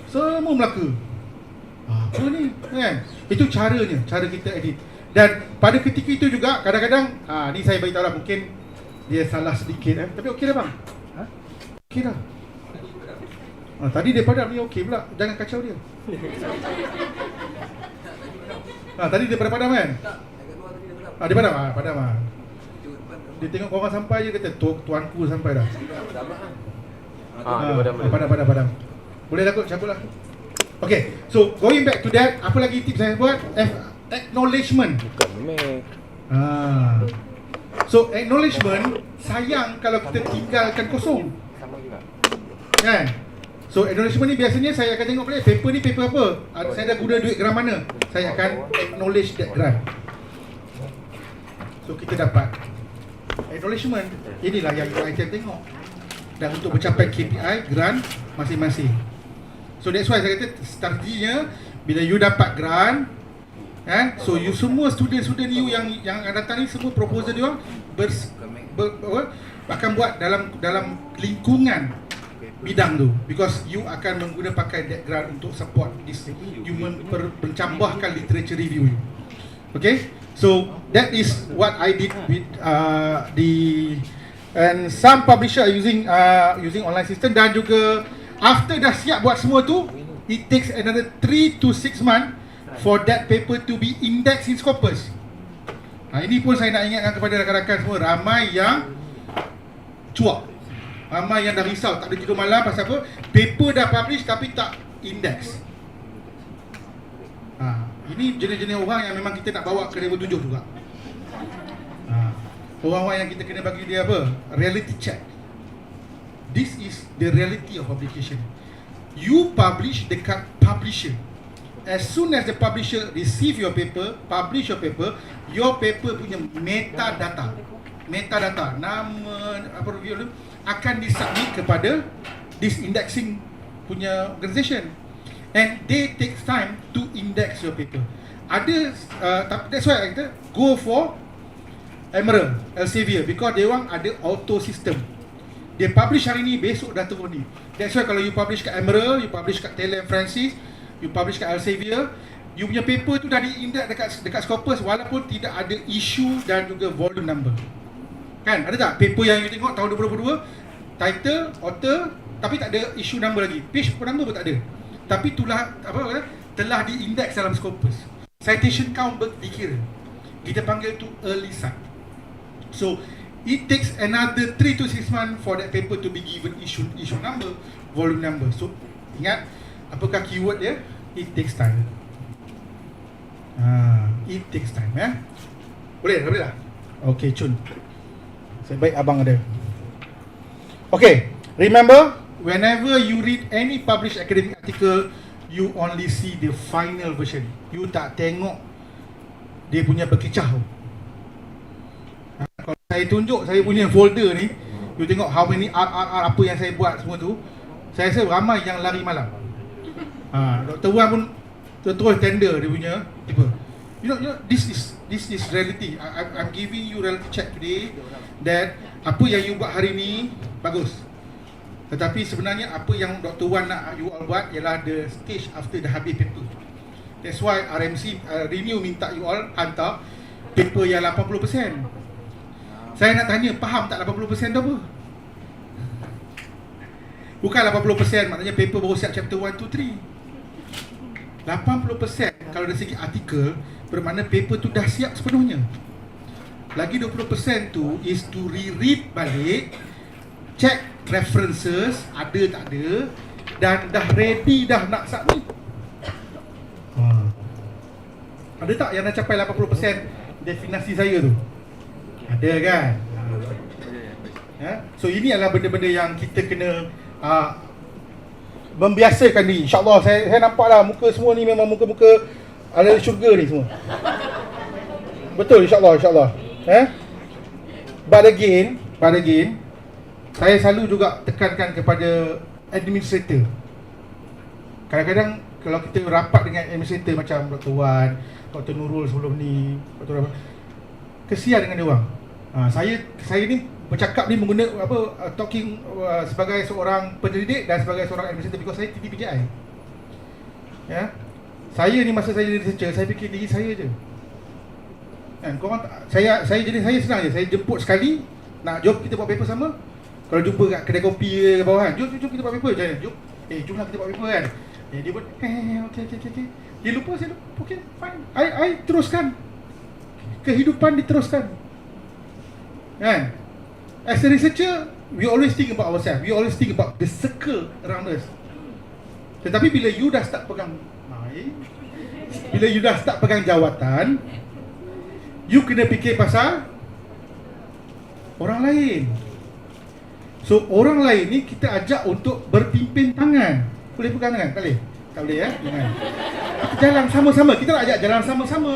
Semua Melaka. Apa ni kan? Itu cara kita edit. Dan pada ketika itu juga kadang-kadang ni saya beritahu lah, mungkin dia salah sedikit tapi okey dah bang. Okey dah. Tadi dia padam ni okey pula. Jangan kacau dia. Tadi dia padam kan? Dia padam. Dia tengok korang sampai je, kata tuanku sampai dah. Padam. Boleh takut, cabut lah. Okay, so going back to that, apa lagi tips saya buat? Acknowledgement. So acknowledgement, sayang kalau kita tinggalkan kosong. Kan? So acknowledgement ni biasanya saya akan tengok balik, paper ni paper apa? Saya dah guna duit grant mana? Saya akan acknowledge that grant. So kita dapat acknowledgement. Inilah yang kita tengok. Dan untuk mencapai KPI grant masing-masing. So that's why saya kata strateginya, bila you dapat grant kan, so you semua student you yang akan datang ni, semua proposal dia akan buat dalam lingkungan bidang tu, because you akan menggunakan pakai that grant untuk support this, you mencambahkan literature review you. Okay, so that is what I did with and some publisher are using online system, dan juga after dah siap buat semua tu, it takes another 3 to 6 months for that paper to be indexed in Scopus. Ini pun saya nak ingatkan kepada rakan-rakan semua, ramai yang cuak, ramai yang dah risau, tak ada tidur malam pasal apa? Paper dah publish tapi tak index. Ini jenis-jenis orang yang memang kita nak bawa ke level 7 juga. Orang-orang yang kita kena bagi dia apa? Reality check. This is the reality of publication. You publish dekat publisher. As soon as the publisher receive your paper, publish your paper punya metadata, nama apa review akan disubmit kepada this indexing punya organisation, and they take time to index your paper. Ada that's why kita go for Emerald, Elsevier, because they want ada auto system. Dia publish hari ni, besok dah turun ni. That's why kalau you publish kat Emerald, you publish kat Taylor & Francis, you publish kat Elsevier, you punya paper tu dah di-index dekat Scopus walaupun tidak ada issue dan juga volume number. Kan? Ada tak paper yang you tengok tahun 2022, title, author, tapi tak ada issue number lagi. Page number pun tak ada. Tapi telah di-index dalam Scopus. Citation count dikira. Kita panggil tu early cite. So it takes another 3 to 6 months for that paper to be given issue number, volume number. So ingat, apakah keyword dia? It takes time. It takes time, ya. Boleh lah. Okay, Chun. Sebaik abang ada. Okay, remember, whenever you read any published academic article, you only see the final version. You tak tengok dia punya berkicau. Kalau saya tunjuk saya punya folder ni, you tengok how many apa yang saya buat semua tu, saya rasa ramai yang lari malam. Dr. Wan pun terus tender dia punya tiba. You know, this is reality. I'm giving you reality check today that apa yang you buat hari ni bagus. Tetapi sebenarnya apa yang Dr. Wan nak you all buat ialah the stage after dah habis paper. That's why RMC Renew minta you all hantar paper yang 80%. Saya nak tanya, faham tak 80% tu apa? Bukan 80% maknanya paper baru siap chapter 1, 2, 3. 80% kalau dari segi artikel bermakna paper tu dah siap sepenuhnya. Lagi 20% tu is to reread balik, check references ada tak ada, dan dah ready dah nak submit. Ada tak yang dah capai 80% definisi saya tu? Ada kan? So ini adalah benda-benda yang kita kena membiasakan diri. InsyaAllah saya nampaklah muka semua ni memang muka-muka ala syurga ni semua. Betul, insyaAllah. But again, saya selalu juga tekankan kepada administrator. Kadang-kadang kalau kita rapat dengan administrator macam Dr. Wan, Dr. Nurul sebelum ni, Dr. kesian dengan dia orang. Saya ni bercakap ni menggunakan talking sebagai seorang pendidik dan sebagai seorang administrator because saya TDPJI. Ya. Saya ni masa saya jadi researcher, saya fikir diri saya je. Kan korang saya senang je. Saya jemput sekali, nak jom kita buat paper sama. Kalau jumpa kat kedai kopi ke bawah kan, jom kita buat paper je. Jom. Jomlah kita buat paper kan. Dia pun okey. Dia lupa, saya lupa. Okay, fine. I teruskan. Kehidupan diteruskan. Kan? As a researcher, we always think about ourselves. We always think about the circle around us. Tetapi bila you dah start pegang mic, bila you dah start pegang jawatan, you kena fikir pasal orang lain. So orang lain ni kita ajak untuk berpimpin tangan. Boleh pegang tangan? Tak boleh? Tak boleh ya? Jangan. Kita jalan sama-sama. Kita nak ajak jalan sama-sama.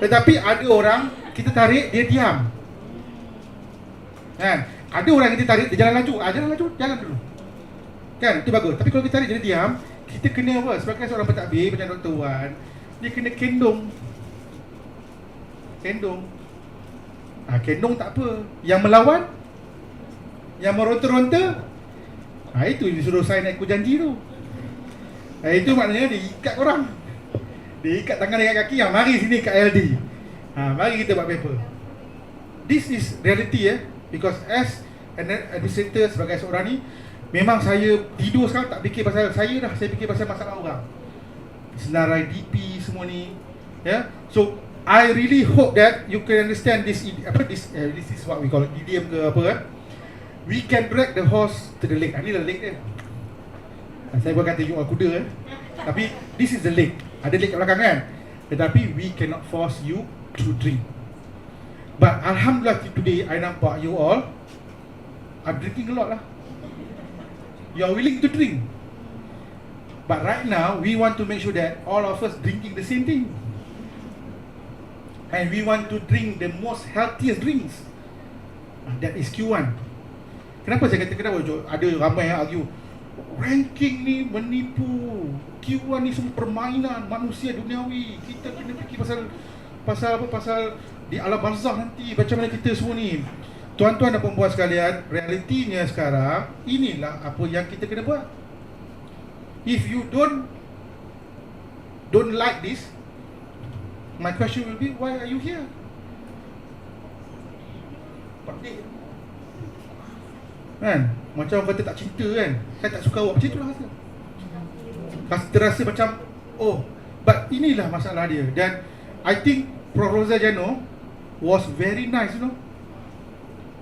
Tetapi ada orang kita tarik, dia diam. Kan? Ada orang yang kita tarik, dia jalan laju. Jalan dulu. Kan? Itu bagus. Tapi kalau kita tarik, dia diam, kita kena apa? Sebagai seorang pentadbir macam Dr. Wan, dia kena kendong. Kendong tak apa. Yang melawan, yang meronta-ronta, itu disuruh sign aku janji tu. Itu maknanya dia ikat korang. Dia ikat tangan dengan kaki, mari sini kat LD. Mari kita buat paper. This is reality because as an administrator sebagai seorang ni, memang saya tidur sekarang tak fikir pasal saya dah, saya fikir pasal masalah orang. Senarai DP semua ni. So I really hope that you can understand this this is what we call idiom ke apa we can drag the horse to the lake. Ini lah lake dia. Saya bukan kata you all kuda tapi this is the lake. Ada lake kat belakang kan. Tetapi we cannot force you to drink. But alhamdulillah today I nampak you all are drinking a lot lah. You are willing to drink. But right now we want to make sure that all of us drinking the same thing. And we want to drink the most healthiest drinks. That is Q1. Kenapa saya kata kenapa ada ramai yang argue ranking ni menipu, Q1 ni semua permainan manusia duniawi. Kita kena fikir pasal di alam barzakh nanti macam mana kita semua ni. Tuan-tuan dan puan-puan sekalian, realitinya sekarang inilah apa yang kita kena buat. If you don't like this, my question will be, why are you here? Pakde. Kan? Macam orang kata tak cinta kan? Saya tak suka awak, macam itulah rasa. Terasa macam, oh, but inilah masalah dia. Dan I think Prof. Rosa Jano was very nice, you know.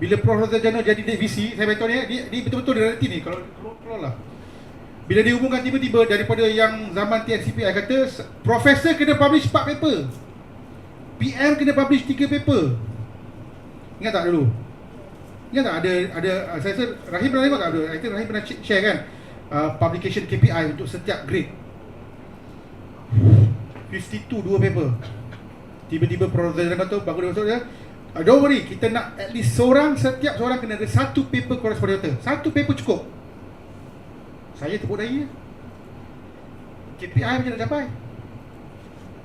Bila Prof. Rosa Jano jadi DVC, saya beritahu dia betul-betul dia reti ni. Kalau lah. Bila dia umumkan tiba-tiba daripada yang zaman TNCP, I kata, Profesor kena publish 4 paper. PM kena publish 3 paper. Ingat tak dulu? Ingat tak ada saya rasa Rahim pernah tengok tak ada? I think Rahim pernah share kan publication KPI untuk setiap grade. 52 2 paper. Tiba-tiba Profesor kata bagus dia masuk dia. Don't worry, kita nak at least setiap seorang kena ada 1 paper correspondence. 1 paper cukup. Saya tepuk dahi. KPI macam nak capai.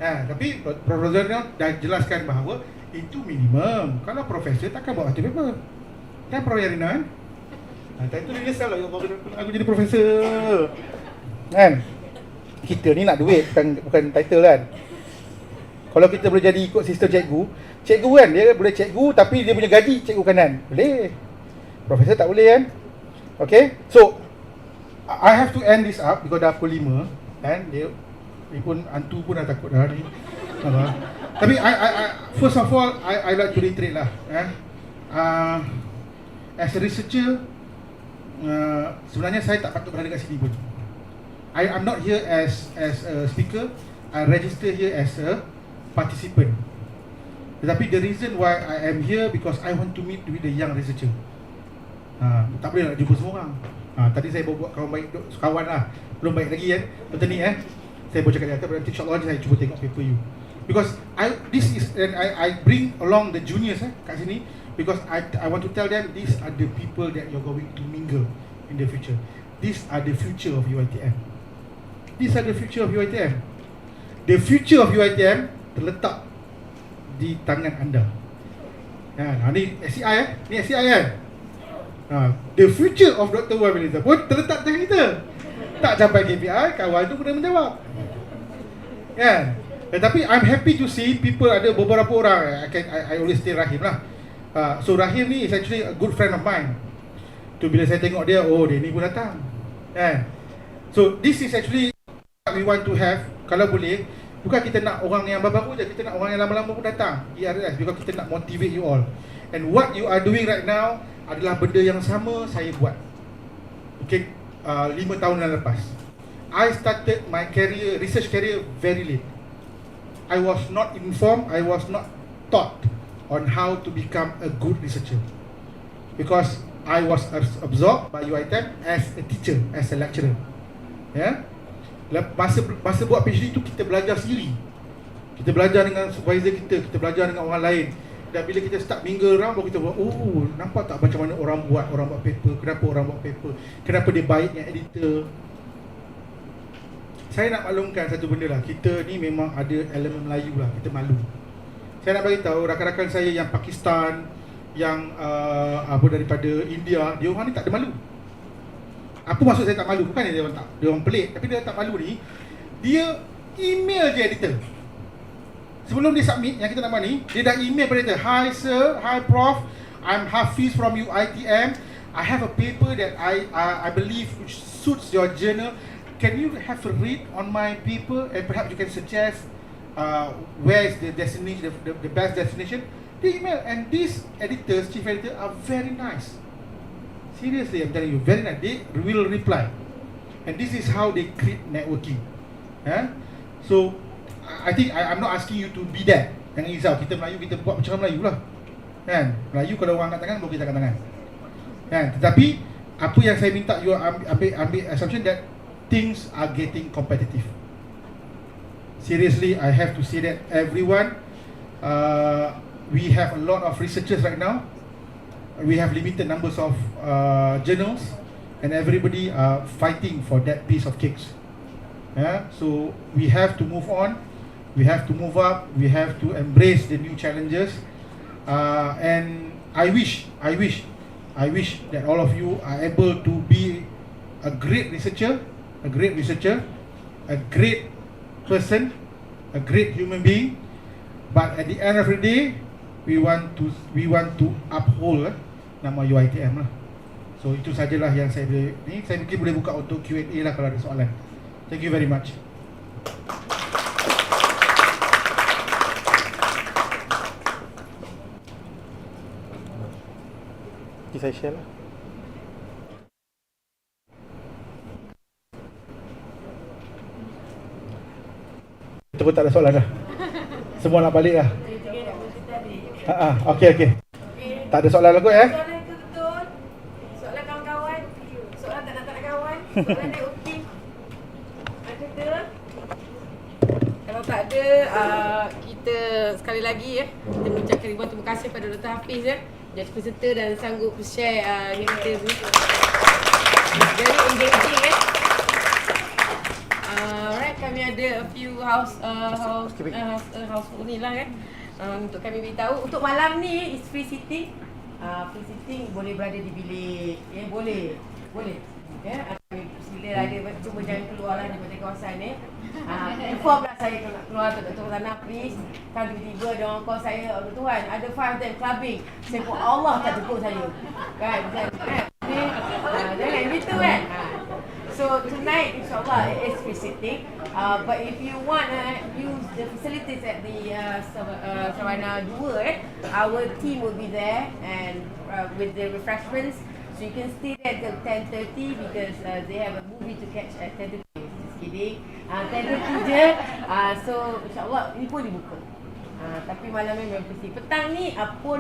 Tapi Profesor dah jelaskan bahawa itu minimum. Kalau profesor takkan bawa 1 paper. Kan Prof Yarina kan? Tak itu dia risau lah, aku jadi profesor. Kan? Kita ni nak duit, bukan title kan. Kalau kita boleh jadi ikut sistem cikgu kan, dia boleh cikgu tapi dia punya gaji cikgu kanan. Boleh. Profesor tak boleh kan? Okay? So, I have to end this up because dah pukul 5 kan? Dia pun hantu pun dah takut dah ni. Tapi first of all, I like to reiterate lah. As a researcher, sebenarnya saya tak patut berada kat sini pun. I'm not here as a speaker. I register here as a participant. Tetapi the reason why I am here because I want to meet with the young researcher. Tak boleh nak jumpa semua orang. Tadi saya buat kawan baik, kawan lah. Belum baik lagi kan, betul ni saya boleh cakap di atas, nanti insyaAllah saya cuba tengok paper you. Because I bring along the juniors kat sini because I want to tell them these are the people that you're going to mingle in the future. These are the future of UiTM. These are the future of UiTM. The future of UiTM terletak di tangan anda. Ni SCI ni SCI kan. The future of Dr. Wan Melissa pun terletak tangan kita. Tak capai KPI, kawan tu kena menjawab. Kan? Tetapi I'm happy to see people, ada beberapa orang. I always say Rahim lah. So Rahim ni is actually a good friend of mine. Tu bila saya tengok dia, oh dia ni pun datang. Kan? So this is actually what we want to have. Kalau boleh, bukan kita nak orang yang baru-baru je, kita nak orang yang lama-lama pun datang ERS, because kita nak motivate you all. And what you are doing right now adalah benda yang sama saya buat. Okay, 5 tahun yang lepas. I started my research career very late. I was not informed, I was not taught on how to become a good researcher. Because I was absorbed by UiTM as a teacher, as a lecturer. Masa buat PhD tu kita belajar sendiri. Kita belajar dengan supervisor kita belajar dengan orang lain. Dan bila kita start mingle around, baru kita buat, oh nampak tak macam mana orang buat paper, kenapa orang buat paper, kenapa dia baik yang editor. Saya nak maklumkan satu benda lah, kita ni memang ada elemen Melayu lah, kita malu. Saya nak beritahu rakan-rakan saya yang Pakistan, yang daripada India, dia orang ni tak ada malu. Apa maksud saya tak malu? Bukan dia orang pelik, tapi dia tak malu ni, dia email je editor. Sebelum dia submit yang kita nak buat ni, dia dah email pada editor, hi sir, hi prof, I'm Hafiz from UiTM. I have a paper that I believe which suits your journal. Can you have a read on my paper and perhaps you can suggest where is the destination, the best destination, they email. And these editors, chief editor, are very nice. Seriously, I'm telling you, very nice. They will reply. And this is how they create networking. So I think I'm not asking you to be that. Jangan risau, kita Melayu, kita buat macam orang Melayu lah. Kan? Melayu kalau orang angkat tangan, baru kita angkat tangan. Kan? Tetapi apa yang saya minta you ambil assumption that things are getting competitive. Seriously, I have to say that everyone, we have a lot of researchers right now. We have limited numbers of journals, and everybody are fighting for that piece of cakes. So we have to move on. We have to move up. We have to embrace the new challenges. And I wish that all of you are able to be a great researcher, a great person, a great human being. But at the end of the day, we want to uphold nama UiTM lah. So itu sajalah yang saya boleh ni. Saya mungkin boleh buka untuk Q&A lah kalau ada soalan. Thank you very much. Saya share lah. Kita pun tak ada soalan dah. Semua nak balik dah. Okey. Tak ada soalan lah kot Soalan itu betul. Soalan kawan-kawan. Soalan tak nak kawan. Soalan networking. Ada ke? Kalau tak ada, kita sekali lagi kita mengucapkan ribuan terima kasih pada Dr. Hafiz jadi peserta dan sanggup share yang kita ni. Very engaging Alright, kami ada a few house ni lah untuk kami beritahu. Untuk malam ni is free sitting. Free sitting boleh berada di bilik. Boleh. Sila ada, cuma jangan keluar lah daripada kawasan ni. Inform lah saya kalau nak keluar tu Dr. Sana please. Kan tiba-tiba ada orang call saya, oh Tuhan ada 5 time clubbing. Saya pun Allah tak jemput saya. Kan? Jangan gitu kan. So tonight insyaAllah it is free sitting. But if you want use the facilities at the Savannah 2, our team will be there and with the refreshments. So you can stay there till 10:30 because they have a movie to catch at 10:30. Just kidding. 10:30 je. So insyaAllah ini pun dibuka. Tapi malam ni memang bersih. Petang ni pun